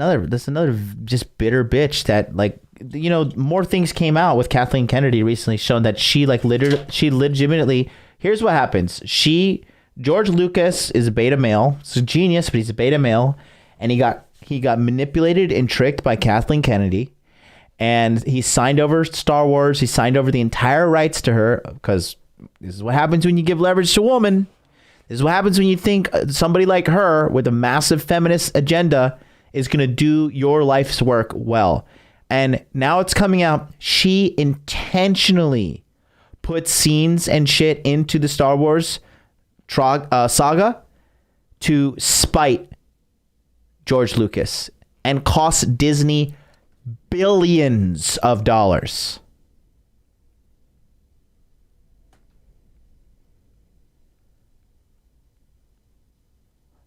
C: another just bitter bitch that, like, you know, more things came out with Kathleen Kennedy recently showing that she legitimately, here's what happens. George Lucas is a beta male. He's a genius, but he's a beta male. And he got manipulated and tricked by Kathleen Kennedy. And he signed over Star Wars. He signed over the entire rights to her, because this is what happens when you give leverage to a woman. This is what happens when you think somebody like her with a massive feminist agenda is going to do your life's work well. And now it's coming out, she intentionally put scenes and shit into the Star Wars saga to spite George Lucas and cost Disney billions of dollars.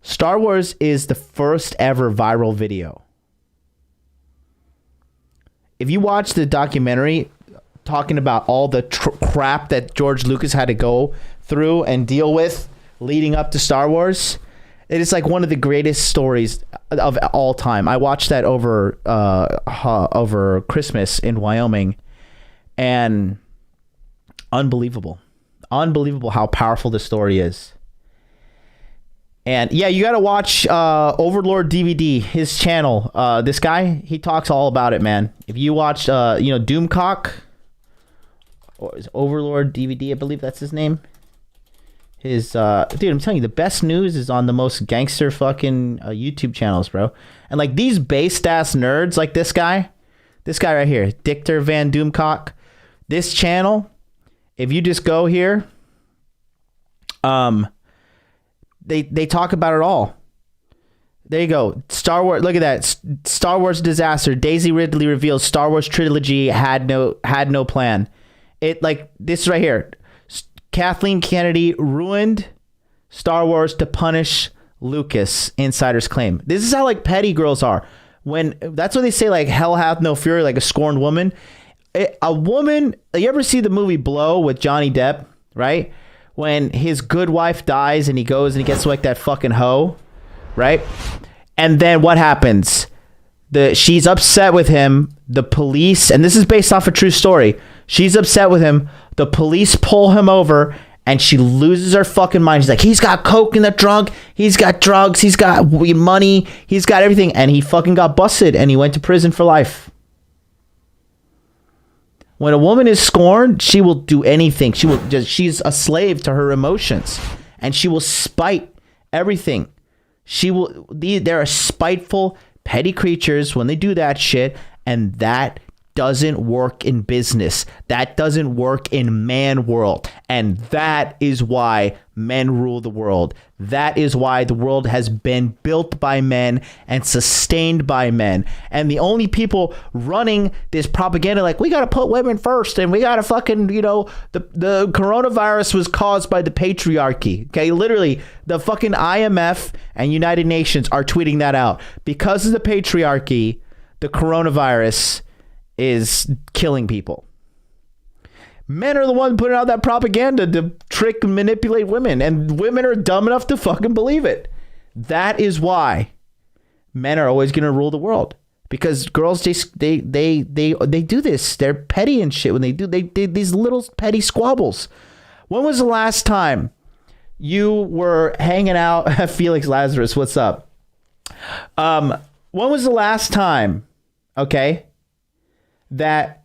C: Star Wars is the first ever viral video. If you watch the documentary talking about all the crap that George Lucas had to go through and deal with leading up to Star Wars, it is like one of the greatest stories of all time. I watched that over Christmas in Wyoming, and unbelievable how powerful this story is. And yeah, you got to watch Overlord DVD, his channel. This guy, he talks all about it, man. If you watch, Doomcock, or is Overlord DVD, I believe that's his name. His dude, I'm telling you, the best news is on the most gangster fucking YouTube channels, bro. And like these based ass nerds, like this guy right here, Dictor Van Doomcock. This channel, if you just go here, they talk about it all. There you go. Star Wars. Look at that. Star Wars disaster. Daisy Ridley reveals Star Wars trilogy had no plan. It like this right here. Kathleen Kennedy ruined Star Wars to punish Lucas. Insiders claim. This is how like petty girls are. That's when they say like hell hath no fury, like a scorned woman. A woman. You ever see the movie Blow with Johnny Depp? Right. When his good wife dies and he goes and he gets like that fucking hoe, right? And then what happens? She's upset with him. The police, and this is based off a true story. She's upset with him. The police pull him over and she loses her fucking mind. She's like, he's got coke in the trunk. He's got drugs. He's got money. He's got everything. And he fucking got busted and he went to prison for life. When a woman is scorned, she will do anything. She's a slave to her emotions, and she will spite everything. They're spiteful, petty creatures when they do that shit, and that doesn't work in business. That doesn't work in man world. And that is why men rule the world. That is why the world has been built by men and sustained by men. And the only people running this propaganda, like, we got to put women first and we got to fucking, the coronavirus was caused by the patriarchy. Okay, literally, the fucking IMF and United Nations are tweeting that out. Because of the patriarchy, the coronavirus is killing people. Men are the ones putting out that propaganda to trick and manipulate women, and women are dumb enough to fucking believe it. That is why men are always going to rule the world, because girls they do this. They're petty and shit when they do these little petty squabbles. When was the last time you were hanging out? Felix Lazarus, what's up? When was the last time, okay, that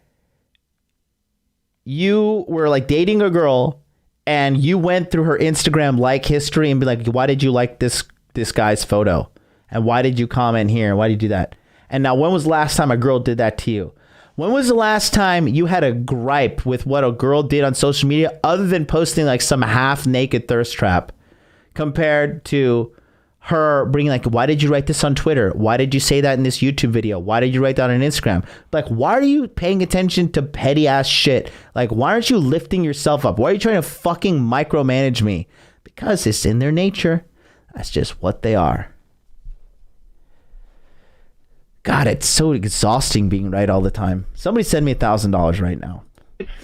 C: you were like dating a girl and you went through her Instagram like history and be like, why did you like this guy's photo? And why did you comment here? Why did you do that? And now, when was the last time a girl did that to you? When was the last time you had a gripe with what a girl did on social media other than posting like some half naked thirst trap, compared to her bringing like, why did you write this on Twitter? Why did you say that in this YouTube video? Why did you write that on Instagram? Like, why are you paying attention to petty ass shit? Like, why aren't you lifting yourself up? Why are you trying to fucking micromanage me? Because it's in their nature. That's just what they are. God, it's so exhausting being right all the time. Somebody send me $1,000 right now.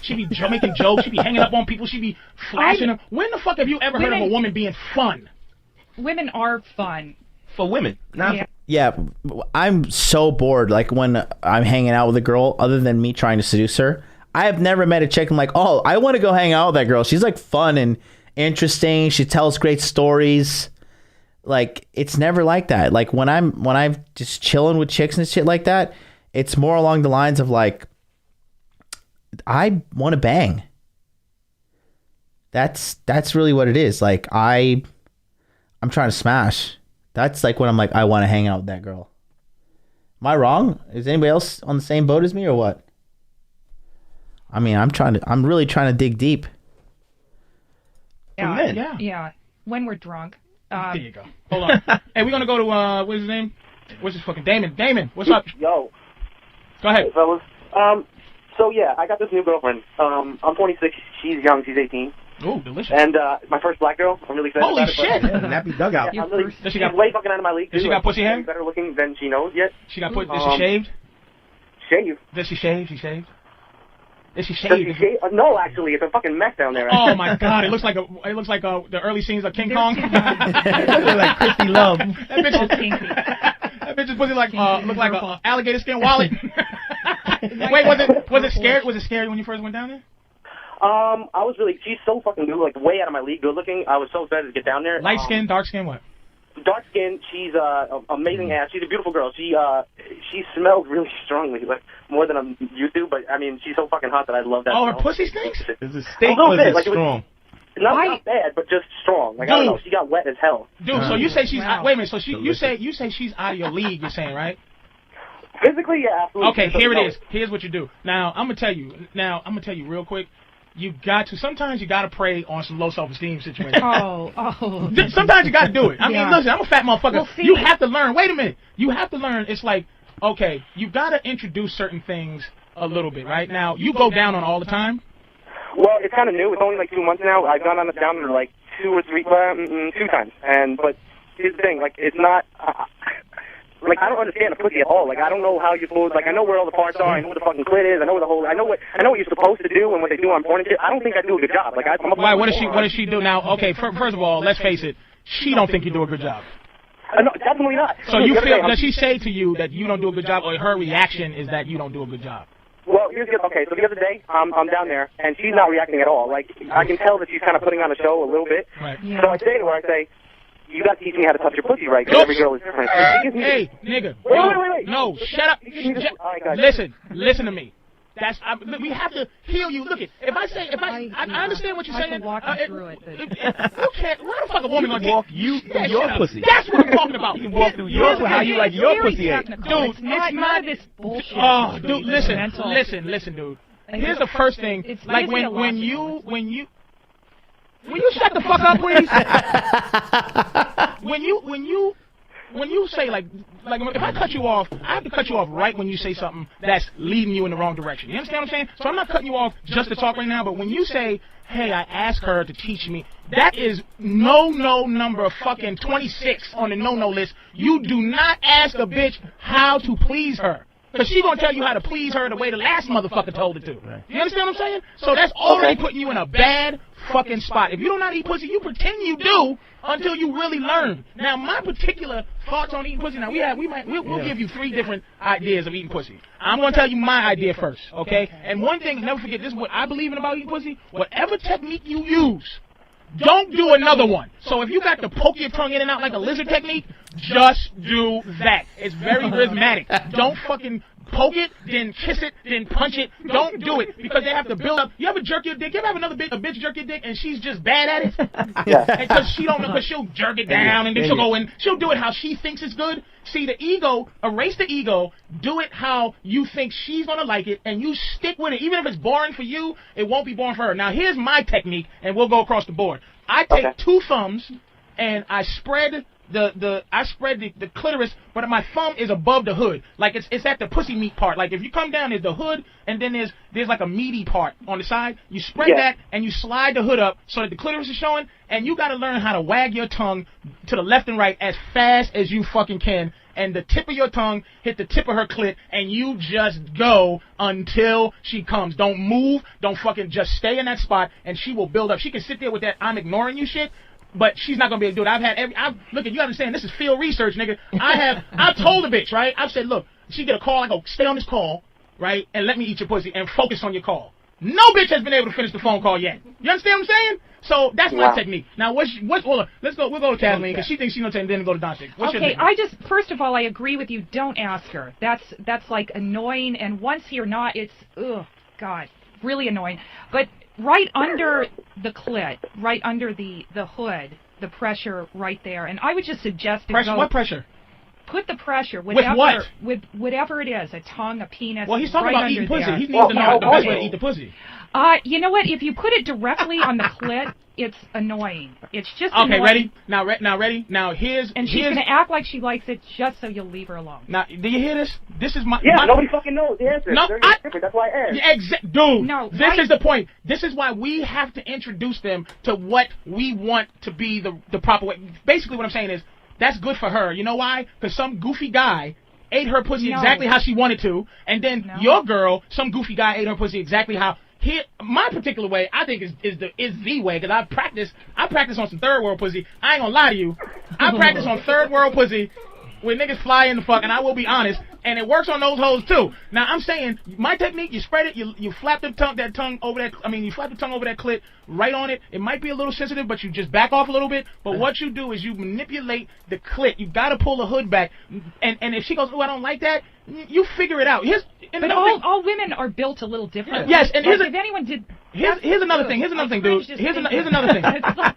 D: She be making jokes. She be hanging up on people. She be flashing them. When the fuck have you ever heard of a woman being fun?
E: Women are fun.
F: For women.
C: Yeah, I'm so bored. Like, when I'm hanging out with a girl, other than me trying to seduce her, I have never met a chick I'm like, oh, I want to go hang out with that girl. She's like fun and interesting. She tells great stories. Like, it's never like that. Like, when I'm just chilling with chicks and shit like that, it's more along the lines of like, I want to bang. That's really what it is. Like, I'm trying to smash. That's like when I'm like, I want to hang out with that girl. Am I wrong? Is anybody else on the same boat as me or what? I mean, I'm really trying to dig deep.
E: Yeah. When we're drunk.
D: There you go. Hold on. Hey, we're gonna go to what's his name? What's his fucking Damon? Damon, what's up?
U: Yo.
D: Go ahead,
U: fellas. So yeah, I got this new girlfriend. I'm 26. She's young. She's 18.
D: Ooh, delicious.
U: And my first black girl. I'm really excited
D: Holy
U: about
D: shit!
U: it.
C: Nappy dugout.
U: Yeah, I'm really,
D: Does she
U: she's
D: got
U: way fucking out of my league.
D: Does she got pussy hair?
U: Better looking than she knows yet.
D: She got put. Is she shaved?
U: Shave.
D: Does she shave? She shaved. Is she
U: Does
D: shaved?
U: she shave? No, actually, it's a fucking mess down there.
D: Oh my god! It looks like the early scenes of King Kong.
C: Like Christy Love.
D: That bitch's pussy like look like a alligator skin wallet. Wait, was it scary? Was it scary when you first went down there?
U: I was really. She's so fucking good, like way out of my league, good looking. I was so excited to get down there.
D: Light skin, dark skin, what?
U: Dark skin. She's amazing ass. She's a beautiful girl. She smells really strongly, like more than I'm used to. But I mean, she's so fucking hot that I love that.
D: Oh, her
U: smell.
D: pussy stinks?
C: Is it stink or is it strong?
U: Not bad, but just strong. Like I don't know. She got wet as hell.
D: Dude, so you say she's wait a minute. So you say she's out of your league. You're saying, right?
U: Physically, yeah, absolutely.
D: Okay, here it is. Here's what you do. Now I'm gonna tell you real quick. Sometimes you gotta prey on some low self-esteem situations.
E: Oh.
D: Sometimes you gotta do it. I mean,
E: Yeah.
D: listen, I'm a fat motherfucker.
E: Well, see-
D: You have to learn. Wait a minute. You have to learn. It's like, okay, you gotta introduce certain things a little bit, right? Now, you go down on all the time.
U: Well, it's kind of new. It's only like 2 months now. I've gone down there like 2 or 3, 2 times. But here's the thing, like it's not. Like I don't understand the pussy at all. Like I don't know how you're supposed. Like I know where all the parts are. I know what the fucking clit is. I know what you're supposed to do and what they do on porn and shit. I don't think I do a good job. Like
D: Why? What does she do now? Okay, first of all, let's face it. She don't think you do a good job.
U: No, definitely not.
D: So you feel? Does she say to you that you don't do a good job, or her reaction is that you don't do a good job?
U: Well, okay. So the other day, I'm down there and she's not reacting at all. Like I can tell that she's kind of putting on a show a little bit.
D: Right.
U: Yeah. So I say to her, you got to teach me how to touch your pussy right, because every girl is different.
D: Hey, nigga.
U: Wait.
D: No, shut up. Listen to me. We have to heal you. Look, I understand what you're saying.
E: I can walk you through it.
D: Okay, why the fuck a woman gonna
C: walk you through your pussy?
D: That's what I'm talking about.
C: You can walk through your pussy. How you like your pussy ate?
D: Dude,
E: it's not this bullshit.
D: Oh, dude, listen, dude. Here's the first thing. Like when you will you shut the fuck up, please? When you say like if I cut you off, I have to cut you off right when you say something that's leading you in the wrong direction. You understand what I'm saying? So I'm not cutting you off just to talk right now, but when you say, hey, I asked her to teach me, that is no number fucking 26 on the no list. You do not ask a bitch how to please her. Because she's going to tell you how to please her the way the last motherfucker told her to. You understand what I'm saying? So that's already putting you in a bad fucking spot. If you don't know how to eat pussy, you pretend you do until you really learn. Now, my particular thoughts on eating pussy, now we'll give you 3 different ideas of eating pussy. I'm going to tell you my idea first, okay? And one thing, never forget, this is what I believe in about eating pussy. Whatever technique you use, don't do another one. So if you got to poke your tongue in and out like a lizard technique, just do that. It's very rhythmic. Don't fucking poke it, then kiss it, then punch it. Don't do it because they have to build up. You ever jerk your dick? You ever have a bitch jerk your dick and she's just bad at it? Yeah. Because she don't know, because she'll jerk it down and then she'll go in. She'll do it how she thinks it's good. See, the ego, erase the ego, do it how you think she's going to like it, and you stick with it. Even if it's boring for you, it won't be boring for her. Now, here's my technique, and we'll go across the board. I take 2 thumbs, and I spread the clitoris, but my thumb is above the hood. Like it's at the pussy meat part. Like if you come down, there's the hood, and then there's like a meaty part on the side. You spread that, and you slide the hood up so that the clitoris is showing, and you got to learn how to wag your tongue to the left and right as fast as you fucking can, and the tip of your tongue hit the tip of her clit, and you just go until she comes. Don't move. Don't fucking just stay in that spot, and she will build up. She can sit there with that I'm ignoring you shit, but she's not gonna be able to do it. Look, you understand, this is field research, nigga. I've told the bitch, right? I've said, look, she get a call, I go, stay on this call, right, and let me eat your pussy and focus on your call. No bitch has been able to finish the phone call yet. You understand what I'm saying? So that's my technique. Now, we'll go to Kathleen, because she thinks she's going to then go to Dante.
E: First of all, I agree with you. Don't ask her. That's like annoying, and once you're not, it's, God, really annoying. But right under the clit, right under the hood, the pressure right there, and I would just suggest
D: what pressure?
E: Put the pressure
D: with what?
E: With whatever it is, a tongue, a penis.
D: Well, he's talking
E: right
D: about
E: under
D: eating pussy.
E: there.
D: He needs to know the best way to eat the pussy.
E: You know what? If you put it directly on the clit, it's annoying. It's just
D: okay.
E: annoying.
D: Ready? Now, ready? Now, here's
E: she's gonna act like she likes it just so you'll leave her alone.
D: Now, do you hear this? This is my
U: nobody fucking knows the answer.
D: No,
U: that's why I asked.
D: Yeah, dude.
E: No,
D: this is the point. This is why we have to introduce them to what we want to be the proper way. Basically, what I'm saying is that's good for her. You know why? Because some goofy guy ate her pussy exactly how she wanted to, and then your girl, some goofy guy ate her pussy exactly how. My particular way, I think, is the way, because I practice on some third world pussy. I ain't gonna lie to you. I practice on third world pussy where niggas fly in the fuck, and I will be honest, and it works on those hoes too. Now, I'm saying, my technique, you spread it, you flap the tongue over that clit, right on it. It might be a little sensitive, but you just back off a little bit. But what you do is you manipulate the clit. You gotta pull the hood back, and if she goes, oh, I don't like that, you figure it out.
E: But all women are built a little different.
D: Yes, and
E: if anyone did,
D: here's another thing. Here's another thing, dude. Here's another thing.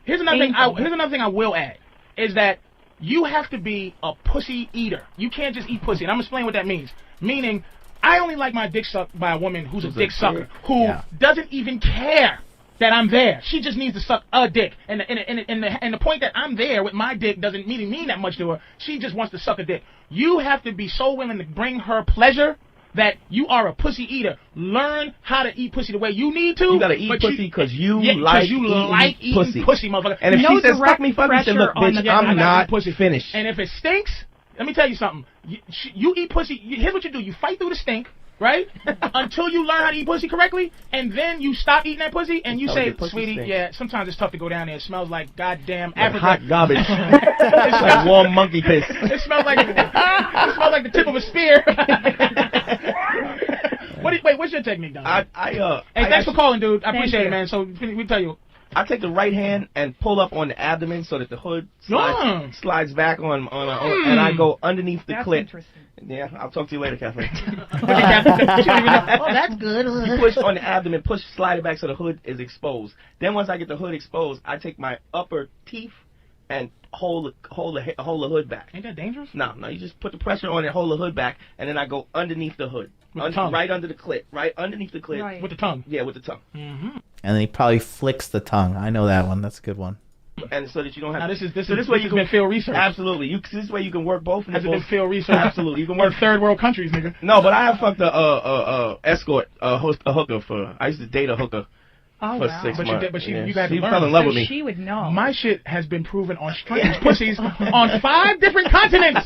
D: Here's another thing I will add is that you have to be a pussy eater. You can't just eat pussy, and I'm gonna explain what that means. Meaning, I only like my dick sucked by a woman who's a dick sucker, who doesn't even care that I'm there. She just needs to suck a dick, and the point that I'm there with my dick doesn't mean that much to her. She just wants to suck a dick. You have to be so willing to bring her pleasure that you are a pussy eater. Learn how to eat pussy the way you need to.
F: You gotta eat pussy because you like eating pussy,
D: motherfucker.
F: And if she says fuck me, fuck me, say look, bitch, I'm not finished.
D: And if it stinks, let me tell you something. You eat pussy. Here's what you do. You fight through the stink, right? Until you learn how to eat pussy correctly, and then you stop eating that pussy, and you say, sweetie, yeah, sometimes it's tough to go down there. It smells like goddamn Africa.
F: Hot garbage. It's like warm monkey piss.
D: It smells like the tip of a spear. What's your technique, Don? Hey, thanks for calling, dude. I appreciate it, man. So we tell you.
F: I take the right hand and pull up on the abdomen so that the hood slides back on and I go underneath the clit. Interesting. Yeah, I'll talk to you later, Kathleen.
D: Oh, that's good.
F: You push on the abdomen, slide it back so the hood is exposed. Then once I get the hood exposed, I take my upper teeth and hold the hood back.
D: Ain't that dangerous?
F: No, you just put the pressure on it, hold the hood back, and then I go underneath the hood. Right under the clit. Right underneath the clit.
D: Right. With the tongue.
F: Yeah, with the tongue.
C: Mm-hmm. And then he probably flicks the tongue. I know that one. That's a good one.
F: And so that you don't have.
D: Now this way you can field research.
F: Absolutely. This way you can work both.
D: Has it been field research?
F: Absolutely. You can work
D: third world countries, nigga.
F: No, but I have fucked a escort, a hooker for. I used to date a hooker.
E: Oh,
F: for
E: wow.
F: 6 months.
D: But you got to learn.
F: Fell in love with me.
E: She would know.
D: My shit has been proven on strange pussies on 5 different continents.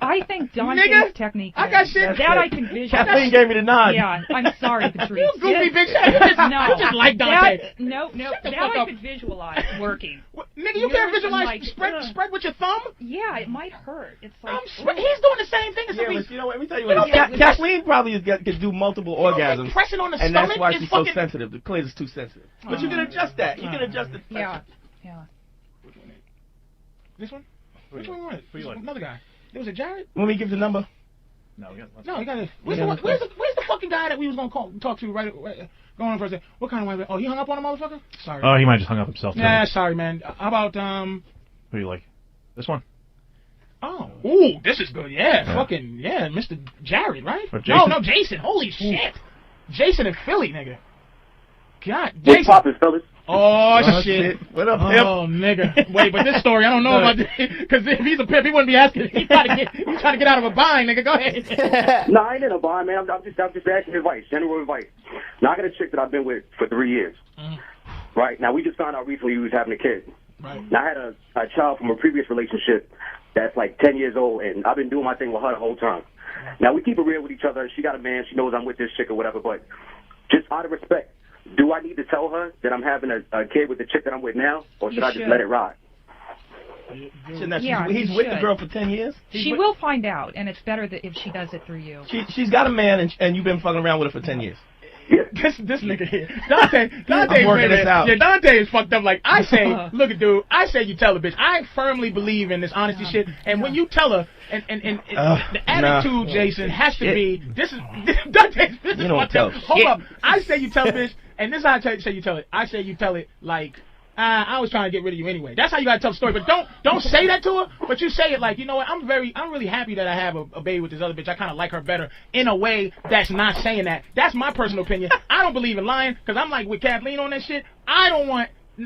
E: I think Dante's technique.
D: I got shit.
E: That I can visualize.
F: Kathleen gave me the nod.
E: Yeah, I'm sorry, Patrice.
D: You goofy bitch. You just like Dante.
E: No. That I could visualize working.
D: Nigga, you can't visualize spread with your thumb?
E: Yeah, it might hurt. It's like
D: he's doing the same thing as
F: but you know what? Let me tell you what. Kathleen probably could do multiple orgasms.
D: Pressing on the
F: and
D: stomach
F: that's why she's so sensitive. The clit is too sensitive. But you can adjust that. You can adjust the pressure.
E: Yeah.
D: This one? Which one was it? Another guy. There was a Jared?
F: Want me to give the number?
D: No, you got it. Where's the fucking guy that we was gonna talk to right going on for a second? What kind of way? Oh, he hung up on a motherfucker? Sorry.
I: Oh, he might just hung up himself.
D: Yeah, sorry, man. How about
I: Who do you like? This one?
D: Oh, ooh, this is good. Yeah, fucking Mr. Jared, right? No, Jason. Holy shit, Jason and Philly, nigga. God, Jason.
U: What's poppin', fellas?
D: Oh, shit.
F: What up, pimp?
D: Oh, nigga. Wait, but this story, I don't know about this. Because if he's a pimp, he wouldn't be asking. He's trying to get out of a bind, nigga. Go ahead.
U: No, I ain't in a bind, man. I'm just asking advice, general advice. Now, I got a chick that I've been with for 3 years. Right? Now, we just found out recently we was having a kid.
D: Right.
U: Now, I had a child from a previous relationship that's like 10 years old, and I've been doing my thing with her the whole time. Now, we keep it real with each other. She got a man. She knows I'm with this chick or whatever, but just out of respect, do I need to tell her that I'm having a kid with the chick that I'm with now, or should I just let it ride?
E: Yeah,
F: he's with the girl for 10 years?
E: She will find out, and it's better that if she does it through you.
F: She's got a man, and you've been fucking around with her for 10 years.
U: Yeah.
D: This nigga here. Dante
F: I'm working this out.
D: Yeah, Dante is fucked up. Like, I say, look, dude, I say you tell a bitch. I firmly believe in this honesty shit. And when you tell her, and the attitude, Jason, has to be, this is Dante. This is what hold up. I say you tell a bitch, and this is how I say you tell it. I say you tell it like, I was trying to get rid of you anyway. That's how you gotta tell the story. But don't say that to her. But you say it like, you know what? I'm really happy that I have a baby with this other bitch. I kind of like her better in a way that's not saying that. That's my personal opinion. I I don't believe in lying because I'm like with Kathleen on that shit. I don't want a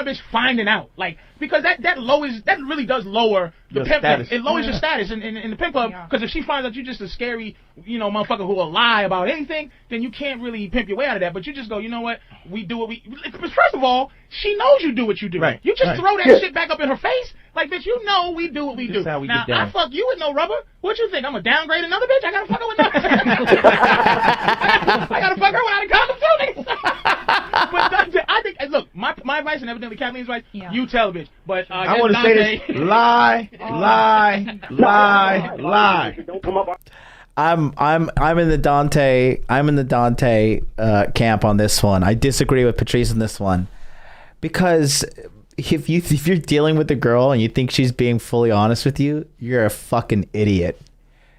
D: bitch finding out, like, because that really does lower the pimp. It lowers your status in the pimp club, because if she finds out you're just a scary, motherfucker who will lie about anything, then you can't really pimp your way out of that. But you just go, you know what, we do what we. First of all, she knows you do what you do. Right. You just throw that shit back up in her face, like, bitch, you know we do what we do. Now I fuck you with no rubber. What you think? I'm gonna downgrade another bitch? I gotta fuck her with nothing. I gotta fuck her without a condom too. But I think, look, my advice, and evidently Kathleen's advice, you tell the bitch. But
I: I want to say this: lie.
G: Don't come up.
C: I'm in the Dante camp on this one. I disagree with Patrice on this one, because if you're dealing with a girl and you think she's being fully honest with you, you're a fucking idiot.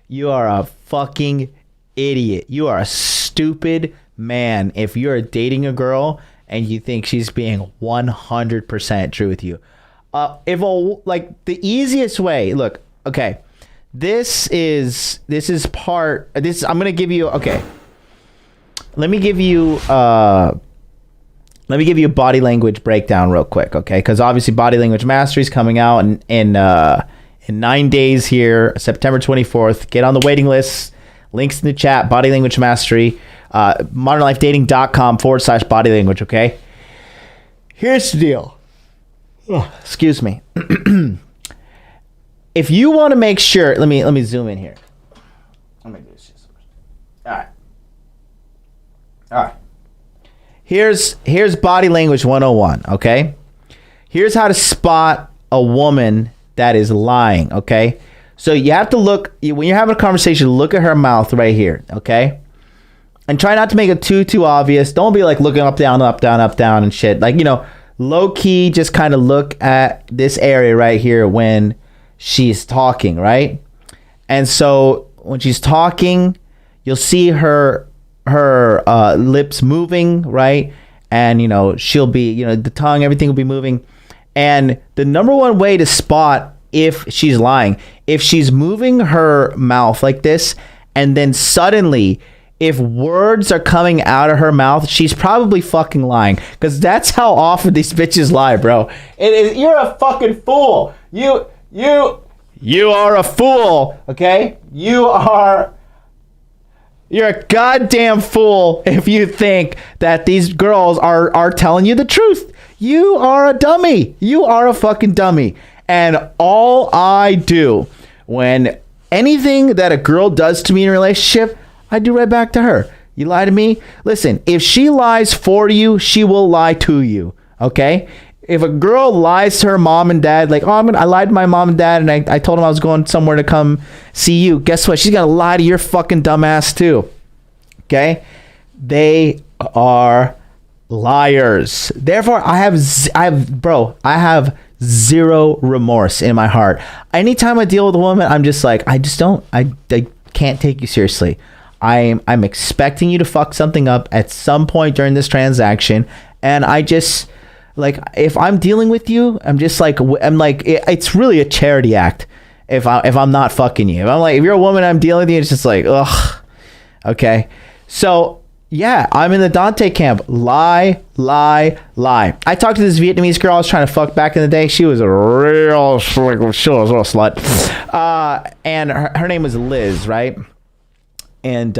C: You are a fucking idiot. You are a stupid man if you're dating a girl and you think she's being 100% true with you. The easiest way, look, okay, I'm gonna give you, okay, let me give you a body language breakdown real quick, okay? Because obviously Body Language Mastery is coming out in 9 days here, September 24th. Get on the waiting list. Links in the chat. Body Language Mastery, modernlifedating.com/body language, okay? Here's the deal. Excuse me. If you want to make sure, let me zoom in here. Let me do this. All right. Here's body language 101, okay? Here's how to spot a woman that is lying, okay? So you have to look, when you're having a conversation, look at her mouth right here, okay? And try not to make it too obvious. Don't be like looking up, down, and shit. Like, low key, just kind of look at this area right here when she's talking, right? And so when she's talking, you'll see her lips moving, right? And she'll be, the tongue, everything will be moving. And the number one way to spot if she's lying, if she's moving her mouth like this, and then suddenly, if words are coming out of her mouth, she's probably fucking lying, because that's how often these bitches lie, bro. You're a fucking fool. You are a fool, okay? You're a goddamn fool if you think that these girls are telling you the truth. You are a dummy. You are a fucking dummy. And all I do when anything that a girl does to me in a relationship, I do right back to her. You lie to me? Listen, if she lies for you, she will lie to you, okay? If a girl lies to her mom and dad, like, I lied to my mom and dad, and I told them I was going somewhere to come see you. Guess what? She's gonna lie to your fucking dumbass too. Okay? They are liars. Therefore, I have zero remorse in my heart. Anytime I deal with a woman, I'm just like, I can't take you seriously. I'm expecting you to fuck something up at some point during this transaction, and I just, like, if I'm dealing with you, it's really a charity act if I'm not fucking you. If you're a woman, I'm dealing with you, it's just like, ugh. Okay. So yeah, I'm in the Dante camp. Lie. I talked to this Vietnamese girl I was trying to fuck back in the day. She was a real slut. And her name was Liz, right? And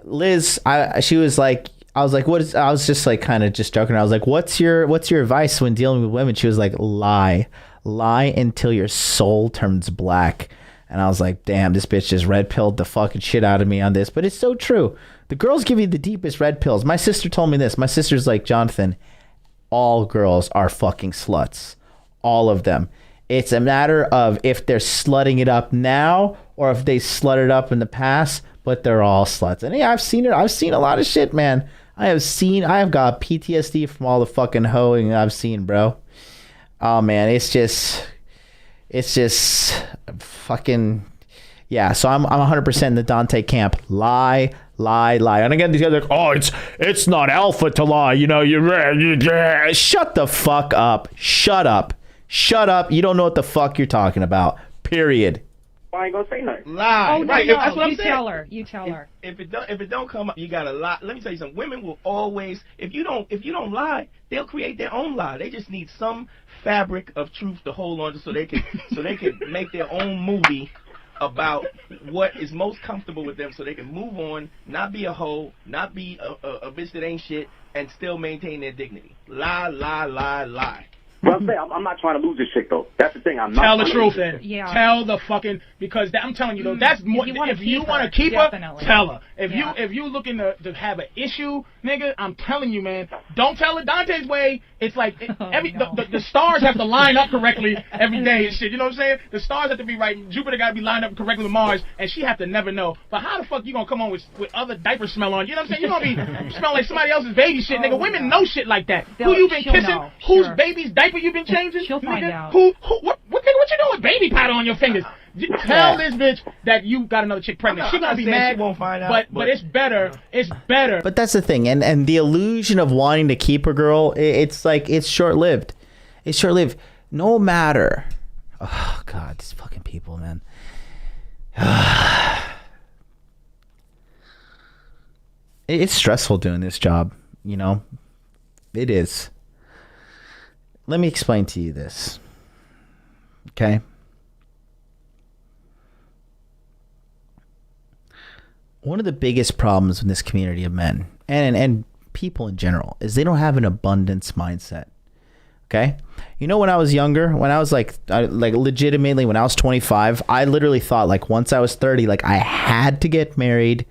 C: Liz, she was like, I was like, I was just like kind of just joking. I was like, what's your advice when dealing with women? She was like, lie until your soul turns black. And I was like, damn, this bitch just red pilled the fucking shit out of me on this. But it's so true. The girls give you the deepest red pills. My sister told me this. My sister's like, Jonathan, all girls are fucking sluts. All of them. It's a matter of if they're slutting it up now or if they slutted it up in the past, but they're all sluts. And yeah, I've seen it. I've seen a lot of shit, man. I have got PTSD from all the fucking hoeing I've seen, bro. Oh man, it's just fucking, yeah. So I'm 100% in the Dante camp. Lie. And again, these guys are like, oh, it's not alpha to lie. Shut the fuck up. Shut up. You don't know what the fuck you're talking about. Period.
U: I ain't gonna say nothing.
F: Lie.
E: Oh, no,
F: right.
E: no.
F: That's what I'm
E: You
F: saying.
E: tell her. You tell her.
F: If it don't come up, you gotta lie. Let me tell you something. Women will always, if you don't lie, they'll create their own lie. They just need some fabric of truth to hold on to, so they can make their own movie about what is most comfortable with them, so they can move on, not be a hoe, not be a bitch that ain't shit, and still maintain their dignity. Lie, lie, lie, lie.
U: Well, I'm saying I'm not trying to lose this chick though. That's the thing. I'm not.
D: Tell the truth
U: then.
E: Yeah.
D: Tell the fucking, because I'm telling you though, that's more. If you want to keep her, tell her. If you looking to have an issue, nigga, I'm telling you, man, don't tell it Dante's way. It's like the stars have to line up correctly every day and shit. You know what I'm saying? The stars have to be right. Jupiter got to be lined up correctly with Mars, and she have to never know. But how the fuck you gonna come on with other diaper smell on? You know what I'm saying? You gonna be smell like somebody else's baby shit, nigga. Women know shit like that. Who you been kissing?
E: Know.
D: Whose
E: Sure.
D: baby's diaper you been changing?
E: She'll find
D: nigga?
E: out.
D: What you doing with baby powder on your fingers? Tell this bitch that you got another chick pregnant. She gonna be mad.
F: She won't find out,
D: but it's better. It's better.
C: But that's the thing, and the illusion of wanting to keep a girl, it's like it's short lived. It's short lived. No matter. Oh God, these fucking people, man. It's stressful doing this job. You know, it is. Let me explain to you this. Okay. One of the biggest problems in this community of men and people in general is they don't have an abundance mindset. Okay. You know, when I was younger, when I was like legitimately, when I was 25, I literally thought like once I was 30, like I had to get married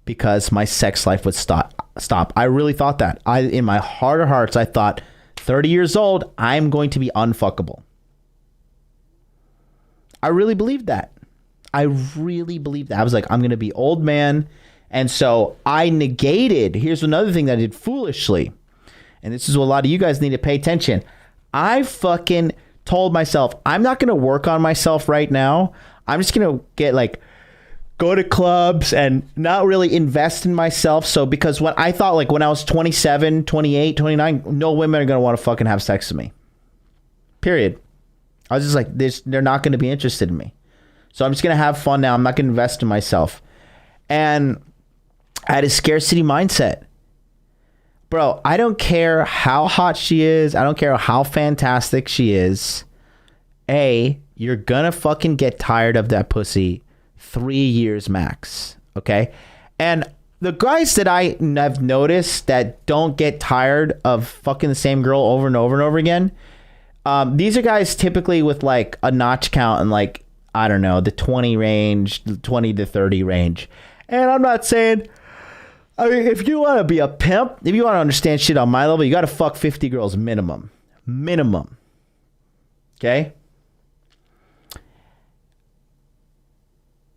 C: because my sex life would stop. I really thought that. In my heart of hearts, I thought 30 years old, I'm going to be unfuckable. I really believed that. I really believed that. I was like, I'm going to be old man. And so I negated. Here's another thing that I did foolishly. And this is what a lot of you guys need to pay attention. I fucking told myself, I'm not going to work on myself right now. I'm just going to go to clubs and not really invest in myself. So because when I thought when I was 27, 28, 29, no women are going to want to fucking have sex with me. Period. I was just like, they're not going to be interested in me. So I'm just going to have fun now. I'm not going to invest in myself. And I had a scarcity mindset. Bro, I don't care how hot she is. I don't care how fantastic she is. You're going to fucking get tired of that pussy 3 years max. Okay? And the guys that I have noticed that don't get tired of fucking the same girl over and over and over again, these are guys typically with like a notch count and like, I don't know, the 20 range, 20 to 30 range. And I'm not saying, I mean, if you want to be a pimp, if you want to understand shit on my level, you got to fuck 50 girls minimum. Minimum. Okay?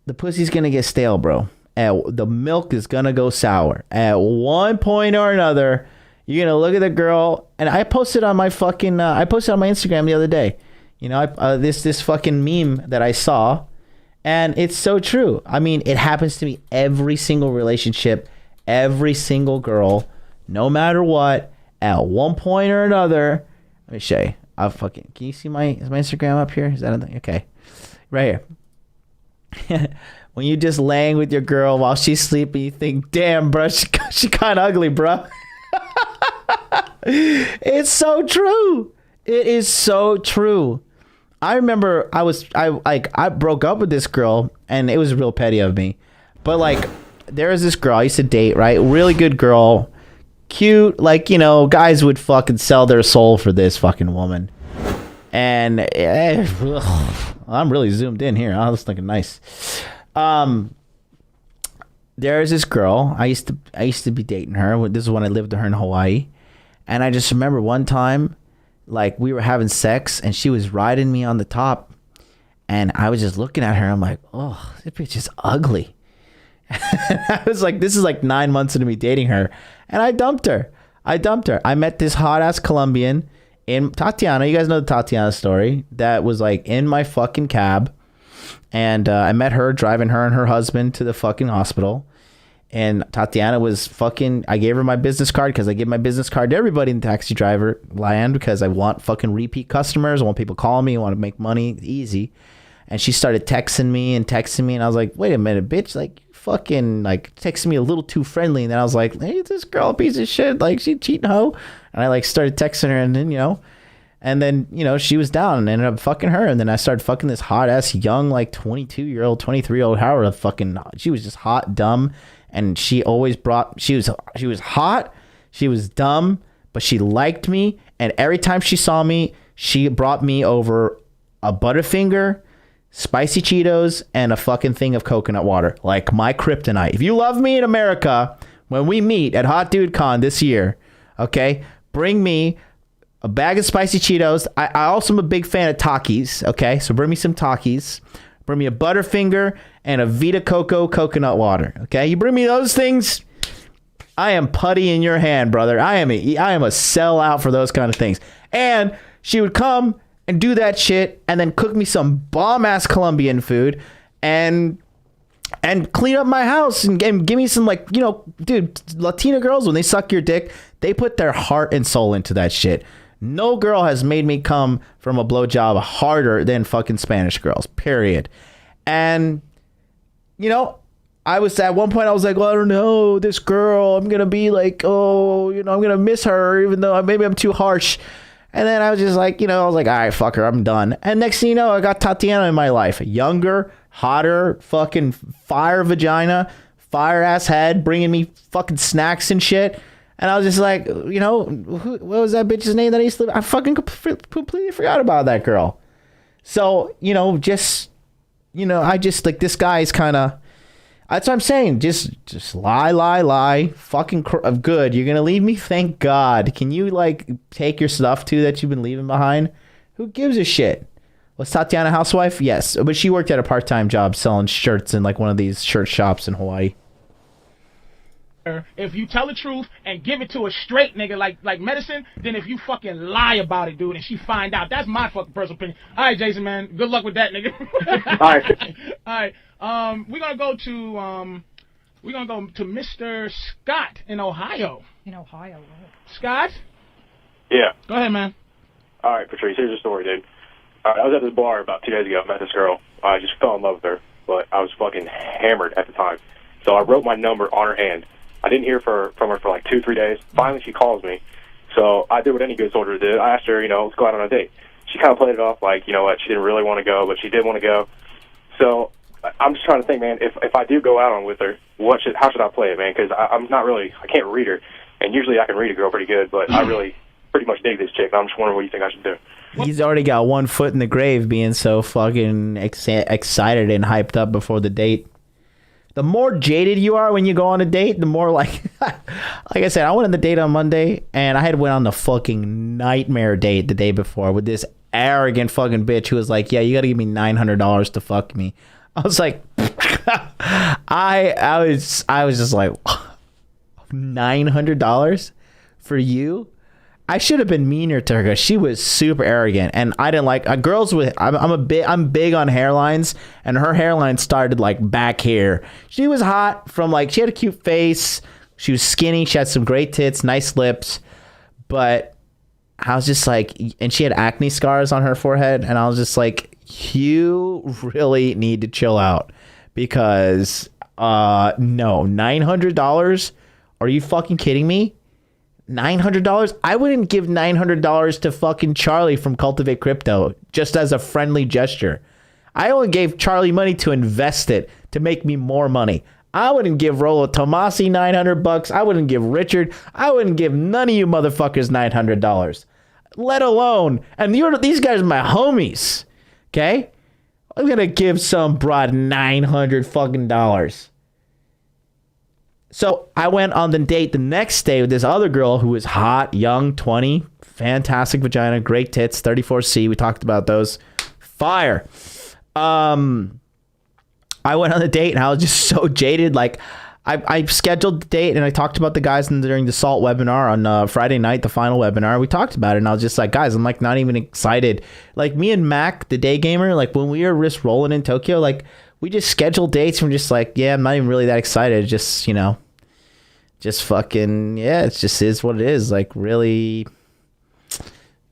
C: The pussy's going to get stale, bro. The milk is going to go sour. At one point or another, you're going to look at the girl. And I posted on my fucking, I posted on my Instagram the other day. You know, this fucking meme that I saw, and it's so true. I mean, it happens to me every single relationship, every single girl, no matter what, at one point or another. Let me show you. Can you see is my Instagram up here? Is that anything? Okay. Right here. When you just laying with your girl while she's sleeping, you think, damn, bro, she kind of ugly, bro. It's so true. It is so true. I remember I broke up with this girl, and it was real petty of me. But like, there was this girl I used to date, right? Really good girl, cute. Like, you know, guys would fucking sell their soul for this fucking woman. And I'm really zoomed in here. I was looking nice. There's this girl. I used to be dating her. This is when I lived with her in Hawaii, and I just remember one time, like, we were having sex and she was riding me on the top, and I was just looking at her. I'm like, oh, this bitch is ugly. I was like, this is like 9 months into me dating her, and I dumped her. I met this hot ass Colombian in Tatiana. You guys know the Tatiana story. That was like in my fucking cab, and I met her driving her and her husband to the fucking hospital. And Tatiana was fucking, I gave her my business card because I give my business card to everybody in the taxi driver land because I want fucking repeat customers. I want people calling me. I want to make money easy. And she started texting me, and I was like, wait a minute, bitch, like, fucking, like, texting me a little too friendly. And then I was like, hey, this girl a piece of shit, like, she cheating hoe. And I, like, started texting her, and then, she was down and ended up fucking her. And then I started fucking this hot-ass young, like, 22-year-old, 23-year-old, however the fucking, she was just hot, dumb, and she always she was hot, she was dumb, but she liked me, and every time she saw me, she brought me over a Butterfinger, spicy Cheetos, and a fucking thing of coconut water, like my kryptonite. If you love me in America, when we meet at Hot Dude Con this year, okay, bring me a bag of spicy Cheetos. I also am a big fan of Takis, okay, so bring me some Takis. Bring me a Butterfinger and a Vita Coco coconut water, okay? You bring me those things, I am putty in your hand, brother. I am a sellout for those kind of things. And she would come and do that shit and then cook me some bomb-ass Colombian food and clean up my house and give me some, like, dude, Latina girls, when they suck your dick, they put their heart and soul into that shit. No girl has made me come from a blowjob harder than fucking Spanish girls, period. And, I was at one point, I was like, well, I don't know, this girl, I'm going to be like, I'm going to miss her, even though maybe I'm too harsh. And then I was just like, I was like, all right, fuck her, I'm done. And next thing you know, I got Tatiana in my life. Younger, hotter, fucking fire vagina, fire ass head, bringing me fucking snacks and shit. And I was just like, what was that bitch's name that I used to, I fucking completely forgot about that girl. So, I just like, this guy's kind of, that's what I'm saying. Just lie. Fucking good. You're going to leave me? Thank God. Can you, like, take your stuff, too, that you've been leaving behind? Who gives a shit? Was Tatiana a housewife? Yes. But she worked at a part-time job selling shirts in, like, one of these shirt shops in Hawaii.
D: If you tell the truth and give it to a straight nigga like medicine, then if you fucking lie about it, dude, and she find out, that's my fucking personal opinion. All right, Jason, man, good luck with that, nigga. All right. We're gonna go to Mr. Scott in Ohio.
E: Right.
D: Scott?
A: Yeah.
D: Go ahead, man.
A: All right, Patrice, here's a story, dude. All right, I was at this bar about 2 days ago. I met this girl. I just fell in love with her, but I was fucking hammered at the time. So I wrote my number on her hand. I didn't hear from her for like 2-3 days. Finally, she calls me. So I did what any good soldier did. I asked her, let's go out on a date. She kind of played it off like, you know what, she didn't really want to go, but she did want to go. So I'm just trying to think, man, if I do go out on with her, how should I play it, man? Because I can't read her. And usually I can read a girl pretty good, but I really pretty much dig this chick. And I'm just wondering what you think I should do.
C: He's already got one foot in the grave being so fucking excited and hyped up before the date. The more jaded you are when you go on a date, the more like I said, I went on the date on Monday and I had went on the fucking nightmare date the day before with this arrogant fucking bitch who was like, yeah, you got to give me $900 to fuck me. I was like, I was just like, $900 for you? I should have been meaner to her because she was super arrogant, and I didn't like girls with. I'm big on hairlines, and her hairline started like back here. She was hot from like she had a cute face, she was skinny, she had some great tits, nice lips, but I was just like, and she had acne scars on her forehead, and I was just like, you really need to chill out because no, $900? Are you fucking kidding me? $900? I wouldn't give $900 to fucking Charlie from Cultivate Crypto just as a friendly gesture. I only gave Charlie money to invest it to make me more money. I wouldn't give Rolo Tomasi $900. I wouldn't give Richard. I wouldn't give none of you motherfuckers $900. Let alone, and these guys are my homies. Okay, I'm gonna give some broad $900 fucking dollars. So I went on the date the next day with this other girl who was hot, young, 20, fantastic vagina, great tits, 34C. We talked about those. Fire. I went on the date and I was just so jaded. Like I scheduled the date and I talked about the guys during the SALT webinar on Friday night, the final webinar. We talked about it and I was just like, guys, I'm like not even excited. Like me and Mac, the day gamer, like when we were risk rolling in Tokyo, like we just scheduled dates and we're just like, yeah, I'm not even really that excited. Just, just fucking, yeah, it just is what it is. Like really,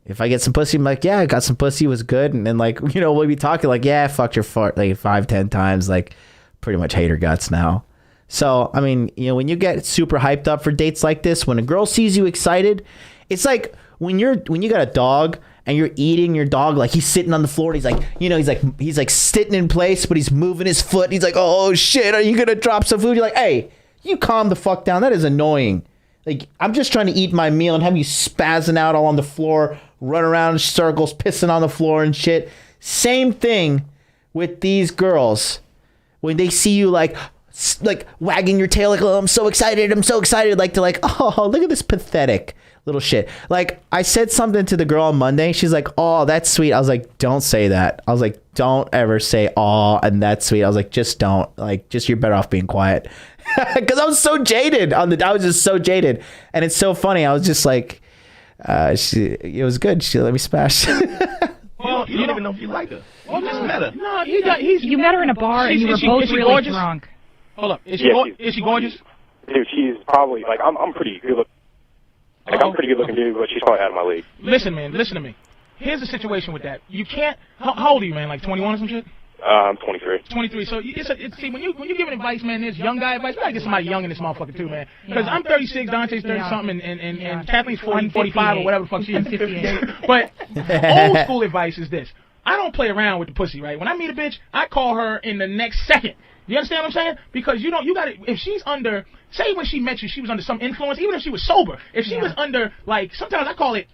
C: If I get some pussy, I'm like, yeah, I got some pussy, it was good. And then like, you know, we'll be talking like, yeah, I fucked your fart like 5-10 times, like pretty much hate her guts now. So, I mean, you know, when you get super hyped up for dates like this, when a girl sees you excited, it's like when you got a dog and you're eating your dog, like he's sitting on the floor and he's like, you know, he's like sitting in place, but he's moving his foot. And he's like, oh shit, are you going to drop some food? You're like, hey, you calm the fuck down. That is annoying. Like, I'm just trying to eat my meal and have you spazzing out all on the floor, run around in circles, pissing on the floor and shit. Same thing with these girls. When they see you like wagging your tail, like, oh, I'm so excited. Like, to like, oh, look at this pathetic little shit. Like, I said something to the girl on Monday. She's like, oh, that's sweet. I was like, don't say that. I was like, don't ever say, oh, and that's sweet. I was like, just don't. Like, just you're better off being quiet. Because I was so jaded I was just so jaded. And it's so funny. I was just like, it was good. She let me smash.
F: Well, you don't even know if you like her. Well, just met her.
D: No,
E: you met her in a bar and you were both really
D: gorgeous?
E: drunk.
D: Hold up. Is she gorgeous?
A: Dude, she's probably, like, I'm pretty good looking. Like, I'm a pretty good looking dude, but she's probably out of my league.
D: Listen, man, listen to me. Here's the situation with that. You can't, how old are you, man? Like 21 or some shit?
A: I'm 23.
D: 23. So see, when you're giving advice, man, this young guy advice, we gotta get somebody young in this motherfucker too, man. Because I'm 36, Dante's 30 something, and Kathleen's 40, 45 or whatever the fuck she is. 58. But old school advice is this: I don't play around with the pussy, right? When I meet a bitch, I call her in the next second. You understand what I'm saying? Because you gotta, if she's under, say when she met you, she was under some influence, even if she was sober. If she was under, like, sometimes I call it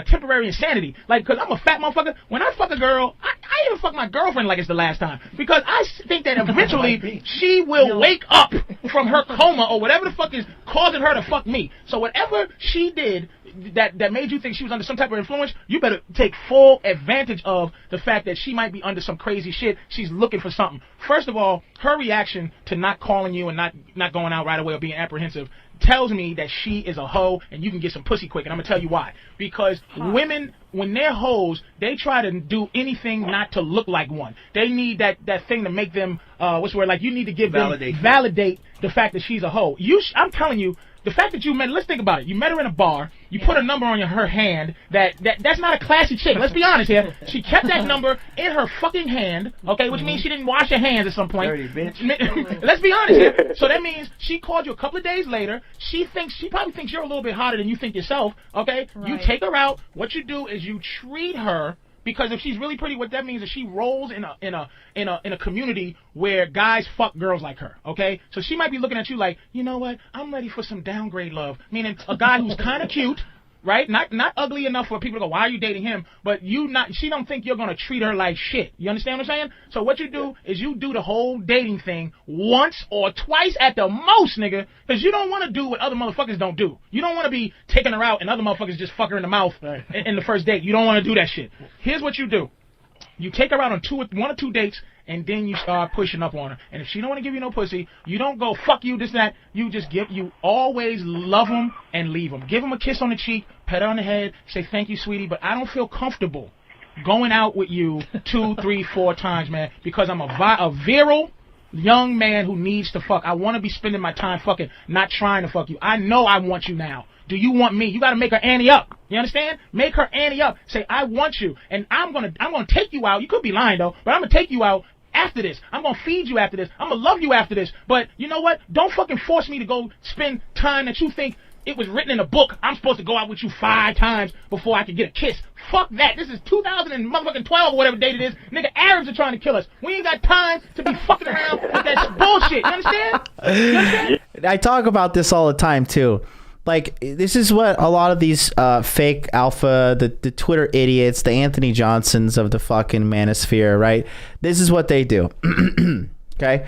D: temporary insanity. Like, because I'm a fat motherfucker. When I fuck a girl, I even fuck my girlfriend like it's the last time. Because I think that eventually she will wake up from her coma or whatever the fuck is causing her to fuck me. So whatever she did that made you think she was under some type of influence, you better take full advantage of the fact that she might be under some crazy shit. She's looking for something. First of all, her reaction to not calling you and not going out right away or being apprehensive tells me that she is a hoe and you can get some pussy quick, and I'm gonna tell you why. Because women, when they're hoes, they try to do anything not to look like one. They need that thing to make them like, you need to give them validate the fact that she's a hoe. I'm telling you, the fact that you met, let's think about it. You met her in a bar. You put a number on her hand. That's not a classy chick. Let's be honest here. She kept that number in her fucking hand, okay, which means she didn't wash her hands at some point. Dirty bitch. Let's be honest here. So that means she called you a couple of days later. She probably thinks you're a little bit hotter than you think yourself, okay? Right. You take her out. What you do is you treat her. Because if she's really pretty, what that means is she rolls in a community where guys fuck girls like her, okay? So she might be looking at you like, you know what? I'm ready for some downgrade love. Meaning a guy who's kind of cute, right? Not ugly enough for people to go, why are you dating him? But she don't think you're going to treat her like shit. You understand what I'm saying? So what you do is you do the whole dating thing once or twice at the most, nigga, because you don't want to do what other motherfuckers don't do. You don't want to be taking her out and other motherfuckers just fuck her in the mouth in the first date. You don't want to do that shit. Here's what you do. You take her out on one or two dates, and then you start pushing up on her. And if she don't want to give you no pussy, you don't go, fuck you, this, that. You always love them and leave them. Give them a kiss on the cheek, pet her on the head, say, thank you, sweetie, but I don't feel comfortable going out with you 2, 3, 4 times, man, because I'm a virile young man who needs to fuck. I want to be spending my time fucking, not trying to fuck you. I know I want you now. Do you want me? You got to make her ante up. You understand? Make her ante up. Say, I want you, and I'm gonna take you out. You could be lying though, but I'm gonna take you out after this. I'm gonna feed you after this. I'm gonna love you after this. But you know what? Don't fucking force me to go spend time that you think it was written in a book. I'm supposed to go out with you 5 times before I can get a kiss. Fuck that. This is 2012 or whatever date it is. Nigga, Arabs are trying to kill us. We ain't got time to be fucking around with that bullshit. You understand? You understand?
C: I talk about this all the time too. Like, this is what a lot of these fake alpha, the Twitter idiots, the Anthony Johnsons of the fucking manosphere, right? This is what they do. Okay?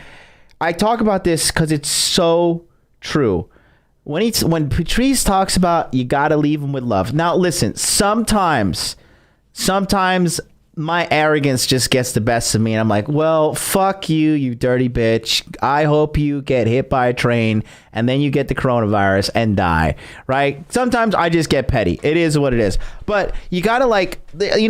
C: I talk about this because it's so true. When Patrice talks about you gotta leave him with love. Now, listen, sometimes my arrogance just gets the best of me, and I'm like, well, fuck you, you dirty bitch. I hope you get hit by a train and then you get the coronavirus and die, right? Sometimes I just get petty. It is what it is. But you gotta, like,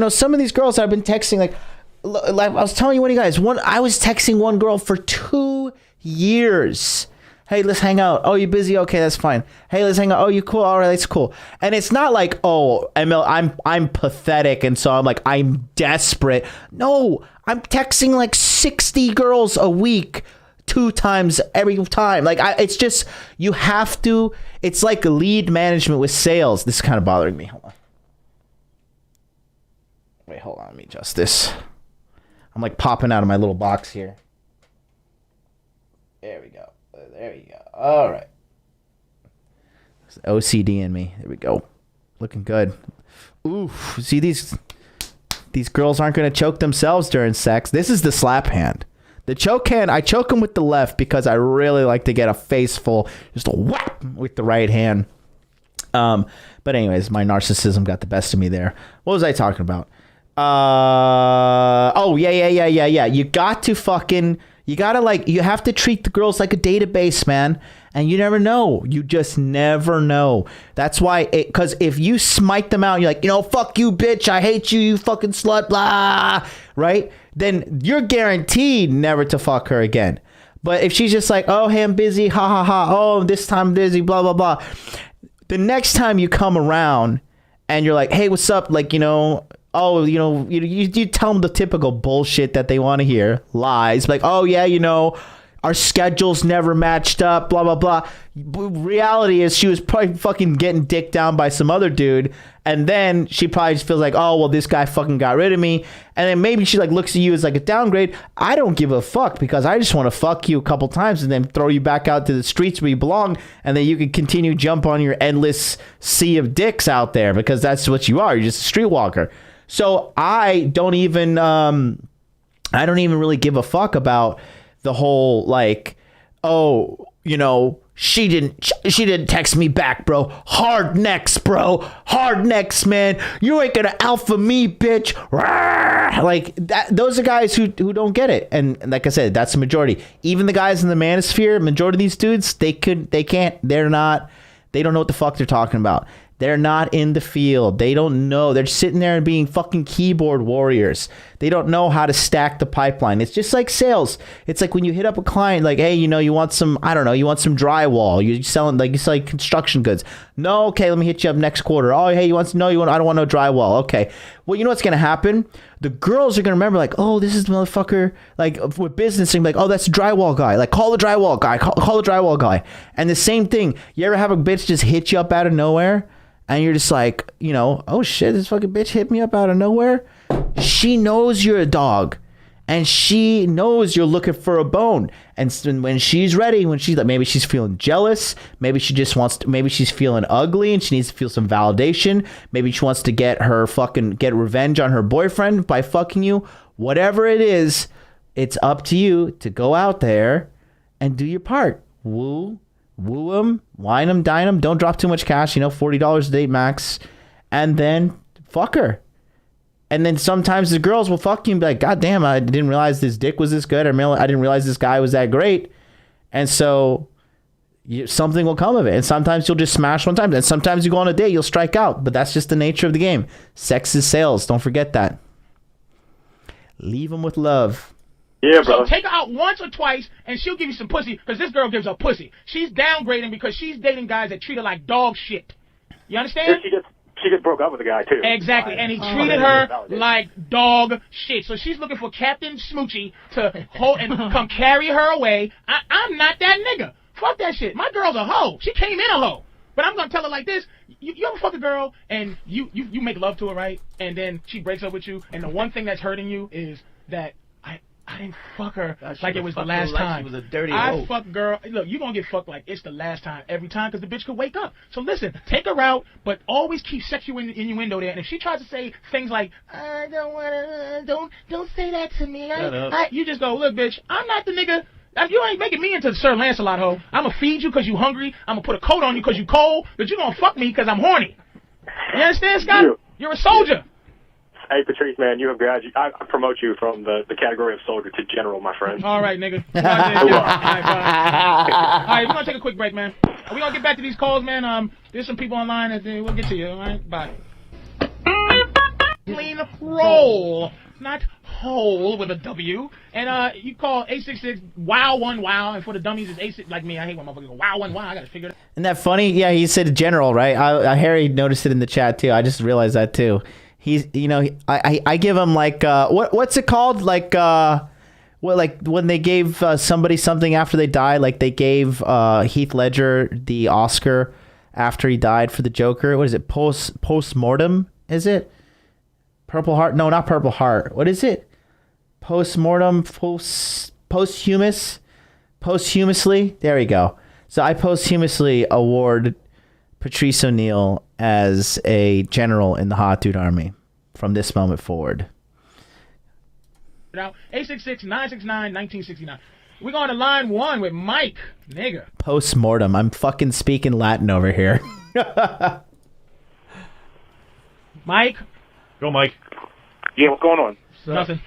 C: some of these girls I've been texting, like I was telling you, one of you guys, I was texting one girl for 2 years. Hey, let's hang out. Oh, you busy? Okay, that's fine. Hey, let's hang out. Oh, you cool? All right, that's cool. And it's not like, oh, ML, I'm pathetic, and so I'm desperate. No, I'm texting like 60 girls a week, 2 times every time. Like, it's just, you have to. It's like lead management with sales. This is kind of bothering me. Hold on. Wait, hold on. Let me adjust this. I'm like popping out of my little box here. There we go. There you go. All right. There's OCD in me. There we go. Looking good. Ooh, see these girls aren't going to choke themselves during sex. This is the slap hand. The choke hand, I choke them with the left because I really like to get a face full, just a whap with the right hand. But anyways, my narcissism got the best of me there. What was I talking about? Oh, yeah. You got to fucking... you have to treat the girls like a database, man. And you never know. You just never know. That's why, because if you smite them out, you're like, fuck you, bitch. I hate you, you fucking slut, blah. Right? Then you're guaranteed never to fuck her again. But if she's just like, oh, hey, I'm busy, ha, ha, ha. Oh, this time I'm busy, blah, blah, blah. The next time you come around and you're like, hey, what's up? Like, oh, you tell them the typical bullshit that they want to hear. Lies. Like, oh, yeah, our schedules never matched up, blah, blah, blah. Reality is she was probably fucking getting dicked down by some other dude. And then she probably just feels like, oh, well, this guy fucking got rid of me. And then maybe she like looks at you as like a downgrade. I don't give a fuck because I just want to fuck you a couple times and then throw you back out to the streets where you belong. And then you can continue jump on your endless sea of dicks out there because that's what you are. You're just a streetwalker. So I don't even really give a fuck about the whole like, oh, she didn't text me back, bro. Hard necks, bro. Hard necks, man. You ain't gonna alpha me, bitch. Like that. Those are guys who don't get it. And like I said, that's the majority. Even the guys in the Manosphere, majority of these dudes, they don't know what the fuck they're talking about. They're not in the field. They don't know. They're sitting there and being fucking keyboard warriors. They don't know how to stack the pipeline. It's just like sales. It's like when you hit up a client, like, hey, you want some, I don't know, you want some drywall. You're selling, like, you sell like construction goods. No, okay, let me hit you up next quarter. Oh, hey, I don't want no drywall. Okay. Well, you know what's going to happen? The girls are going to remember, like, oh, this is the motherfucker, like, with business, and like, oh, that's the drywall guy. Like, call the drywall guy. Call the drywall guy. And the same thing. You ever have a bitch just hit you up out of nowhere? And you're just like, oh shit, this fucking bitch hit me up out of nowhere. She knows you're a dog. And she knows you're looking for a bone. And when she's ready, when she's like, maybe she's feeling jealous. Maybe she just wants to, maybe she's feeling ugly and she needs to feel some validation. Maybe she wants to get revenge on her boyfriend by fucking you. Whatever it is, it's up to you to go out there and do your part. Woo them, wine them, dine them. Don't drop too much cash, $40 a date max. And then fuck her. And then sometimes the girls will fuck you and be like, God damn, I didn't realize this dick was this good. I didn't realize this guy was that great. And so something will come of it. And sometimes you'll just smash one time. And sometimes you go on a date, you'll strike out. But that's just the nature of the game. Sex is sales. Don't forget that. Leave them with love.
D: Yeah, bro. So take her out once or twice, and she'll give you some pussy, because this girl gives her pussy. She's downgrading because she's dating guys that treat her like dog shit. You understand?
A: She just broke up with a guy, too.
D: Exactly, and he treated her like dog shit. So she's looking for Captain Smoochie to hold and come carry her away. I'm not that nigga. Fuck that shit. My girl's a hoe. She came in a hoe. But I'm going to tell her like this. You ever fuck a girl, and you make love to her, right? And then she breaks up with you, and the one thing that's hurting you is that I didn't fuck her like it was the last time.
F: She was a dirty
D: I fuck girl. Look, you gonna get fucked like it's the last time every time because the bitch could wake up. So listen, take her out, but always keep sexual innuendo there. And if she tries to say things like, I don't wanna, don't say that to me. You just go, look, bitch, I'm not the nigga. You ain't making me into Sir Lancelot, ho. I'm gonna feed you because you hungry. I'm gonna put a coat on you because you cold. But you gonna fuck me because I'm horny. You understand, Scott? You're a soldier.
A: Hey, Patrice, man, you have graduated. I promote you from the category of soldier to general, my friend.
D: All right, nigga. All right, we're going to take a quick break, man. We're going to get back to these calls, man. There's some people online, and we'll get to you, all right? Bye. Clean roll, not hole with a W, and you call 866-WOW-1-WOW, and for the dummies, it's 86 like me. I hate when motherfuckers go WOW-1-WOW. I gotta figure it out.
C: Isn't that funny? Yeah, he said general, right? Harry noticed it in the chat too. I just realized that too. He's, I give him like what's it called? Like like when they gave somebody something after they died, like they gave Heath Ledger the Oscar after he died for the Joker. What is it? Post-mortem? Is it? Purple Heart? No, not Purple Heart. What is it? Post-mortem? Posthumously? There we go. So I posthumously award Patrice O'Neal as a general in the Hot Dude Army from this moment forward.
D: 866-969-1969. We're going to line 1 with Mike, nigga.
C: Post-mortem. I'm fucking speaking Latin over here.
D: Mike?
A: Go, Mike. Yeah, what's going on?
D: Nothing.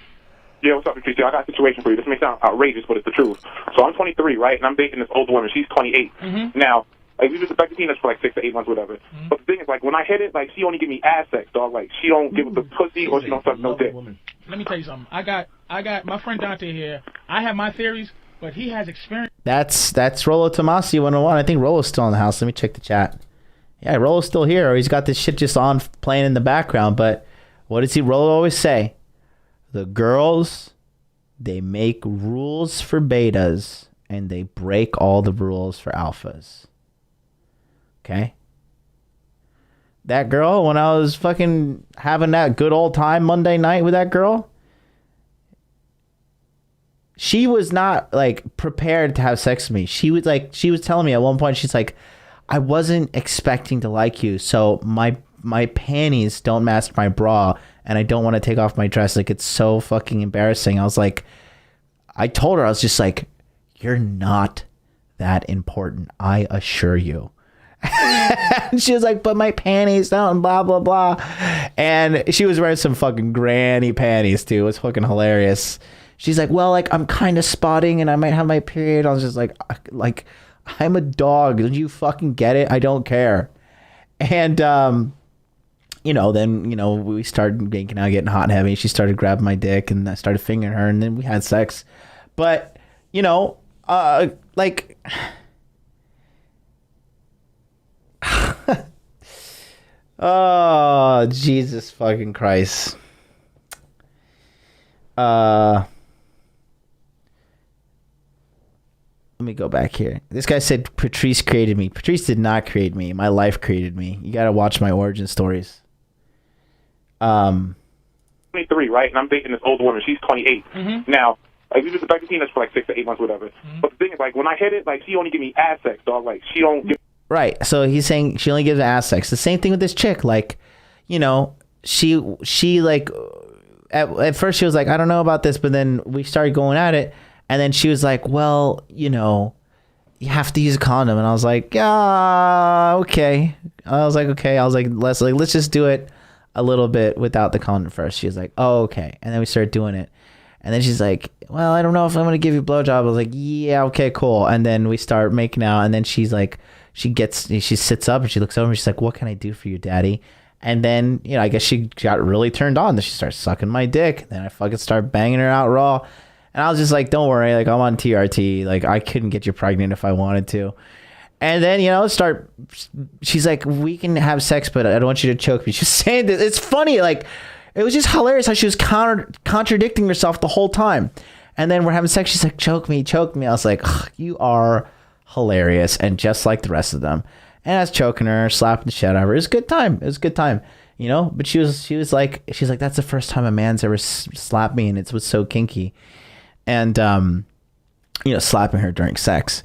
A: Yeah, what's up, Patrice? I got a situation for you. This may sound outrageous, but it's the truth. So I'm 23, right? And I'm dating this older woman. She's 28.
D: Mm-hmm.
A: Now, like, we just expect to us for like 6 to 8 months, whatever. Mm-hmm. But the thing is, like, when I hit it, like, she only give me ass sex, dog. Like, she don't give the pussy or she don't suck no dick.
D: Let me tell you something. I got my friend Dante here. I have my theories, but he has experience.
C: That's Rolo Tomasi 101. I think Rolo's still in the house. Let me check the chat. Yeah, Rolo's still here, or he's got this shit just on playing in the background. But what does Rolo always say? The girls, they make rules for betas, and they break all the rules for alphas. Okay? That girl, when I was fucking having that good old time Monday night with that girl, she was not, like, prepared to have sex with me. She was telling me at one point, she's like, I wasn't expecting to like you, so my panties don't match my bra, and I don't want to take off my dress. Like, it's so fucking embarrassing. I was like, I told her, I was just like, you're not that important, I assure you. And she was like, but my panties don't, blah, blah, blah. And she was wearing some fucking granny panties, too. It was fucking hilarious. She's like, well, like, I'm kind of spotting, and I might have my period. I was just like, I'm a dog. Don't you fucking get it? I don't care. And, then, we started making out, getting hot and heavy. She started grabbing my dick, and I started fingering her, and then we had sex. But, oh, Jesus fucking Christ. Let me go back here. This guy said Patrice created me. Patrice did not create me. My life created me. You gotta watch my origin stories.
A: 23, right? And I'm dating this older woman. She's 28.
D: Mm-hmm.
A: Now, like, we just expect to us for like 6 to 8 months, whatever. Mm-hmm. But the thing is, like, when I hit it, like, she only give me ass sex, dog. Like, she don't give...
C: Right. So he's saying she only gives ass sex. The same thing with this chick. Like, she like, at first she was like, I don't know about this, but then we started going at it. And then she was like, well, you have to use a condom. And I was like, yeah, okay. I was like, okay. I was like, let's just do it a little bit without the condom first. She was like, oh, okay. And then we started doing it. And then she's like, well, I don't know if I'm going to give you a blowjob. I was like, yeah, okay, cool. And then we start making out. And then she's like, she sits up and she looks over and she's like, what can I do for you, daddy? And then, I guess she got really turned on. Then she starts sucking my dick. Then I fucking start banging her out raw. And I was just like, don't worry. Like, I'm on TRT. Like, I couldn't get you pregnant if I wanted to. And then, she's like, we can have sex, but I don't want you to choke me. She's saying this. It's funny. Like, it was just hilarious how she was contradicting herself the whole time. And then we're having sex. She's like, choke me. I was like, you are hilarious. And just like the rest of them. And I was choking her, slapping the shit out of her. It was a good time. But she was like, that's the first time a man's ever slapped me. And it was so kinky. And, slapping her during sex.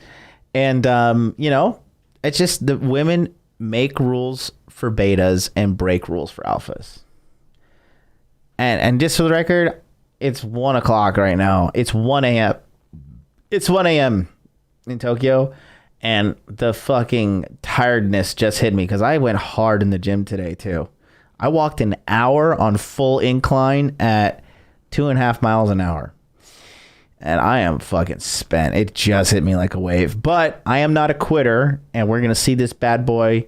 C: And, it's just the women make rules for betas and break rules for alphas. And just for the record, it's 1 o'clock right now. It's 1 a.m. It's 1 a.m. in Tokyo. And the fucking tiredness just hit me because I went hard in the gym today, too. I walked an hour on full incline at 2.5 miles an hour. And I am fucking spent. It just hit me like a wave. But I am not a quitter. And we're going to see this bad boy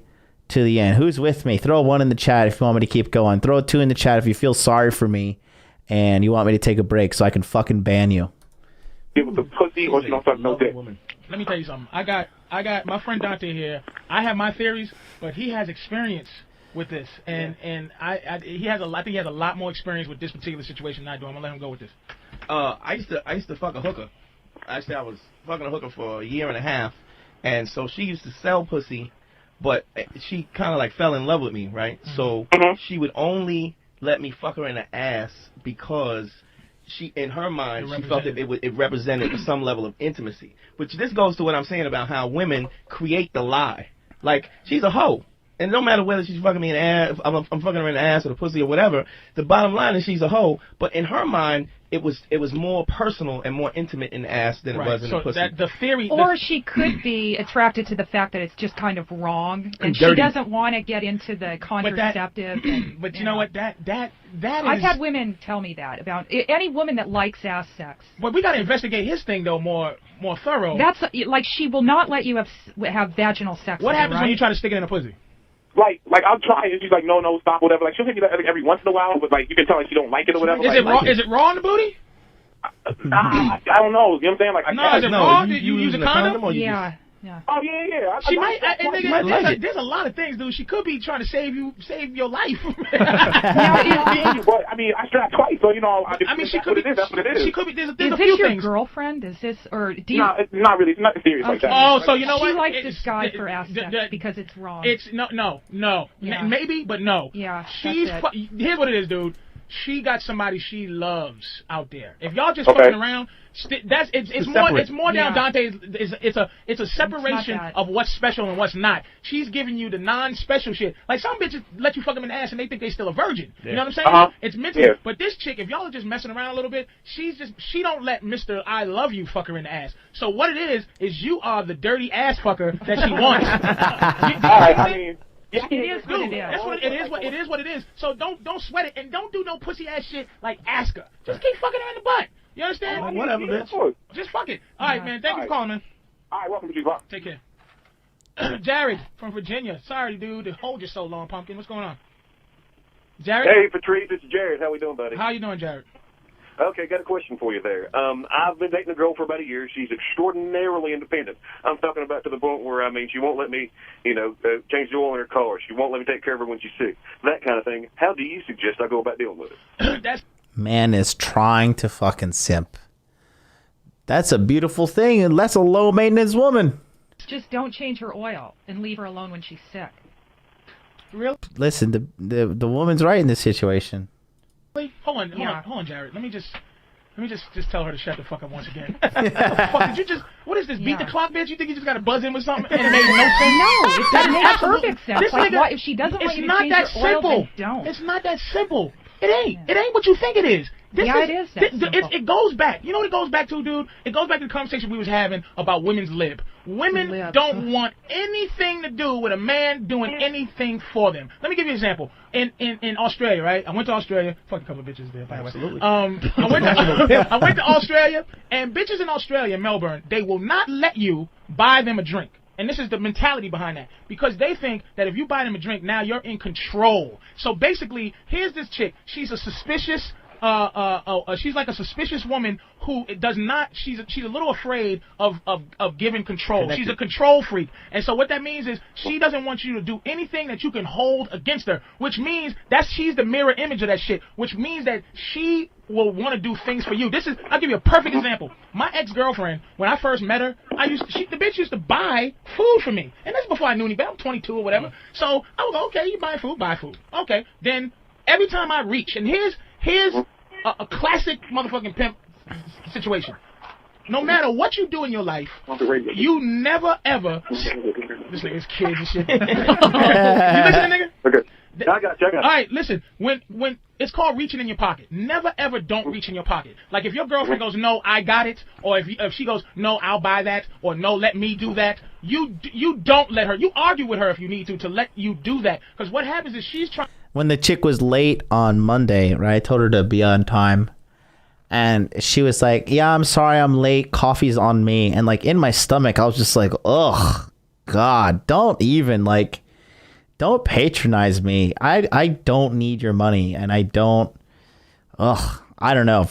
C: to the end. Who's with me? Throw a 1 in the chat if you want me to keep going. Throw a 2 in the chat if you feel sorry for me and you want me to take a break so I can fucking ban you.
A: Deal with the pussy, or she don't suck no dick.
D: Let me tell you something. I got my friend Dante here. I have my theories, but he has experience with this, and I think he has a lot more experience with this particular situation than I do. I'm gonna let him go with this.
F: I used to fuck a hooker. Actually, I was fucking a hooker for a year and a half, and so she used to sell pussy, but she kind of like fell in love with me, right? So she would only let me fuck her in the ass because she, in her mind, she felt that it represented some level of intimacy. Which this goes to what I'm saying about how women create the lie. Like, she's a hoe. And no matter whether she's fucking me in the ass, I'm fucking her in the ass or the pussy or whatever, the bottom line is she's a hoe. But in her mind, it was more personal and more intimate in the ass than it was in the pussy.
D: That the theory,
E: or she could be attracted to the fact that it's just kind of wrong, and she
F: dirty.
E: doesn't want to get into the contraceptive.
D: But you know what? That
E: I've
D: is.
E: had women tell me that about any woman that likes ass sex.
D: But we got to investigate his thing though more thorough.
E: That's like she will not let you have vaginal sex.
D: What
E: with
D: happens
E: her,
D: when
E: right?
D: you try to stick it in a pussy?
A: Like I'm trying, and she's like, no, stop, whatever. Like she'll hit me like every once in a while, but like you can tell like she don't like it or whatever.
D: Is it raw? Is it raw in the booty?
A: I don't know. You know what I'm saying? Like,
D: No, is it raw? You use a condom?
A: or
E: Yeah.
A: Oh yeah.
D: She might. There's a lot of things, dude. She could be trying to save your life.
A: But I mean, I strapped twice, so you know.
D: I mean, she could be. That's what it is. She could be. There's
E: Is
D: a
E: this
D: few
E: your
D: things.
E: girlfriend? Is this or do you?
A: No, it's not really. It's not serious like that.
D: Oh, so you know
E: she
D: what?
E: likes this guy for ass sex because it's wrong.
D: It's no.
E: Yeah.
D: Maybe, but no.
E: Yeah.
D: She's.
E: That's it.
D: Here's what it is, dude. She got somebody she loves out there. If y'all just fucking around, it's more down Dante's. It's a separation of what's special and what's not. She's giving you the non-special shit. Like some bitches let you fuck them in the ass and they think they still a virgin. You know what I'm saying? It's mental. Yeah. But this chick, if y'all are just messing around a little bit, she don't let Mr. I love you fuck her in the ass. So what it is you are the dirty ass fucker that she wants.
A: I mean.
E: Yeah, it is what it is.
D: That's what it is. It is what it is. So don't sweat it and don't do no pussy ass shit like ask her. Just keep fucking her in the butt. You understand?
F: Whatever, bitch.
D: Just fuck it. All right, man. Thank you for calling, man.
A: All right, welcome to G-Rock.
D: Take care. Jared from Virginia. Sorry, dude, to hold you so long, Pumpkin. What's going on? Jared?
B: Hey, Patrice, it's Jared. How we doing, buddy?
D: How you doing, Jared?
B: Okay, got a question for you there. I've been dating a girl for about a year. She's extraordinarily independent. I'm talking about to the point where, I mean, she won't let me, change the oil in her car. She won't let me take care of her when she's sick. That kind of thing. How do you suggest I go about dealing with it?
C: Man is trying to fucking simp. That's a beautiful thing, and that's a low maintenance woman.
E: Just don't change her oil and leave her alone when she's sick.
D: Really?
C: Listen, the woman's right in this situation.
D: Hold on, Jared. Let me just tell her to shut the fuck up once again. What the fuck did you just? What is this? Beat the clock, bitch? You think you just got to buzz in with something and it made no sense?
E: No, it doesn't make perfect sense.
D: This
E: like,
D: nigga,
E: what, if she doesn't want you to change her oil, then don't.
D: It's not that simple. It ain't. It ain't what you think it is.
E: It is that simple.
D: It goes back. You know what it goes back to, dude? It goes back to the conversation we was having about women's lib. Women don't want anything to do with a man doing anything for them. Let me give you an example. In Australia, right? I went to Australia. Fuck a couple of bitches there, by the way.
F: Absolutely.
D: I went to Australia, and bitches in Australia, Melbourne, they will not let you buy them a drink. And this is the mentality behind that. Because they think that if you buy them a drink, now you're in control. So basically, here's this chick. She's a suspicious, she's like a suspicious woman who does not, she's a little afraid of giving control. She's a control freak. And so what that means is she doesn't want you to do anything that you can hold against her, which means she's the mirror image of that shit, which means that she will want to do things for you. I'll give you a perfect example. My ex-girlfriend, when I first met her, the bitch used to buy food for me. And this is before I knew any better. I'm 22 or whatever. So I would go, okay, you buy food, buy food. Okay. Then every time I reach, and here's a classic motherfucking pimp situation. No matter what you do in your life, you never ever. This nigga's kids and shit. You listening, nigga?
B: Okay. I got you.
D: All right, listen. When it's called reaching in your pocket. Never ever don't reach in your pocket. Like if your girlfriend goes, no, I got it, or if she goes, no, I'll buy that, or no, let me do that. You don't let her. You argue with her if you need to let you do that. Because what happens is she's trying.
C: When the chick was late on Monday, right, I told her to be on time. And she was like, yeah, I'm sorry I'm late. Coffee's on me. And like in my stomach, I was just like, ugh, God, don't patronize me. I don't need your money. And I I don't know.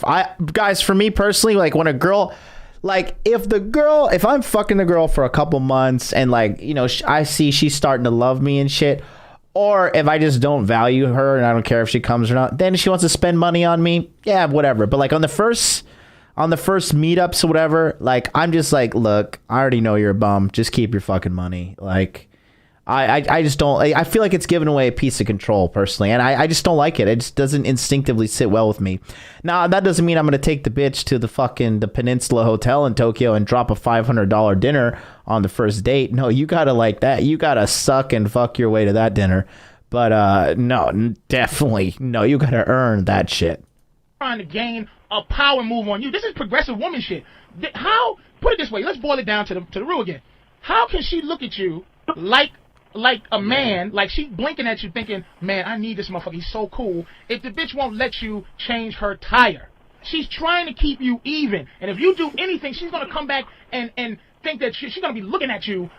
C: Guys, for me personally, like when a girl, like if I'm fucking the girl for a couple months and like, you know, I see she's starting to love me and shit, or if I just don't value her and I don't care if she comes or not, then she wants to spend money on me, yeah, whatever. But like on the first meetups or whatever, like I'm just like, look, I already know you're a bum. Just keep your fucking money. Like I just don't. I feel like it's giving away a piece of control personally, and I just don't like it. It just doesn't instinctively sit well with me. Now that doesn't mean I'm gonna take the bitch to the Peninsula Hotel in Tokyo and drop a $500 dinner on the first date. No, you gotta like that. You gotta suck and fuck your way to that dinner. But no, definitely no. You gotta earn that shit.
D: Trying to gain a power move on you. This is progressive woman shit. How? Put it this way. Let's boil it down to the rule again. How can she look at you like a man, like she blinking at you thinking, man, I need this motherfucker, he's so cool, if the bitch won't let you change her tire? She's trying to keep you even, and if you do anything, she's gonna come back and think that she's gonna be looking at you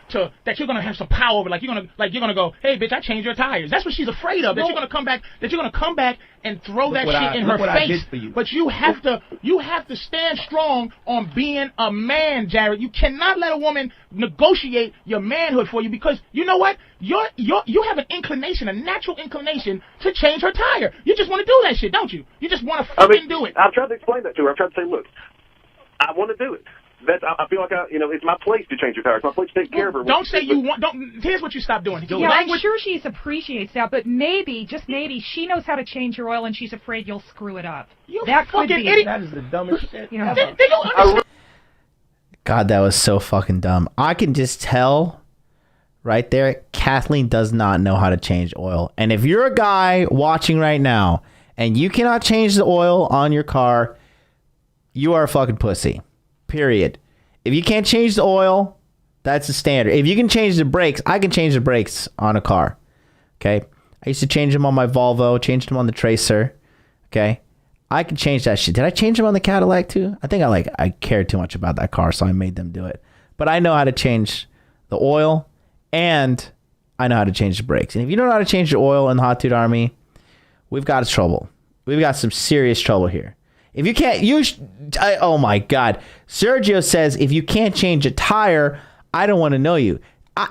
D: that you're gonna have some power over, like you're gonna go, hey bitch, I changed your tires. That's what she's afraid of, that you're gonna come back and throw that shit in her face. But you have to stand strong on being a man, Jared. You cannot let a woman negotiate your manhood for you, because you know what? You have an inclination, a natural inclination to change her tire. You just want to do that shit, don't you? You just want to fucking do it.
B: I've tried to explain that to her. I've tried to say, look, I want to do it. I feel like it's my place to change your tires. It's my place to take care of her.
D: Don't say you want. Here's what you stop doing.
E: Yeah, I'm sure she appreciates that, but maybe, just maybe, she knows how to change your oil and she's afraid you'll screw it up. That could be.
F: Idiot. That is the dumbest shit.
E: You know,
D: they don't understand.
C: God, that was so fucking dumb. I can just tell right there, Kathleen does not know how to change oil. And if you're a guy watching right now and you cannot change the oil on your car, you are a fucking pussy. Period. If you can't change the oil, that's the standard. If you can change the brakes, I can change the brakes on a car. Okay? I used to change them on my Volvo, changed them on the Tracer. Okay? I can change that shit. Did I change them on the Cadillac too? I think I cared too much about that car, so I made them do it. But I know how to change the oil, and I know how to change the brakes. And if you don't know how to change the oil in the Hot Dude Army, we've got trouble. We've got some serious trouble here. If you can't, oh my God. Sergio says, if you can't change a tire, I don't want to know you.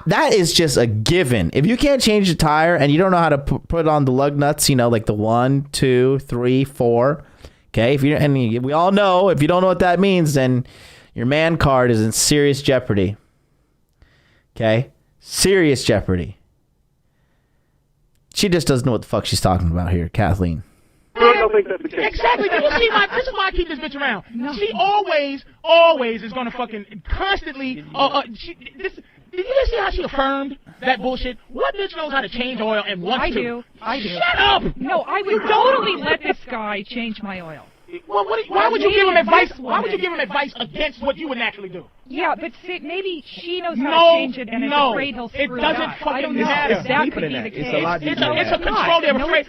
C: That is just a given. If you can't change the tire and you don't know how to put on the lug nuts, you know, like the 1, 2, 3, 4. Okay. We all know, if you don't know what that means, then your man card is in serious jeopardy. Okay. Serious jeopardy. She just doesn't know what the fuck she's talking about here, Kathleen.
B: I don't think that's the case.
D: Exactly. This is why I keep this bitch around. No. She always is gonna fucking constantly. Did you see how she affirmed that bullshit? What bitch knows how to change oil and wants to?
E: I do.
D: Shut up!
E: No, I would totally let this guy change my oil.
D: Well, why would you give him advice? Why would you give him advice against what you would naturally do?
E: Yeah, but see, maybe she knows how to change it and is afraid he'll screw it up.
D: It doesn't fucking matter.
E: That could be the case.
D: It's a control. They're afraid.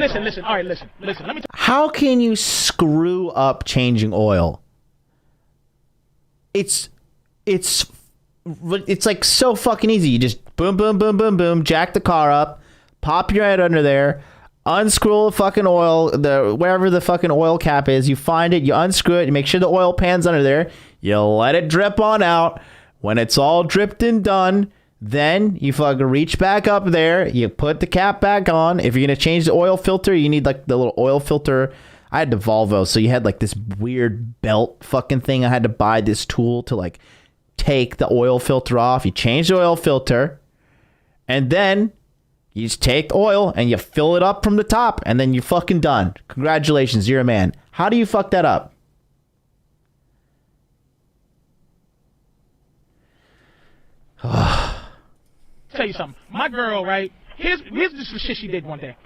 D: Listen. All right, listen. Let me.
C: How can you screw up changing oil? It's like so fucking easy. You just boom, jack the car up, pop your head under there, unscrew the fucking oil, wherever the fucking oil cap is, you find it, you unscrew it, you make sure the oil pan's under there, you let it drip on out. When it's all dripped and done, then you fucking reach back up there, you put the cap back on. If you're gonna change the oil filter, you need like the little oil filter. I had the Volvo, so you had like this weird belt fucking thing. I had to buy this tool to like take the oil filter off. You change the oil filter, and then you just take the oil and you fill it up from the top, and then you're fucking done. Congratulations, you're a man. How do you fuck that up?
D: Tell you something. My girl, right? Here's the shit she did one day.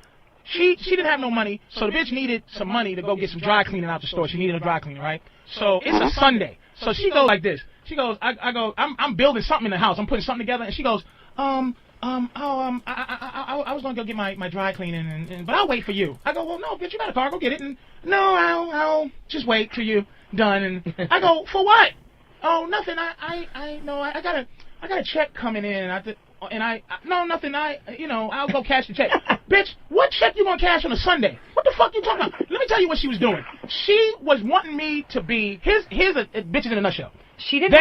D: She didn't have no money, so the bitch needed some money to go get some dry cleaning out the store. She needed a dry cleaner, right? So it's a Sunday. So she goes like this. She goes, I'm building something in the house. I'm putting something together, and she goes, I was gonna go get my dry cleaning, but I'll wait for you. I go, well, no, bitch, you got a car, go get it. And no, I'll just wait till you're done. And I go, for what? Oh, nothing. I got a check coming in. and nothing. I'll go cash the check. Bitch, what check you gonna cash on a Sunday? What the fuck you talking about? Let me tell you what she was doing. She was wanting me to be. Here's a bitches in a nutshell.
E: She didn't.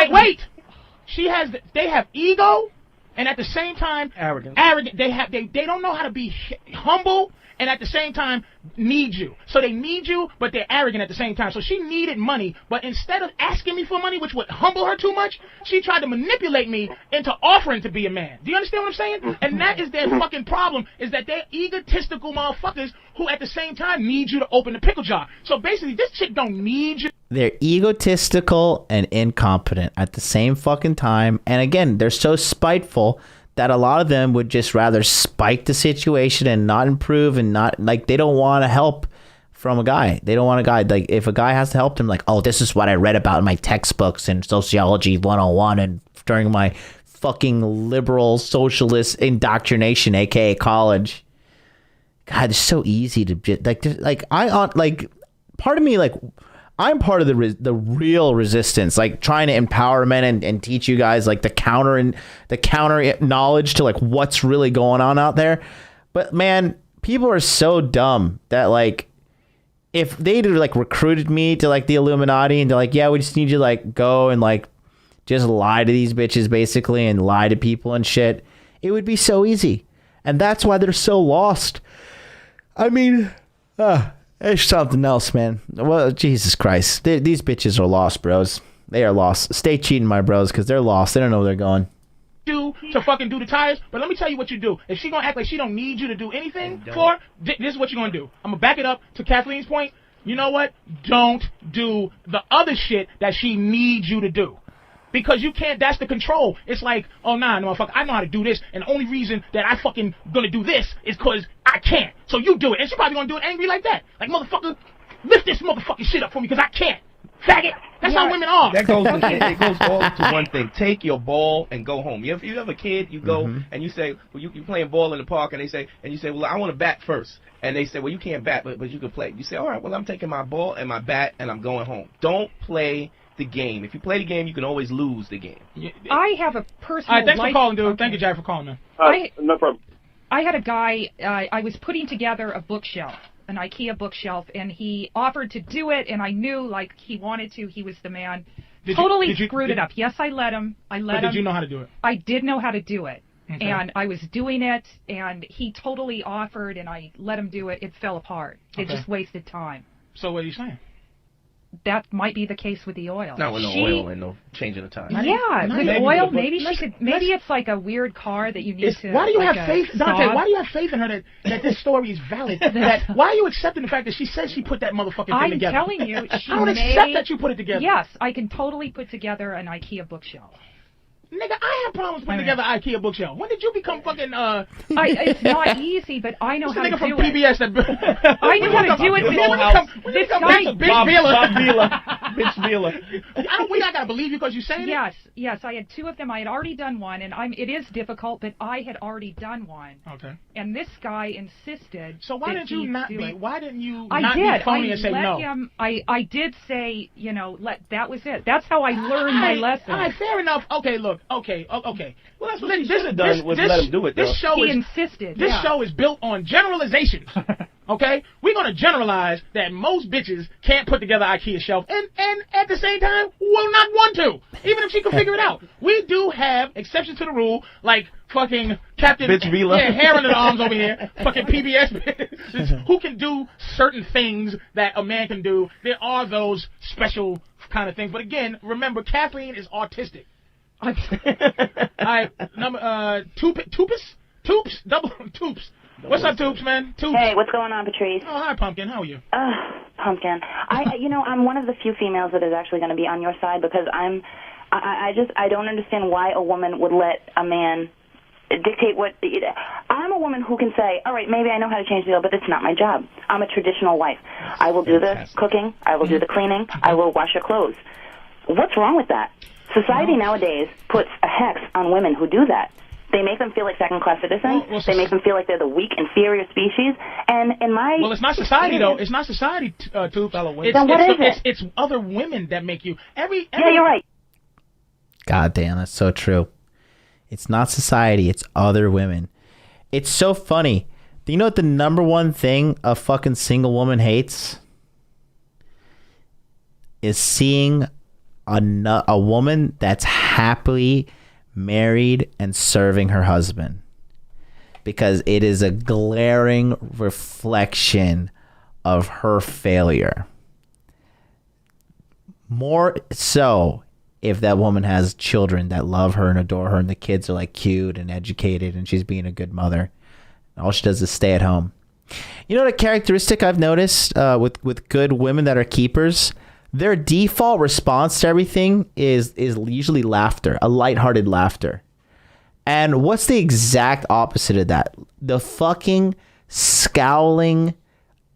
D: They have ego, and at the same time,
F: arrogant.
D: They don't know how to be humble. And at the same time, need you. So they need you, but they're arrogant at the same time. So she needed money, but instead of asking me for money, which would humble her too much, she tried to manipulate me into offering to be a man. Do you understand what I'm saying? And that is their fucking problem, is that they're egotistical motherfuckers who at the same time need you to open the pickle jar. So basically, this chick don't need you.
C: They're egotistical and incompetent at the same fucking time. And again, they're so spiteful that a lot of them would just rather spike the situation and not improve, and not, like, they don't want to help from a guy. They don't want a guy, like, if a guy has to help them, like, oh, this is what I read about in my textbooks in Sociology 101 and during my fucking liberal socialist indoctrination, aka college. God, it's so easy to just, part of me, like, I'm part of the real resistance, like trying to empower men and teach you guys like the counter knowledge to like what's really going on out there. But man, people are so dumb that like if they'd like recruited me to like the Illuminati and they're like, yeah, we just need you to like go and like just lie to these bitches basically and lie to people and shit, it would be so easy. And that's why they're so lost. I mean, it's something else, man. Well, Jesus Christ. These bitches are lost, bros. They are lost. Stay cheating, my bros, because they're lost. They don't know where they're going.
D: To fucking do the tires, but let me tell you what you do. If she gonna act like she don't need you to do anything for, this is what you're gonna do. I'm gonna back it up to Kathleen's point. You know what? Don't do the other shit that she needs you to do. Because you can't, that's the control. It's like, oh, nah, no, motherfucker, I know how to do this, and the only reason that I fucking gonna do this is because I can't. So you do it. And she probably gonna do it angry like that. Like, motherfucker, lift this motherfucking shit up for me because I can't. Faggot. That's how women are.
F: That goes it goes all to one thing. Take your ball and go home. You have a kid, you go and you say, well, you're playing ball in the park, and you say, well, I want to bat first. And they say, well, you can't bat, but you can play. You say, all right, well, I'm taking my ball and my bat, and I'm going home. Don't play the game. If you play the game, you can always lose the game.
E: I have a personal.
D: All right, thanks for calling, dude. Thank you, Jack, for calling, man.
U: No problem.
E: I had a guy. I was putting together a bookshelf, an IKEA bookshelf, and he offered to do it, and I knew like he wanted to. He was the man. Totally screwed it up. Yes, I let him. But
D: did you know how to do it?
E: I did know how to do it.
D: Okay.
E: And I was doing it, and he totally offered, and I let him do it. It fell apart. It just wasted time.
D: So what are you saying?
E: That might be the case with the oil.
F: Not with no oil and no changing the time.
E: Yeah, with oil, maybe she could. Maybe it's like a weird car that you need to.
D: Why do you have faith, Dante? Why do you have faith in her that this story is valid? Why are you accepting the fact that she says she put that motherfucking thing together?
E: I'm telling you, she
D: I don't accept that you put it together.
E: Yes, I can totally put together an IKEA bookshelf.
D: Nigga, I have problems putting together an IKEA bookshelf. When did you become fucking,
E: it's not easy, but I know how to do it.
D: Nigga from PBS that...
E: I know how to do it.
D: This guy...
F: Bitch Vila.
D: I gotta believe you because you say it?
E: Yes, I had two of them. I had already done one, and it is difficult, but I had already done one.
D: Okay.
E: And this guy insisted.
D: So why didn't you not be
E: phony
D: and say no?
E: I did say, that was it. That's how I learned my lesson.
D: All right, fair enough. Okay, look. Okay. Well,
F: that's what she should have done was let him do it, though.
E: He insisted.
D: This show is built on generalizations. Okay? We're going to generalize that most bitches can't put together IKEA shelf and at the same time will not want to, even if she can figure it out. We do have exceptions to the rule, like fucking Captain
F: Bitch Vila.
D: hair under the arms over here, fucking PBS who can do certain things that a man can do. There are those special kind of things. But again, remember, Kathleen is autistic. All right, number Toops. What's up, Toops, man? Toops.
J: Hey, what's going on, Patrice?
D: Oh, hi, Pumpkin. How are you?
J: Pumpkin. I'm one of the few females that is actually going to be on your side because I don't understand why a woman would let a man dictate what. I'm a woman who can say, all right, maybe I know how to change the oil, but it's not my job. I'm a traditional wife. I will do the cooking. I will do the cleaning. I will wash your clothes. What's wrong with that? Society nowadays puts a hex on women who do that. They make them feel like second-class citizens. They make them feel like they're the weak, inferior species. And in my
D: it's not society though. It's not society, too.
J: Then what is it?
D: It's other women that make you.
J: Yeah, you're right.
C: God damn, that's so true. It's not society. It's other women. It's so funny. Do you know what the number one thing a fucking single woman hates? Is seeing a woman that's happily married and serving her husband. Because it is a glaring reflection of her failure. More so if that woman has children that love her and adore her and the kids are like cute and educated and she's being a good mother. All she does is stay at home. You know what a characteristic I've noticed with good women that are keepers? Their default response to everything is usually laughter, a lighthearted laughter. And what's the exact opposite of that? The fucking scowling,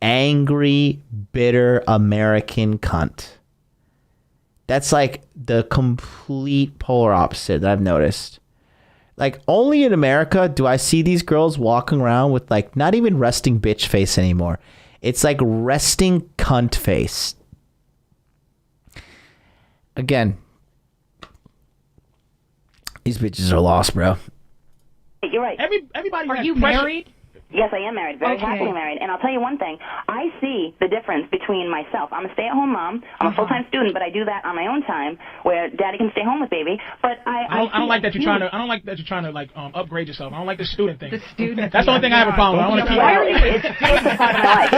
C: angry, bitter American cunt. That's like the complete polar opposite that I've noticed. Like, only in America do I see these girls walking around with like not even resting bitch face anymore. It's like resting cunt face. Again, these bitches are lost, bro.
J: You're right.
D: Everybody.
E: Are you married?
J: Yes, I am married, very happily married. And I'll tell you one thing. I see the difference between myself. I'm a stay-at-home mom. I'm a full-time student, but I do that on my own time, where daddy can stay home with baby. But
D: I don't like that you're trying to. I don't like that you're trying to like upgrade yourself. I don't like the student thing.
E: The student.
D: That's the only thing I have a problem with. I want to keep.
J: Why are you? It's a part of my life.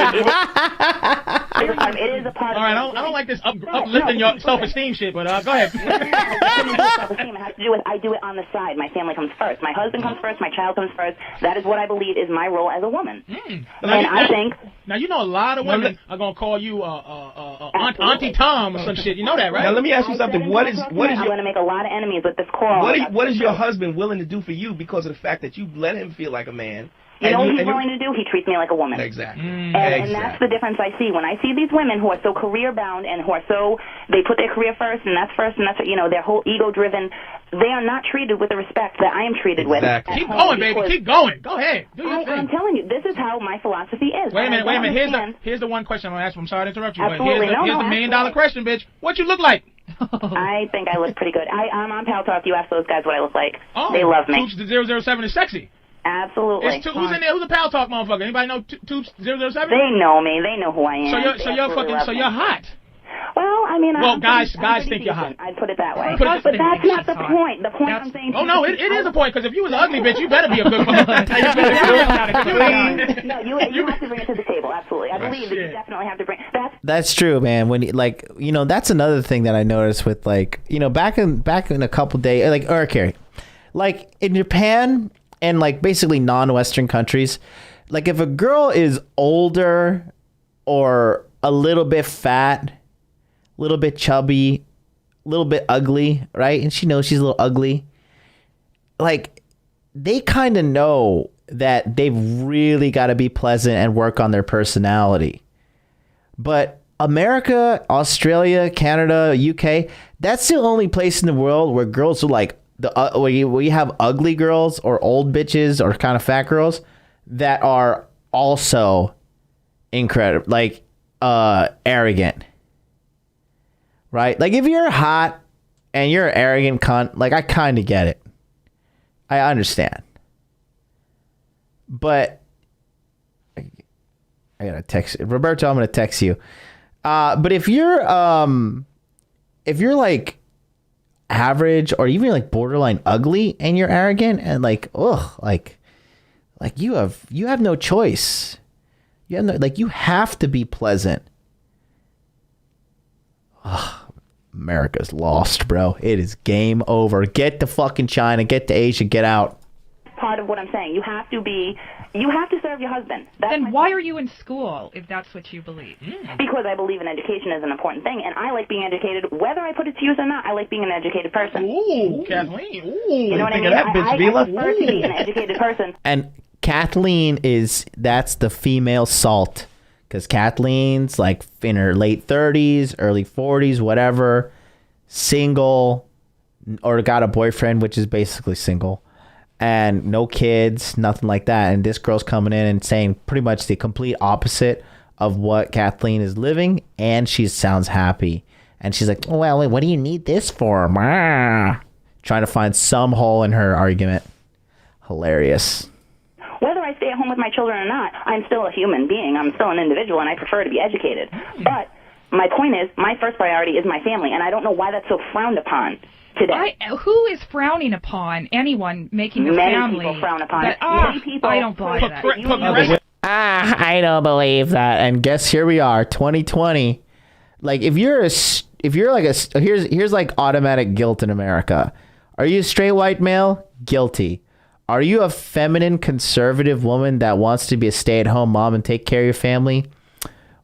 J: It is a part of.
D: All right, I don't like this uplifting your self-esteem shit. But go ahead.
J: Self-esteem. It has to do with I do it on the side. My family comes first. My husband comes first. My child comes first. That is what I believe is my role as a woman. I think.
D: Now you know a lot of women are gonna call you Auntie Tom or some shit. You know that, right?
F: Now let me ask you something. What is
J: I'm going to make a lot of enemies with this call.
F: What is your husband willing to do for you because of the fact that you let him feel like a man?
J: You know what he's willing to do? He treats me like a woman.
F: Exactly.
J: And that's the difference I see. When I see these women who are so career-bound and who are so, they put their career first, and that's, you know, they're whole ego-driven, they are not treated with the respect that I am treated with.
D: Keep going, baby. Keep going. Go ahead. Do your thing.
J: I'm telling you, this is how my philosophy is.
D: Wait a minute. Here's the one question I'm going to ask you. I'm sorry to interrupt you.
J: Absolutely.
D: But here's the million-dollar question, bitch. What you look like?
J: I think I look pretty good. I'm on Pal Talk. You ask those guys what I look like. Oh, they love me.
D: Toots 007 is sexy.
J: Absolutely.
D: Who's in there? Who's a Pal Talk motherfucker? Anybody know Toots 007?
J: They know me. They know who I am.
D: So you're hot.
J: Well, I mean,
D: guys think you're hot.
J: I'd put it that way. But that's not the point. The point I'm saying.
D: Oh no, it is a point, because if you was an ugly bitch, you better be a good one.
J: No, you have to bring it to the table. Absolutely, I believe that you definitely have to bring.
C: That's true, man. When that's another thing that I noticed with back in a couple days, like in Japan and like basically non-Western countries, like if a girl is older or a little bit fat, a little bit chubby, a little bit ugly, right? And she knows she's a little ugly. Like, they kind of know that they've really got to be pleasant and work on their personality. But America, Australia, Canada, UK, that's the only place in the world where girls are like, where you have ugly girls or old bitches or kind of fat girls that are also incredible, like arrogant. Right? Like, if you're hot and you're an arrogant cunt, like, I kind of get it. I understand. But I gotta text Roberto. I'm gonna text you. But if you're like average or even like borderline ugly and you're arrogant and like you have no choice. You have to be pleasant. America's lost, bro. It is game over. Get to fucking China, get to Asia, get out.
J: Part of what I'm saying. You have to serve your husband.
E: Then why are you in school if that's what you believe?
J: Because I believe in education is an important thing, and I like being educated. Whether I put it to use or not, I like being an educated person.
D: Ooh, Kathleen. Ooh.
J: You know what I mean? I prefer to be an educated person.
C: And Kathleen that's the female Salt. Because Kathleen's like in her late 30s, early 40s, whatever, single, or got a boyfriend, which is basically single, and no kids, nothing like that. And this girl's coming in and saying pretty much the complete opposite of what Kathleen is living, and she sounds happy. And she's like, oh, well, what do you need this for? trying to find some hole in her argument. Hilarious.
J: Whether I stay at home with my children or not, I'm still a human being. I'm still an individual, and I prefer to be educated. But my point is, my first priority is my family, and I don't know why that's so frowned upon today.
E: Who is frowning upon anyone making a
J: Many
E: family?
J: people frown upon it.
E: Many people. I don't believe that.
C: I don't believe that. And guess here we are, 2020. Like if you're like here's like automatic guilt in America. Are you a straight white male? Guilty. Are you a feminine conservative woman that wants to be a stay-at-home mom and take care of your family?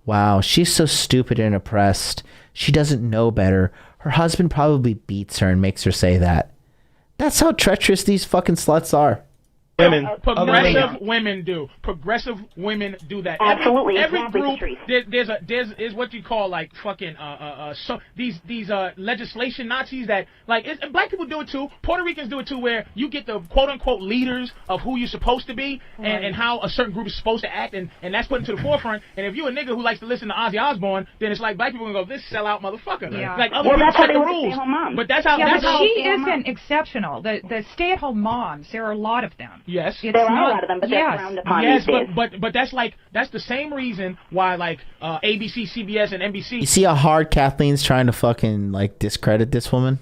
C: Wow, she's so stupid and oppressed. She doesn't know better. Her husband probably beats her and makes her say that. That's how treacherous these fucking sluts are.
D: Progressive women do. Progressive women do that.
J: Absolutely.
D: Every group, there's what you call like fucking so these legislation Nazis that like and black people do it too. Puerto Ricans do it too, where you get the quote unquote leaders of who you're supposed to be and how a certain group is supposed to act, and that's put into the forefront. And if you're a nigga who likes to listen to Ozzy Osbourne, then it's like black people gonna go, this sellout motherfucker.
E: Yeah.
D: Like other people set the rules. But that's how.
E: Yeah,
D: that's
E: but
D: how.
E: she isn't exceptional. The stay-at-home moms, there are a lot of them.
D: Yes.
J: There are a lot of them, but they're frowned upon these days.
D: but that's the same reason why like ABC, CBS, and NBC.
C: You see how hard Kathleen's trying to fucking like discredit this woman?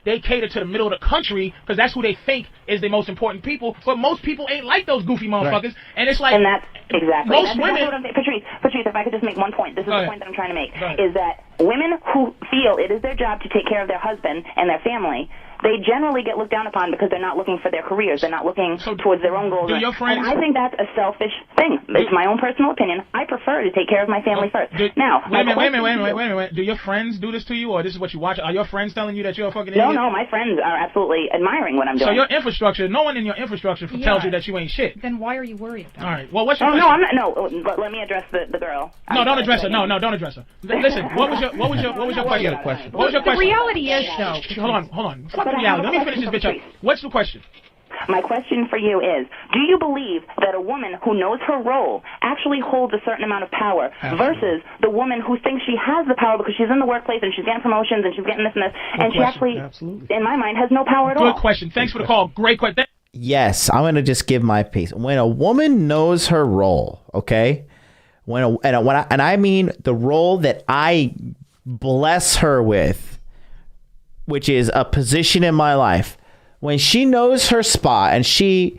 D: They cater to the middle of the country because that's who they think is the most important people. But most people ain't like those goofy motherfuckers. Right. And it's like,
J: and that's exactly
D: most
J: that's
D: women.
J: What I'm saying. Patrice, if I could just make one point, this is the point that I'm trying to make, is that women who feel it is their job to take care of their husband and their family, they generally get looked down upon because they're not looking for their careers. They're not looking towards their own goals.
D: Do your friends,
J: and I think that's a selfish thing. It's my own personal opinion. I prefer to take care of my family first. Now,
D: wait a minute. Do your friends do this to you, or this is what you watch? Are your friends telling you that you're a fucking idiot?
J: No, my friends are absolutely admiring what I'm doing.
D: So your infrastructure, no one in your infrastructure tells you that you ain't shit.
E: Then why are you worried about it?
D: All right. Well, what's your
J: question? No, I'm not. No, but let me address the girl.
D: No, don't address her. No, don't address her. Listen, what was your question? What was your question?
E: The reality is, though.
D: Hold on. Fuck the reality. Let me finish this bitch up. What's the question?
J: My question for you is, do you believe that a woman who knows her role actually holds a certain amount of power versus the woman who thinks she has the power because she's in the workplace and she's getting promotions and she's getting this and this, and she actually, in my mind, has no power at all?
D: Good question. Thanks for the call. Great question.
C: Yes, I'm going to just give my piece. When a woman knows her role, okay? I mean the role that I bless her with, which is a position in my life. When she knows her spot and she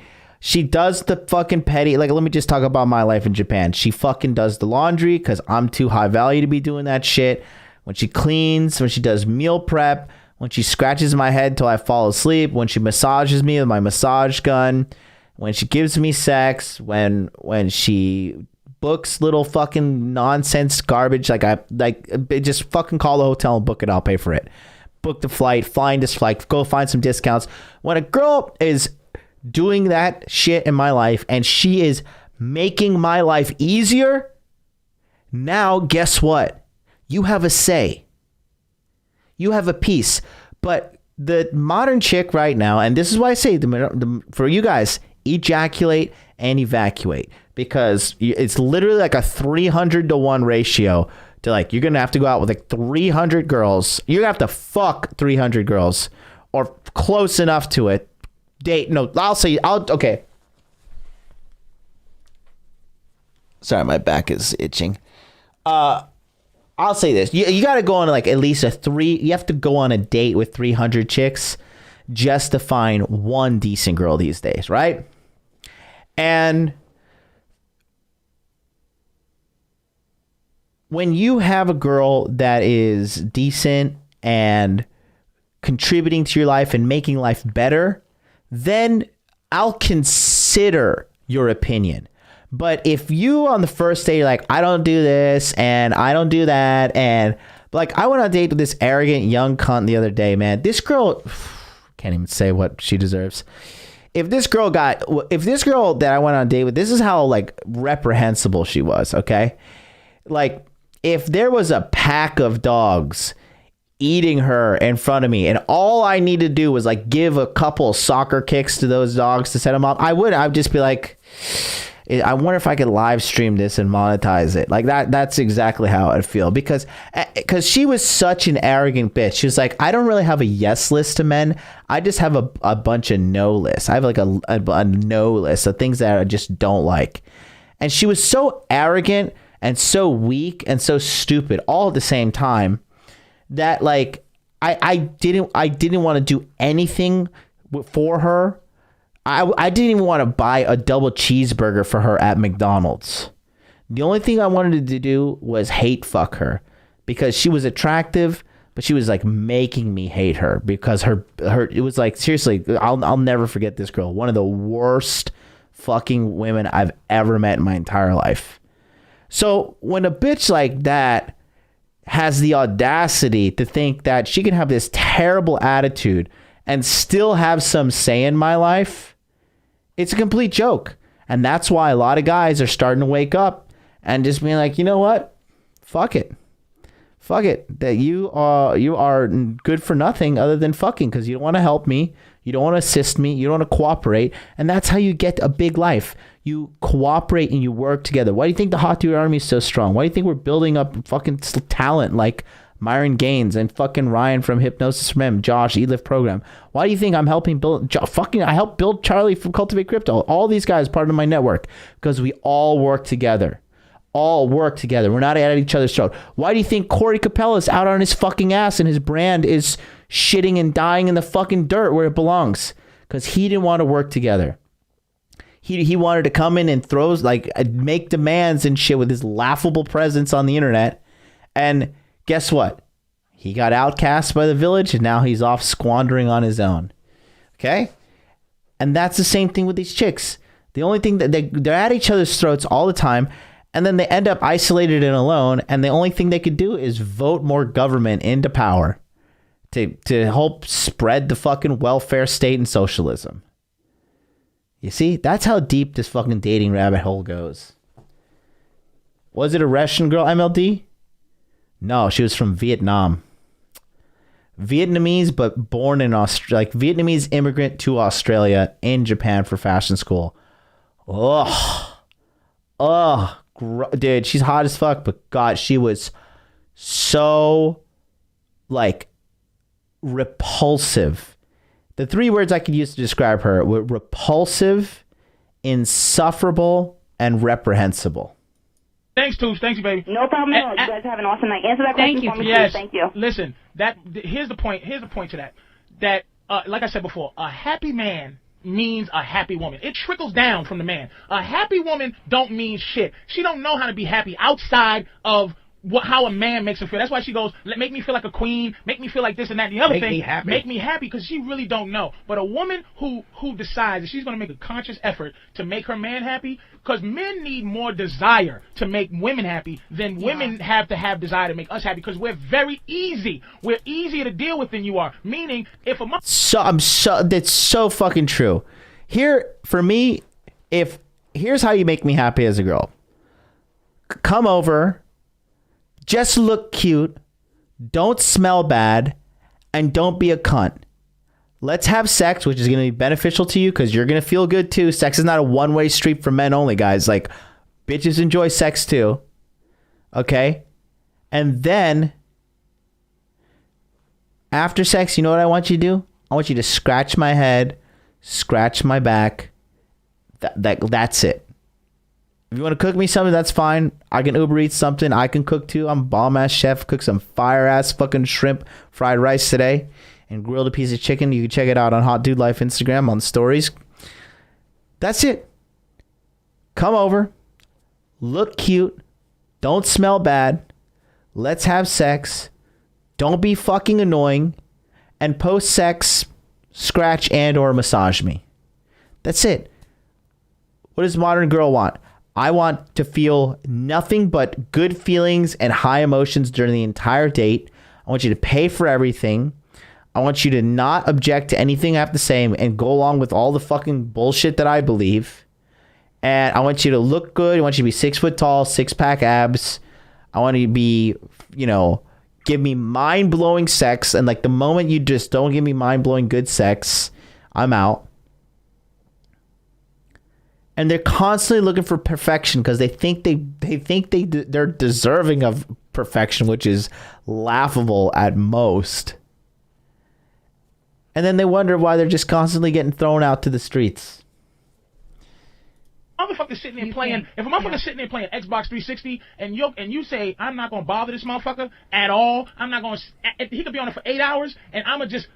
C: does the fucking petty, like, let me just talk about my life in Japan. She fucking does the laundry because I'm too high value to be doing that shit. When she cleans, when she does meal prep, when she scratches my head till I fall asleep, when she massages me with my massage gun, when she gives me sex, when she books little fucking nonsense garbage, just fucking call the hotel and book it, I'll pay for it. Book the flight, find this flight, go find some discounts. When a girl is doing that shit in my life and she is making my life easier, now guess what? You have a say. You have a piece. But the modern chick right now, and this is why I say for you guys, ejaculate and evacuate, because it's literally like a 300-to-1 ratio. To like, you're going to have to go out with like 300 girls. You're going to have to fuck 300 girls or close enough to it. Okay. Sorry, my back is itching. I'll say this. You got to go on like at least you have to go on a date with 300 chicks just to find one decent girl these days, right? And when you have a girl that is decent and contributing to your life and making life better, then I'll consider your opinion. But if you on the first date, you're like, I don't do this and I don't do that, and like, I went on a date with this arrogant young cunt the other day, man. This girl, can't even say what she deserves. If this girl that I went on a date with, this is how like reprehensible she was, okay? Like, if there was a pack of dogs eating her in front of me and all I need to do was like give a couple soccer kicks to those dogs to set them up, I'd just be like, I wonder if I could live stream this and monetize it. Like that's exactly how I feel, because she was such an arrogant bitch. She was like, I don't really have a yes list to men. I just have a bunch of no lists. I have like a no list of things that I just don't like. And she was so arrogant and so weak and so stupid all at the same time that like I didn't want to do anything for her. I didn't even want to buy a double cheeseburger for her at McDonald's. The only thing I wanted to do was hate fuck her, because she was attractive, but she was like making me hate her, because her it was like, seriously, I'll never forget this girl. One of the worst fucking women I've ever met in my entire life. So when a bitch like that has the audacity to think that she can have this terrible attitude and still have some say in my life, it's a complete joke. And that's why a lot of guys are starting to wake up and just being like, you know what? Fuck it. Fuck it. That you are good for nothing other than fucking, because you don't want to help me. You don't want to assist me. You don't want to cooperate. And that's how you get a big life. You cooperate and you work together. Why do you think the Hot Dude Army is so strong? Why do you think we're building up fucking talent like Myron Gaines and fucking Ryan from Hypnosis from M, Josh, E-Lift Program? Why do you think I'm helping build, I helped build Charlie from Cultivate Crypto? All these guys part of my network, because we all work together. All work together. We're not at each other's throat. Why do you think Corey Capella's out on his fucking ass and his brand is shitting and dying in the fucking dirt where it belongs? Because he didn't want to work together. He wanted to come in and make demands and shit with his laughable presence on the internet. And guess what? He got outcast by the village, and now he's off squandering on his own. Okay? And that's the same thing with these chicks. The only thing that they're at each other's throats all the time, and then they end up isolated and alone, and the only thing they could do is vote more government into power to help spread the fucking welfare state and socialism. You see? That's how deep this fucking dating rabbit hole goes. Was it a Russian girl, MLD? No, she was from Vietnam. Vietnamese, but born in Australia. Like, Vietnamese immigrant to Australia in Japan for fashion school. Dude, she's hot as fuck, but God, she was so, like, repulsive. The three words I could use to describe her were repulsive, insufferable, and reprehensible.
D: Thanks, Toosh. Thank you, baby.
J: No problem at all. You guys have an awesome night. Answer that question for me, please. Thank you.
D: Listen, here's the point. Here's the point to that. That, like I said before, a happy man means a happy woman. It trickles down from the man. A happy woman don't mean shit. She don't know how to be happy outside of how a man makes her feel. That's why she goes, make me feel like a queen, make me feel like this and that and the other thing. Make me happy, because she really don't know. But a woman who decides that she's going to make a conscious effort to make her man happy, because men need more desire to make women happy than women have to have desire to make us happy, because we're very easy. We're easier to deal with than you are. Meaning, if a
C: that's so fucking true. Here, for me, here's how you make me happy as a girl. Come over, just look cute, don't smell bad, and don't be a cunt. Let's have sex, which is going to be beneficial to you because you're going to feel good too. Sex is not a one-way street for men only, guys. Like, bitches enjoy sex too. Okay? And then, after sex, you know what I want you to do? I want you to scratch my head, scratch my back. That's it. If you want to cook me something, that's fine. I can Uber Eats something. I can cook too. I'm a bomb-ass chef. Cook some fire-ass fucking shrimp, fried rice today, and grilled a piece of chicken. You can check it out on Hot Dude Life Instagram on stories. That's it. Come over. Look cute. Don't smell bad. Let's have sex. Don't be fucking annoying. And post-sex, scratch and or massage me. That's it. What does modern girl want? I want to feel nothing but good feelings and high emotions during the entire date. I want you to pay for everything. I want you to not object to anything I have to say and go along with all the fucking bullshit that I believe. And I want you to look good. I want you to be 6 foot tall, 6-pack abs. I want you to be, give me mind-blowing sex. And like the moment you just don't give me mind-blowing good sex, I'm out. And they're constantly looking for perfection because they're deserving of perfection, which is laughable at most. And then they wonder why they're just constantly getting thrown out to the streets.
D: Motherfucker sitting there playing. If a motherfucker sitting there playing Xbox 360 and you say I'm not gonna bother this motherfucker at all, I'm not gonna. He could be on it for 8 hours, and I'm gonna just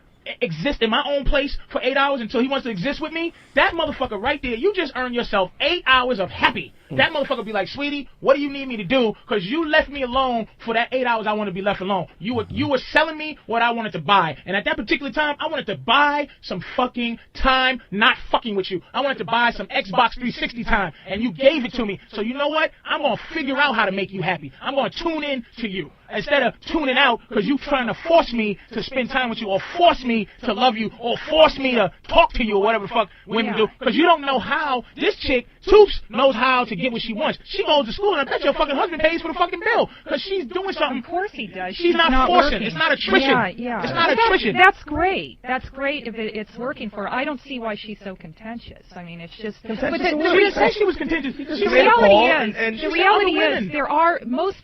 D: exist in my own place for 8 hours until he wants to exist with me. That motherfucker right there, you just earned yourself 8 hours of happy. That motherfucker be like, sweetie, what do you need me to do? Because you left me alone for that 8 hours I want to be left alone. You were selling me what I wanted to buy. And at that particular time, I wanted to buy some fucking time not fucking with you. I wanted to buy some Xbox 360 time. And you gave it to me. So you know what? I'm going to figure out how to make you happy. I'm going to tune in to you. Instead of tuning out because you trying to force me to spend time with you or force me to love you or force me to talk to you or whatever the fuck women do. Because you don't know how. This chick, Toops, knows how to get what she wants. She goes to school and I bet your fucking husband pays for the fucking bill because she's doing something.
E: Of course he does.
D: She's not forcing.
E: Working.
D: It's not attrition.
E: Yeah.
D: It's not attrition.
E: That's great. That's great if it's working for her. I don't see why she's so contentious. I mean, it's just.
D: She didn't say she was contentious.
E: The reality is there are most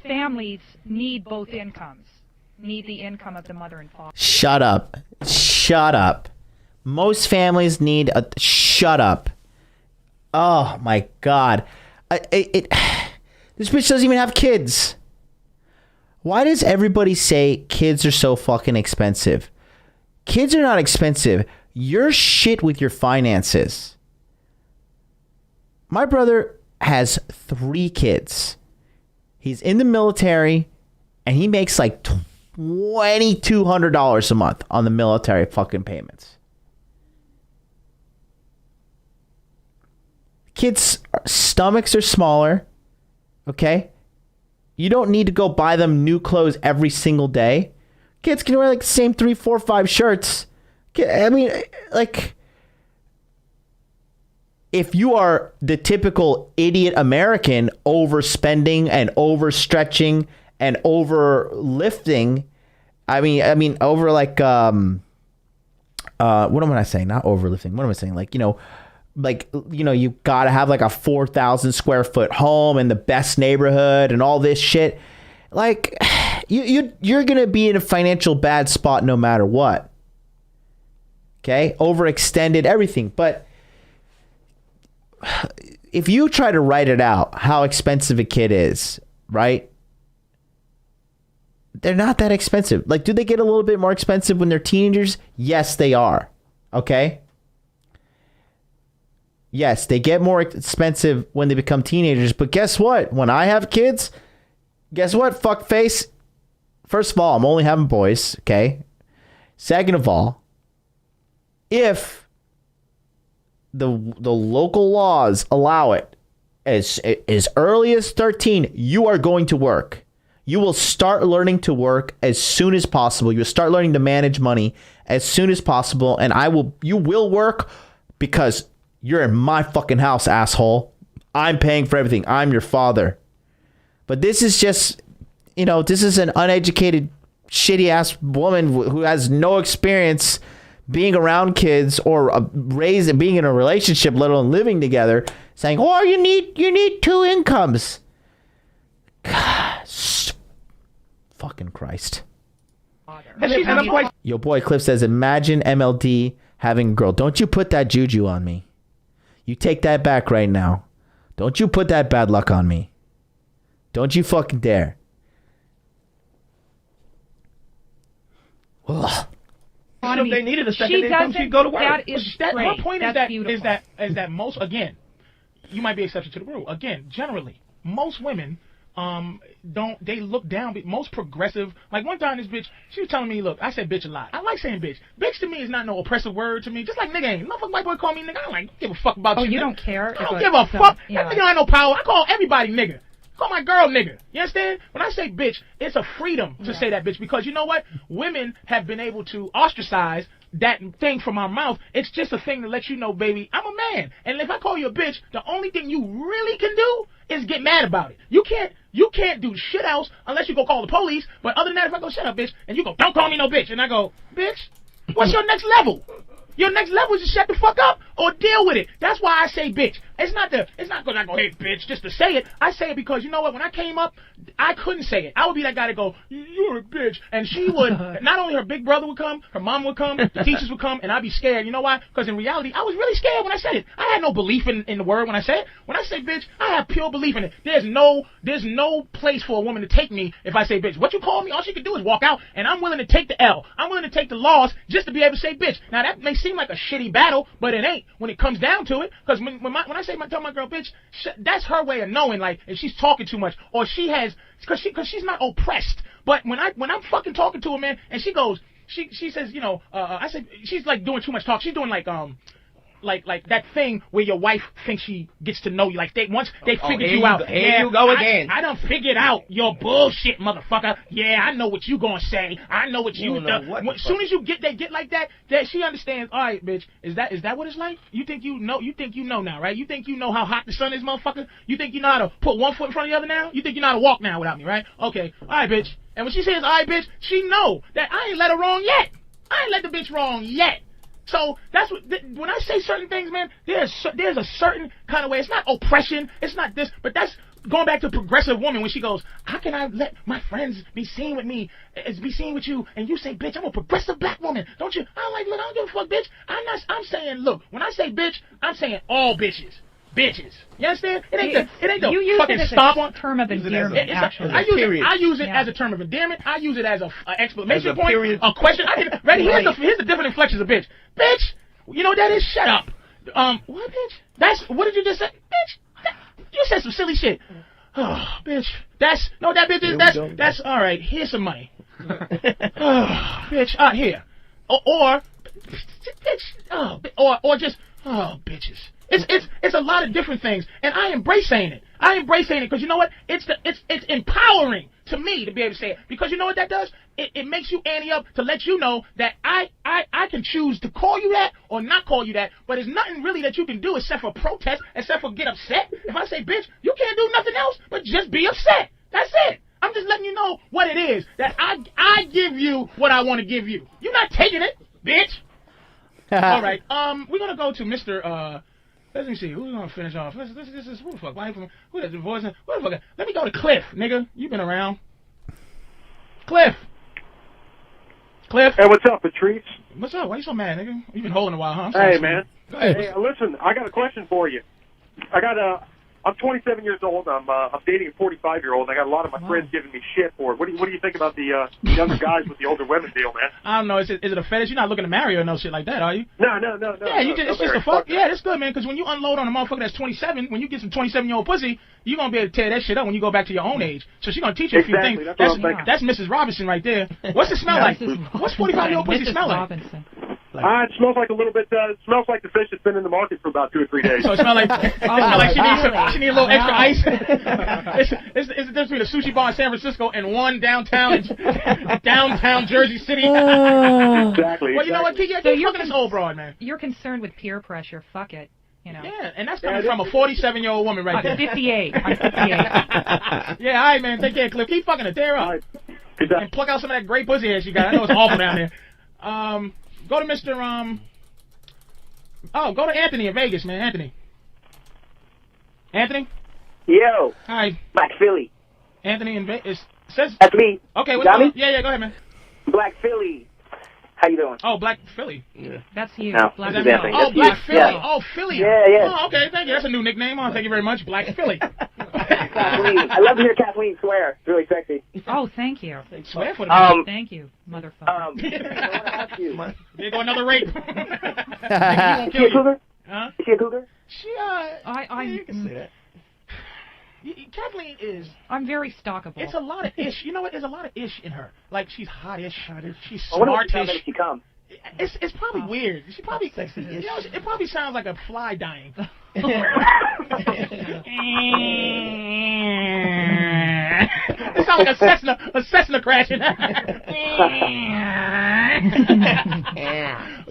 E: families need both incomes. Need the income of the mother and father.
C: Shut up. Most families need a... Shut up. Oh, my God. This bitch doesn't even have kids. Why does everybody say kids are so fucking expensive? Kids are not expensive. You're shit with your finances. My brother has 3 kids. He's in the military, and he makes like $2,200 a month on the military fucking payments. Kids' stomachs are smaller, okay? You don't need to go buy them new clothes every single day. Kids can wear like the same 3, 4, 5 shirts. I mean, like, if you are the typical idiot American overspending and overstretching and overlifting, I mean, over like, what am I saying? Not overlifting. What am I saying? Like, you gotta have like a 4,000 square foot home in the best neighborhood and all this shit. Like, you're gonna be in a financial bad spot no matter what. Okay, overextended, everything. But if you try to write it out, how expensive a kid is, right? They're not that expensive. Like, do they get a little bit more expensive when they're teenagers? Yes, they are. Okay. Yes, they get more expensive when they become teenagers. But guess what? When I have kids, guess what, fuckface? First of all, I'm only having boys, okay? Second of all, if the local laws allow it, as early as 13, you are going to work. You will start learning to work as soon as possible. You'll start learning to manage money as soon as possible. And you will work because you're in my fucking house, asshole. I'm paying for everything. I'm your father. But this is just, this is an uneducated, shitty ass woman who has no experience being around kids or being in a relationship, let alone living together, saying, "Oh, you need 2 incomes." God, fucking Christ. Yo, boy, Cliff says, "Imagine MLD having a girl. Don't you put that juju on me. You take that back right now. Don't you put that bad luck on me. Don't you fucking dare." Ugh.
D: If they needed a second income, she'd go to work.
E: That is great.
D: My point
E: That's
D: is that most, again, you might be exception to the rule. Again, generally, most women they look down. Most progressive, like one time this bitch, she was telling me, look, I said bitch a lot. I like saying bitch. Bitch to me is not no oppressive word to me. Just like nigga ain't. Motherfucker white boy call me nigga. I don't give a fuck about you.
E: Oh, you
D: nigga.
E: don't care?
D: I don't give a fuck. That nigga ain't no power. I call everybody nigga. Call my girl nigga. You understand? When I say bitch, it's a freedom to say that bitch because you know what? Women have been able to ostracize that thing from our mouth. It's just a thing to let you know, baby, I'm a man. And if I call you a bitch, the only thing you really can do is get mad about it. You can't do shit else unless you go call the police. But other than that, if I go, shut up, bitch, and you go, don't call me no bitch, and I go, bitch, what's your next level? Your next level is to shut the fuck up or deal with it. That's why I say bitch. It's not because I go, hey, bitch, just to say it. I say it because, you know what, when I came up, I couldn't say it. I would be that guy to go, you're a bitch. And she would, not only her big brother would come, her mom would come, the teachers would come, and I'd be scared. You know why? Because in reality, I was really scared when I said it. I had no belief in the word when I said it. When I say bitch, I have pure belief in it. There's no place for a woman to take me if I say bitch. What you call me, all she can do is walk out, and I'm willing to take the L. I'm willing to take the loss just to be able to say bitch. Now, that may seem like a shitty battle, but it ain't when it comes down to it. Because when I tell my girl bitch, that's her way of knowing, like, if she's talking too much, or she has, because she's not oppressed. But when I'm fucking talking to her, man, and she goes, she says, you know, I said, she's like doing too much talk. She's doing like that thing where your wife thinks she gets to know you. Like, once they figured you out.
F: Here you go again.
D: I done figured out your bullshit, motherfucker. Yeah, I know what you gonna say. I know what you done. As soon as they get like that she understands. All right, bitch, is that what it's like? You think you know now, right? You think you know how hot the sun is, motherfucker? You think you know how to put one foot in front of the other now? You think you know how to walk now without me, right? Okay, all right, bitch. And when she says, all right, bitch, she know that I ain't let her wrong yet. I ain't let the bitch wrong yet. So that's what, when I say certain things, man, there's a certain kind of way. It's not oppression. It's not this, but that's going back to progressive woman when she goes, how can I let my friends be seen with me, be seen with you, and you say, bitch, I'm a progressive black woman, don't you? I'm like, look, I don't give a fuck, bitch. I'm saying, look, when I say bitch, I'm saying all bitches. Bitches. You understand? It ain't the fucking stomp on.
E: Term of endearment, actually.
D: I use it as a term of endearment. I use it as an exclamation point, a question. Ready? Here's the different inflections of bitch. Bitch, you know what that is? Shut up. What, bitch? What did you just say? Bitch, you said some silly shit. Oh, bitch. That's all right. Here's some money. Bitch, here. Or bitch, or just, bitches. It's a lot of different things, and I embrace saying it. I embrace saying it because you know what? It's empowering to me to be able to say it, because you know what that does? It makes you ante up to let you know that I can choose to call you that or not call you that, but there's nothing really that you can do except for protest, except for get upset. If I say bitch, you can't do nothing else but just be upset. That's it. I'm just letting you know what it is, that I give you what I want to give you. You're not taking it, bitch. All right, we're gonna go to Mr. Let me see. Who's gonna finish off? This is who the fuck? Who is the voice? Who the fuck? Let me go to Cliff, nigga. You been around. Cliff.
M: Hey, what's up, Patrice?
D: What's up? Why you so mad, nigga? You been holding a while, huh?
M: Hey, man.
D: Go ahead.
M: Hey, listen. I got a question for you. I'm 27 years old. I'm dating a 45-year-old. I got a lot of my friends giving me shit for it. What do you think about the younger guys with the older women deal, man?
D: I don't know. Is it a fetish? You're not looking to marry her or no shit like that, are you?
M: No.
D: Yeah, it's just a fuck. Yeah, that's good, man. Because when you unload on a motherfucker that's 27, when you get some 27-year-old pussy, you're gonna be able to tear that shit up when you go back to your own age. So she's gonna teach you a few things. That's Mrs. Robinson right there. What's it smell like? What's 45-year-old pussy smell like?
M: It smells like a little bit. It smells like the fish that's been in the market for about 2 or 3 days.
D: So it smells like she need a little extra ice. It's the difference between a sushi bar in San Francisco and one downtown Jersey City.
M: Exactly.
D: Well, you know what, TJ? So you're this old broad, man.
E: You're concerned with peer pressure. Fuck it. You know.
D: Yeah, and that's coming from a 47-year-old woman right there.
E: I'm 58. I'm 58.
D: Yeah, all right, man. Take care, Cliff. Keep fucking it. Tear up. Right. And pluck out some of that great pussy ass you got. I know it's awful down there. Go to Mr. Go to Anthony in Vegas, man. Anthony?
G: Yo.
D: Hi.
G: Black Philly.
D: Anthony in Vegas. Says.
G: That's me.
D: Okay, what's
G: got me?
D: Yeah, go ahead, man.
G: Black Philly. How you doing?
D: Oh, Black Philly.
E: Yeah. That's you.
G: No,
E: Black
G: Philly.
D: Oh, Black Philly.
G: Yeah.
D: Oh, Philly.
G: Yeah.
D: Oh, okay, thank you. That's a new nickname. Oh, thank you very much. Black Philly.
G: Kathleen. I love to hear Kathleen swear. It's really sexy.
E: Oh, thank you.
D: Swear for the
E: thank you, motherfucker.
G: I want to ask you.
D: There go another rape.
G: Is she a cougar?
D: Huh?
G: Is she a cougar?
D: You can say that. Kathleen is.
E: I'm very stalkable.
D: It's a lot of ish. You know what? There's a lot of ish in her. Like, she's hot-ish. She's
G: I wonder what
D: smart-ish.
G: she come.
D: It's probably weird. She probably sexy-ish. You know, it probably sounds like a fly dying. It sounds like a Cessna crashing.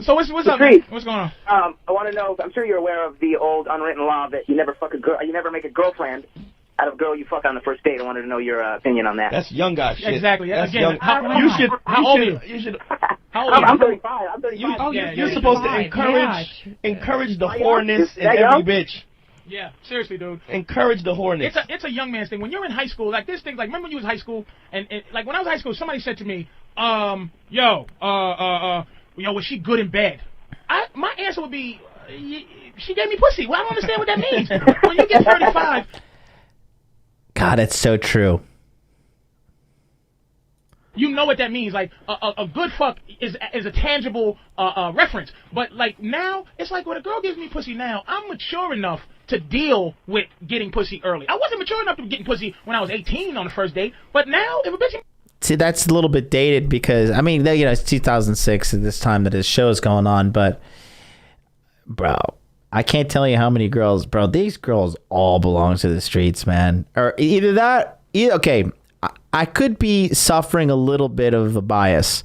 D: So what's up, man? What's going on?
G: I want to know. I'm sure you're aware of the old unwritten law that you never fuck a girl. You never make a girlfriend out of a girl you fuck on the first date. I wanted to know your opinion on that.
F: That's young guy shit.
D: Exactly.
F: That's
D: Again,
F: young.
D: how old are you?
F: You should
D: How old are you?
G: I'm 35. I'm 35.
F: You're supposed to encourage the whoreness in every bitch.
D: Yeah, seriously, dude.
F: Encourage the whoreness.
D: It's a young man's thing. When you're in high school, like this thing, like remember when you was in high school, and like when I was in high school, somebody said to me, yo, was she good in bed? My answer would be, she gave me pussy. Well, I don't understand what that means. When you get 35.
C: God, it's so true.
D: You know what that means. Like, a good fuck is a tangible reference. But, like, now, it's like when a girl gives me pussy now, I'm mature enough to deal with getting pussy early. I wasn't mature enough to get pussy when I was 18 on the first date. But now, if a bitch...
C: See, that's a little bit dated because, I mean, you know, it's 2006 at this time that his show is going on. But, bro, I can't tell you how many girls... Bro, these girls all belong to the streets, man. Or either that... Okay, I could be suffering a little bit of a bias.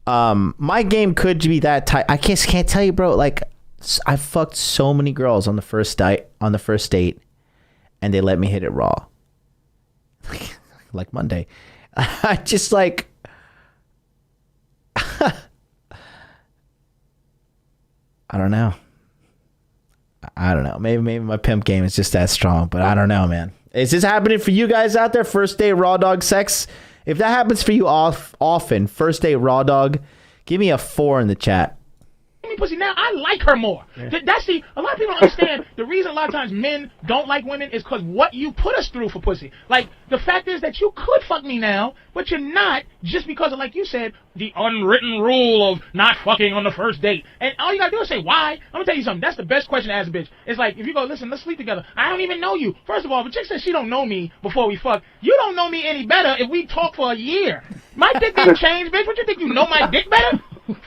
C: My game could be that tight. I can't tell you, bro. Like, I fucked so many girls on the first date, and they let me hit it raw. Like Monday. I just like... I don't know. Maybe my pimp game is just that strong, but I don't know, man. Is this happening for you guys out there? First date raw dog sex? If that happens for you often, first date raw dog, give me a 4 in the chat.
D: Pussy now, I like her more. Yeah. That's a lot of people don't understand. The reason a lot of times men don't like women is because what you put us through for pussy. Like, the fact is that you could fuck me now, but you're not, just because of, like you said, the unwritten rule of not fucking on the first date. And all you gotta do is say, why? I'm gonna tell you something. That's the best question to ask a bitch. It's like, if you go, listen, let's sleep together. I don't even know you. First of all, if a chick says she don't know me before we fuck, you don't know me any better if we talk for a year. My dick didn't change, bitch. What you think, you know my dick better?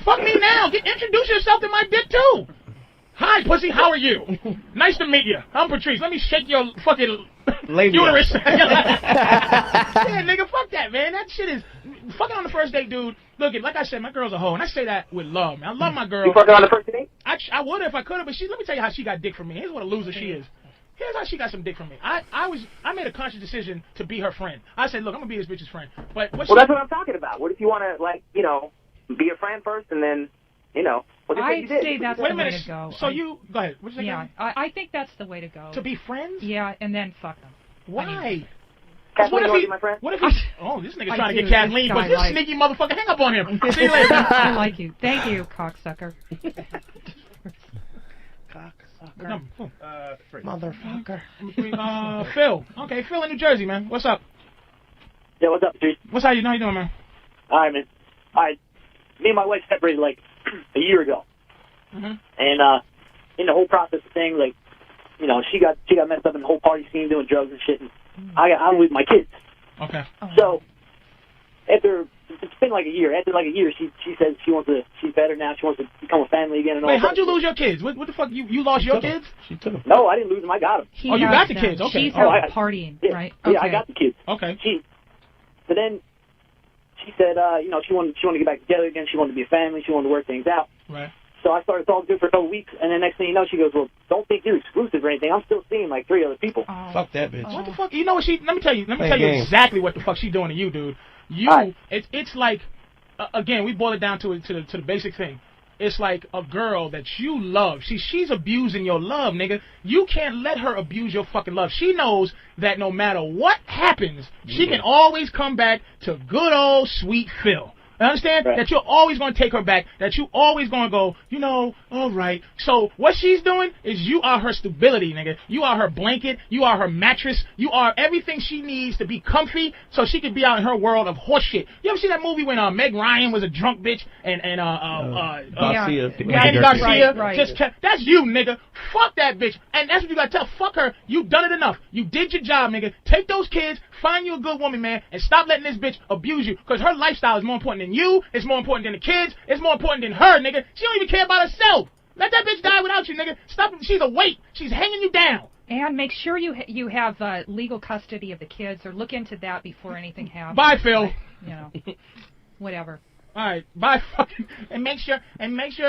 D: Fuck me now. Introduce yourself to my dick, too. Hi, pussy. How are you? Nice to meet you. I'm Patrice. Let me shake your fucking uterus. Yeah, nigga, fuck that, man. That shit is... Fucking on the first date, dude. Look, like I said, my girl's a hoe, and I say that with love, man. I love my girl.
G: You fucking on the first date?
D: I would if I could have, but let me tell you how she got dick from me. Here's what a loser she is. Here's how she got some dick from me. I made a conscious decision to be her friend. I said, look, I'm gonna be this bitch's friend. But
G: that's what I'm talking about. What if you want to, like, you know, be a friend first and then, you know, what if you did?
E: I'd say that's the way to go.
D: So you go ahead. What you say?
E: Yeah, I think that's the way to go.
D: To be friends?
E: Yeah, and then fuck them.
D: Why?
G: Kathleen, you want to be my friend?
D: What if he... Oh, this nigga trying to get Kathleen, but this sneaky motherfucker, hang up on him. See you later.
E: I like you. Thank you, cocksucker.
D: Motherfucker. Phil. Okay, Phil in New Jersey, man. What's up?
U: Yeah, what's up, dude?
D: How you doing, man?
U: All right, man. Me and my wife separated like a year ago, and in the whole process of things, like, you know, she got messed up in the whole party scene doing drugs and shit, and I'm with my kids.
D: Okay.
U: So after it's been like a year. After like a year, she says she's better now. She wants to become a family again. And all.
D: Wait, how'd you lose your kids? What the fuck? You lost your kids?
U: She took them. No, I didn't lose them. I got them.
D: You got the kids? Okay.
E: She's out partying, right? Okay.
U: Yeah, I got the kids.
D: Okay.
U: So then she said, you know, she wanted to get back together again. She wanted to be a family. She wanted to work things out.
D: Right.
U: So I started talking to her for a couple weeks, and then next thing you know, she goes, "Well, don't think you're exclusive or anything. I'm still seeing like 3 other people."
F: Fuck that bitch.
D: What the fuck? You know what let me tell you exactly what the fuck she doing to you, dude. It's like, again, we boil it down to the basic thing. It's like a girl that you love. She's abusing your love, nigga. You can't let her abuse your fucking love. She knows that no matter what happens, she can always come back to good old sweet Phil. Understand? Right. That you're always going to take her back. That you always going to go, you know, all right. So what she's doing is you are her stability, nigga. You are her blanket. You are her mattress. You are everything she needs to be comfy so she can be out in her world of horseshit. You ever see that movie when Meg Ryan was a drunk bitch and
F: Garcia.
D: Andy Garcia?
E: Right.
D: That's you, nigga. Fuck that bitch. And that's what you got to tell. Fuck her. You done it enough. You did your job, nigga. Take those kids. Find you a good woman, man, and stop letting this bitch abuse you. Because her lifestyle is more important than you. It's more important than the kids. It's more important than her, nigga. She don't even care about herself. Let that bitch die without you, nigga. Stop. She's a weight. She's hanging you down.
E: And make sure you have legal custody of the kids, or look into that before anything happens.
D: Bye, Phil.
E: Like, you know, whatever.
D: All right, bye, fucking, and make sure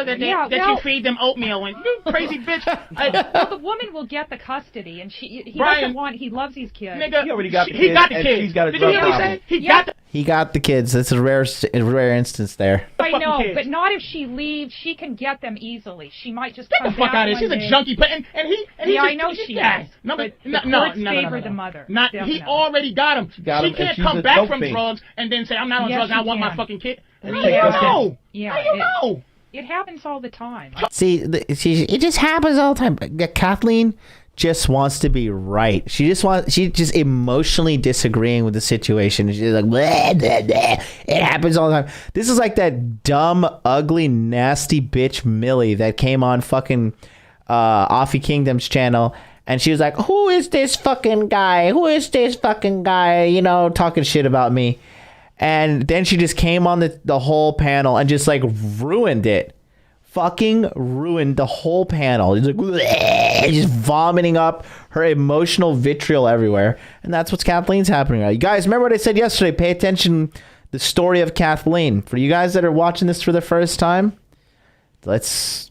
D: that you feed them oatmeal. And you crazy bitch.
E: Well, the woman will get the custody, and he doesn't want. He loves these kids.
D: Nigga,
F: he already got the kids.
D: He got the
F: and
D: kids.
F: She's got a
D: Did you hear what he said? He got the.
C: He got the kids. That's a rare instance there.
E: I know, but not if she leaves. She can get them easily. She might just
D: Get
E: come
D: the fuck
E: back
D: out of here.
E: one
D: She's
E: day.
D: a junkie. And he
E: Yeah, I
D: just-
E: know
D: he's
E: she
D: that.
E: is.
D: No,
E: But
D: no,
E: the
D: no,
E: courts favor the mother.
D: Not he
E: Definitely.
D: already got him.
F: got him,
D: She
F: and
D: can't
F: she's
D: come
F: a
D: back
F: dope
D: from
F: fiend.
D: drugs and then say, I'm not on
E: Yes,
D: drugs.
E: she
D: I want my
E: can.
D: fucking kid. How do you
E: Yeah.
D: know?
E: Yeah,
D: How do you know?
E: It happens all the time.
C: See, it just happens all the time. Kathleen just wants to be right. She's just emotionally disagreeing with the situation. She's like, blah, blah, blah. It happens all the time. This is like that dumb, ugly, nasty bitch Millie that came on fucking Offie Kingdom's channel. And she was like, who is this fucking guy? Who is this fucking guy? You know, talking shit about me. And then she just came on the whole panel and just like ruined it. Fucking ruined the whole panel. It's like bleh, just vomiting up her emotional vitriol everywhere. And that's what's Kathleen's happening right. You guys, remember what I said yesterday? Pay attention to the story of Kathleen. For you guys that are watching this for the first time, let's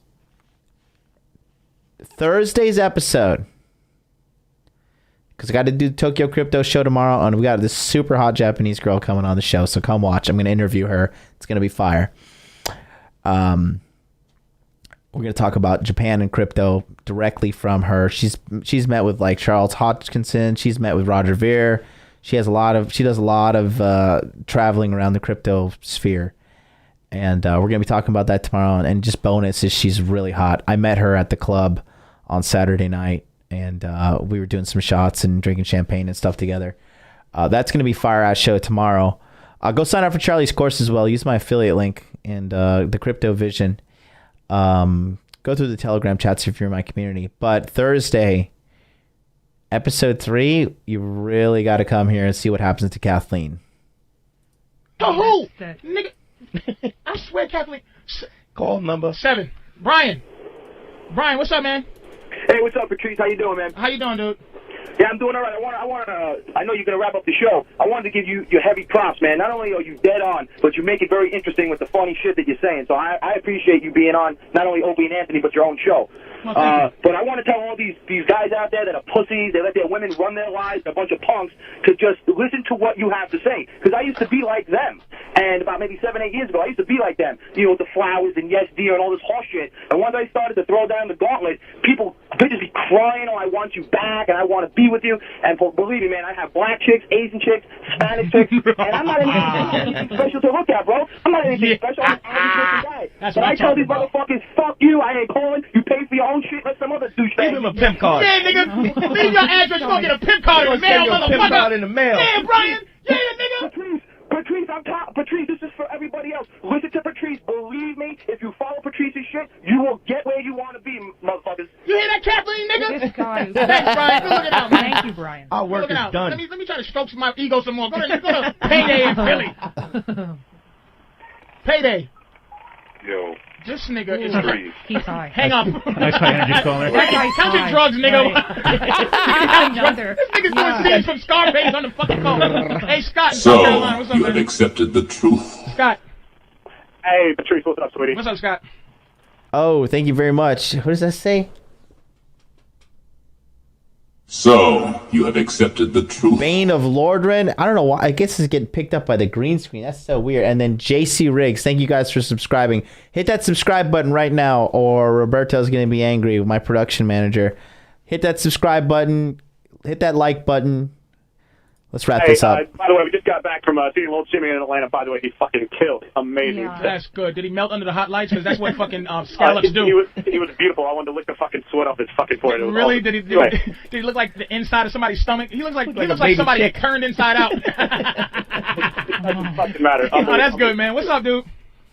C: Thursday's episode. Because I got to do the Tokyo Crypto show tomorrow, and we got this super hot Japanese girl coming on the show, so come watch. I'm going to interview her. It's going to be fire. We're going to talk about Japan and crypto directly from her. She's met with like Charles Hodgkinson. She's met with Roger Ver. She does a lot of traveling around the crypto sphere. And we're going to be talking about that tomorrow. And just bonus is she's really hot. I met her at the club on Saturday night. And we were doing some shots and drinking champagne and stuff together. That's going to be fire ass show tomorrow. Go sign up for Charlie's course as well. Use my affiliate link and the Crypto Vision. Go through the Telegram chats if you're in my community. But Thursday, episode 3, you really got to come here and see what happens to Kathleen.
D: To who? Nigga. I swear, Kathleen.
F: Call number
D: 7. Brian, what's up, man?
U: Hey, what's up, Patrice? How you doing, man?
D: How you doing, dude?
U: Yeah, I'm doing all right. I know you're gonna wrap up the show. I wanted to give you your heavy props, man. Not only are you dead on, but you make it very interesting with the funny shit that you're saying. So I appreciate you being on not only Opie and Anthony, but your own show. But I want to tell all these guys out there that are pussies, they let their women run their lives, a bunch of punks, to just listen to what you have to say. Because I used to be like them. And about maybe 7-8 years ago, I used to be like them. You know, with the flowers and yes, dear, and all this horse shit. And once I started to throw down the gauntlet, bitches be crying, oh, I want you back, and I want to be with you. And believe me, man, I have black chicks, Asian chicks, Spanish chicks, and I'm not anything special to look at, bro. I'm not anything special. I'm an average guy. But I tell these motherfuckers, fuck you, I ain't calling. You pay for your own shit, let some other douchebag.
F: Give him a pimp card.
D: Yeah, nigga. Leave your address. You're going to get a pimp card in the mail, motherfucker.
F: Pimp card in the mail.
D: Yeah, Brian. Yeah, nigga.
U: Patrice, Patrice, this is for everybody else. Listen to Patrice. Believe me, if you follow Patrice's shit, you will get where you want to be, motherfuckers.
D: You hear that, Kathleen, nigga?
E: This guy.
D: Thanks, Brian. Go look it out, man.
E: Thank you, Brian.
F: Our work is done.
D: Let me try to stroke my ego some more. Go to Payday in Philly. Payday.
B: Yo.
D: This nigga is
E: He's high.
D: Hang up.
I: Nice high energy caller.
E: That guy's
D: Count your
E: high.
D: drugs, nigga.
E: Another.
D: This nigga's doing scenes from Scarface on the fucking phone. Hey, Scott.
K: So,
D: South Carolina. What's up,
K: you have
D: man?
K: accepted the truth.
D: Scott.
A: Hey, Patrice, what's up, sweetie?
D: What's up, Scott?
C: Oh, thank you very much. What does that say?
K: So, you have accepted the truth.
C: Bane of Lordran. I don't know why. I guess it's getting picked up by the green screen. That's so weird. And then JC Riggs. Thank you guys for subscribing. Hit that subscribe button right now, or Roberto's going to be angry with my production manager. Hit that subscribe button. Hit that like button. Let's wrap this up.
A: By the way, we just got back from seeing Little Jimmy in Atlanta. By the way, he fucking killed. Amazing.
E: Yeah.
D: That's good. Did he melt under the hot lights? Because that's what fucking scallops do.
A: He was beautiful. I wanted to lick the fucking sweat off his fucking forehead.
D: Really? Did he look like the inside of somebody's stomach? He looks like somebody turned inside out.
A: Doesn't fucking matter.
D: Oh, that's good, man. What's up, dude?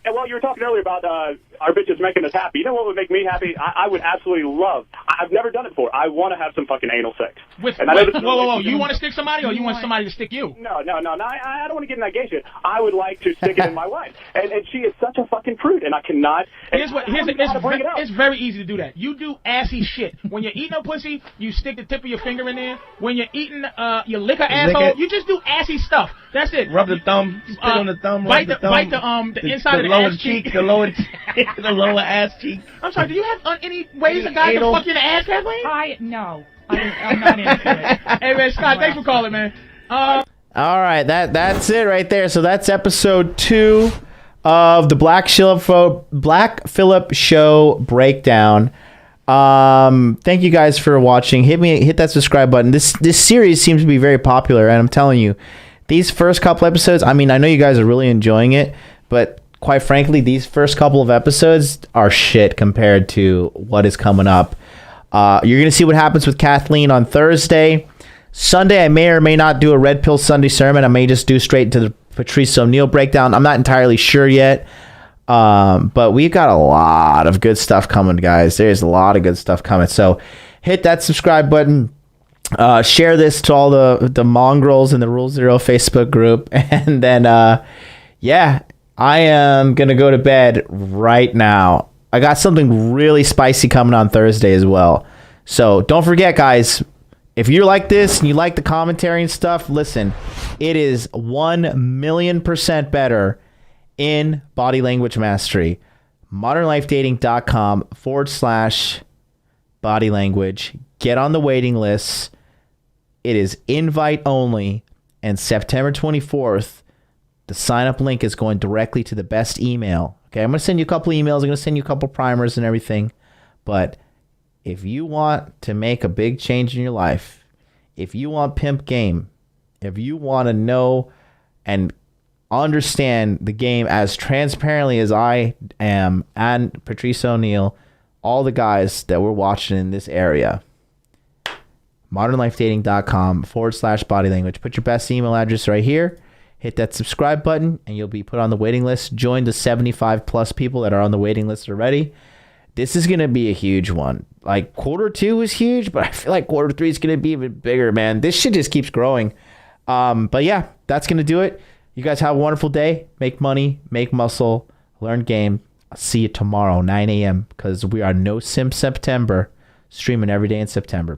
A: And well, you were talking earlier about our bitches making us happy. You know what would make me happy? I would absolutely love. I've never done it before. I want to have some fucking anal sex.
D: Whoa. You want to stick somebody, or you want somebody to stick you?
A: No. I don't want to get in that gay shit. I would like to stick it in my wife. And she is such a fucking prude, and I cannot.
D: It's very easy to do that. You do assy shit. When you're eating a pussy, you stick the tip of your finger in there. When you're eating, you lick an asshole. You just do assy stuff. That's it.
F: Rub the thumb. Spit on the thumb.
D: Bite the inside of the
F: lower
D: ass cheek.
F: The lower ass cheek.
D: I'm sorry. Do you have any ways a guy can fuck you in the ass, Kathleen?
E: No. I'm not into it.
D: Hey man, Scott, thanks for calling, man.
C: All right, that's it right there. So that's episode 2 of the Black Phillip Show breakdown. Thank you guys for watching. Hit that subscribe button. This series seems to be very popular, and I'm telling you, these first couple episodes, I mean, I know you guys are really enjoying it, but quite frankly, these first couple of episodes are shit compared to what is coming up. You're gonna see what happens with Kathleen on Thursday. Sunday, I may or may not do a Red Pill Sunday sermon. I may just do straight to the Patrice O'Neal breakdown. I'm not entirely sure yet. But we've got a lot of good stuff coming, guys. There's a lot of good stuff coming. So hit that subscribe button. Share this to all the mongrels in the Rule Zero Facebook group. And then, yeah, I am going to go to bed right now. I got something really spicy coming on Thursday as well. So don't forget, guys. If you like this and you like the commentary and stuff, listen, it is 1,000,000% better in body language mastery. modernlifedating.com/body language. Get on the waiting list. It is invite only. And September 24th, the sign up link is going directly to the best email. Okay, I'm going to send you a couple emails. I'm going to send you a couple primers and everything. But if you want to make a big change in your life, if you want pimp game, if you want to know and understand the game as transparently as I am and Patrice O'Neal, all the guys that we're watching in this area, modernlifedating.com/body language. Put your best email address right here. Hit that subscribe button and you'll be put on the waiting list. Join the 75 plus people that are on the waiting list already. This is going to be a huge one. Like quarter 2 is huge, but I feel like quarter 3 is going to be even bigger, man. This shit just keeps growing. But yeah, that's going to do it. You guys have a wonderful day. Make money, make muscle, learn game. I'll see you tomorrow, 9 a.m. because we are No Sim September, streaming every day in September.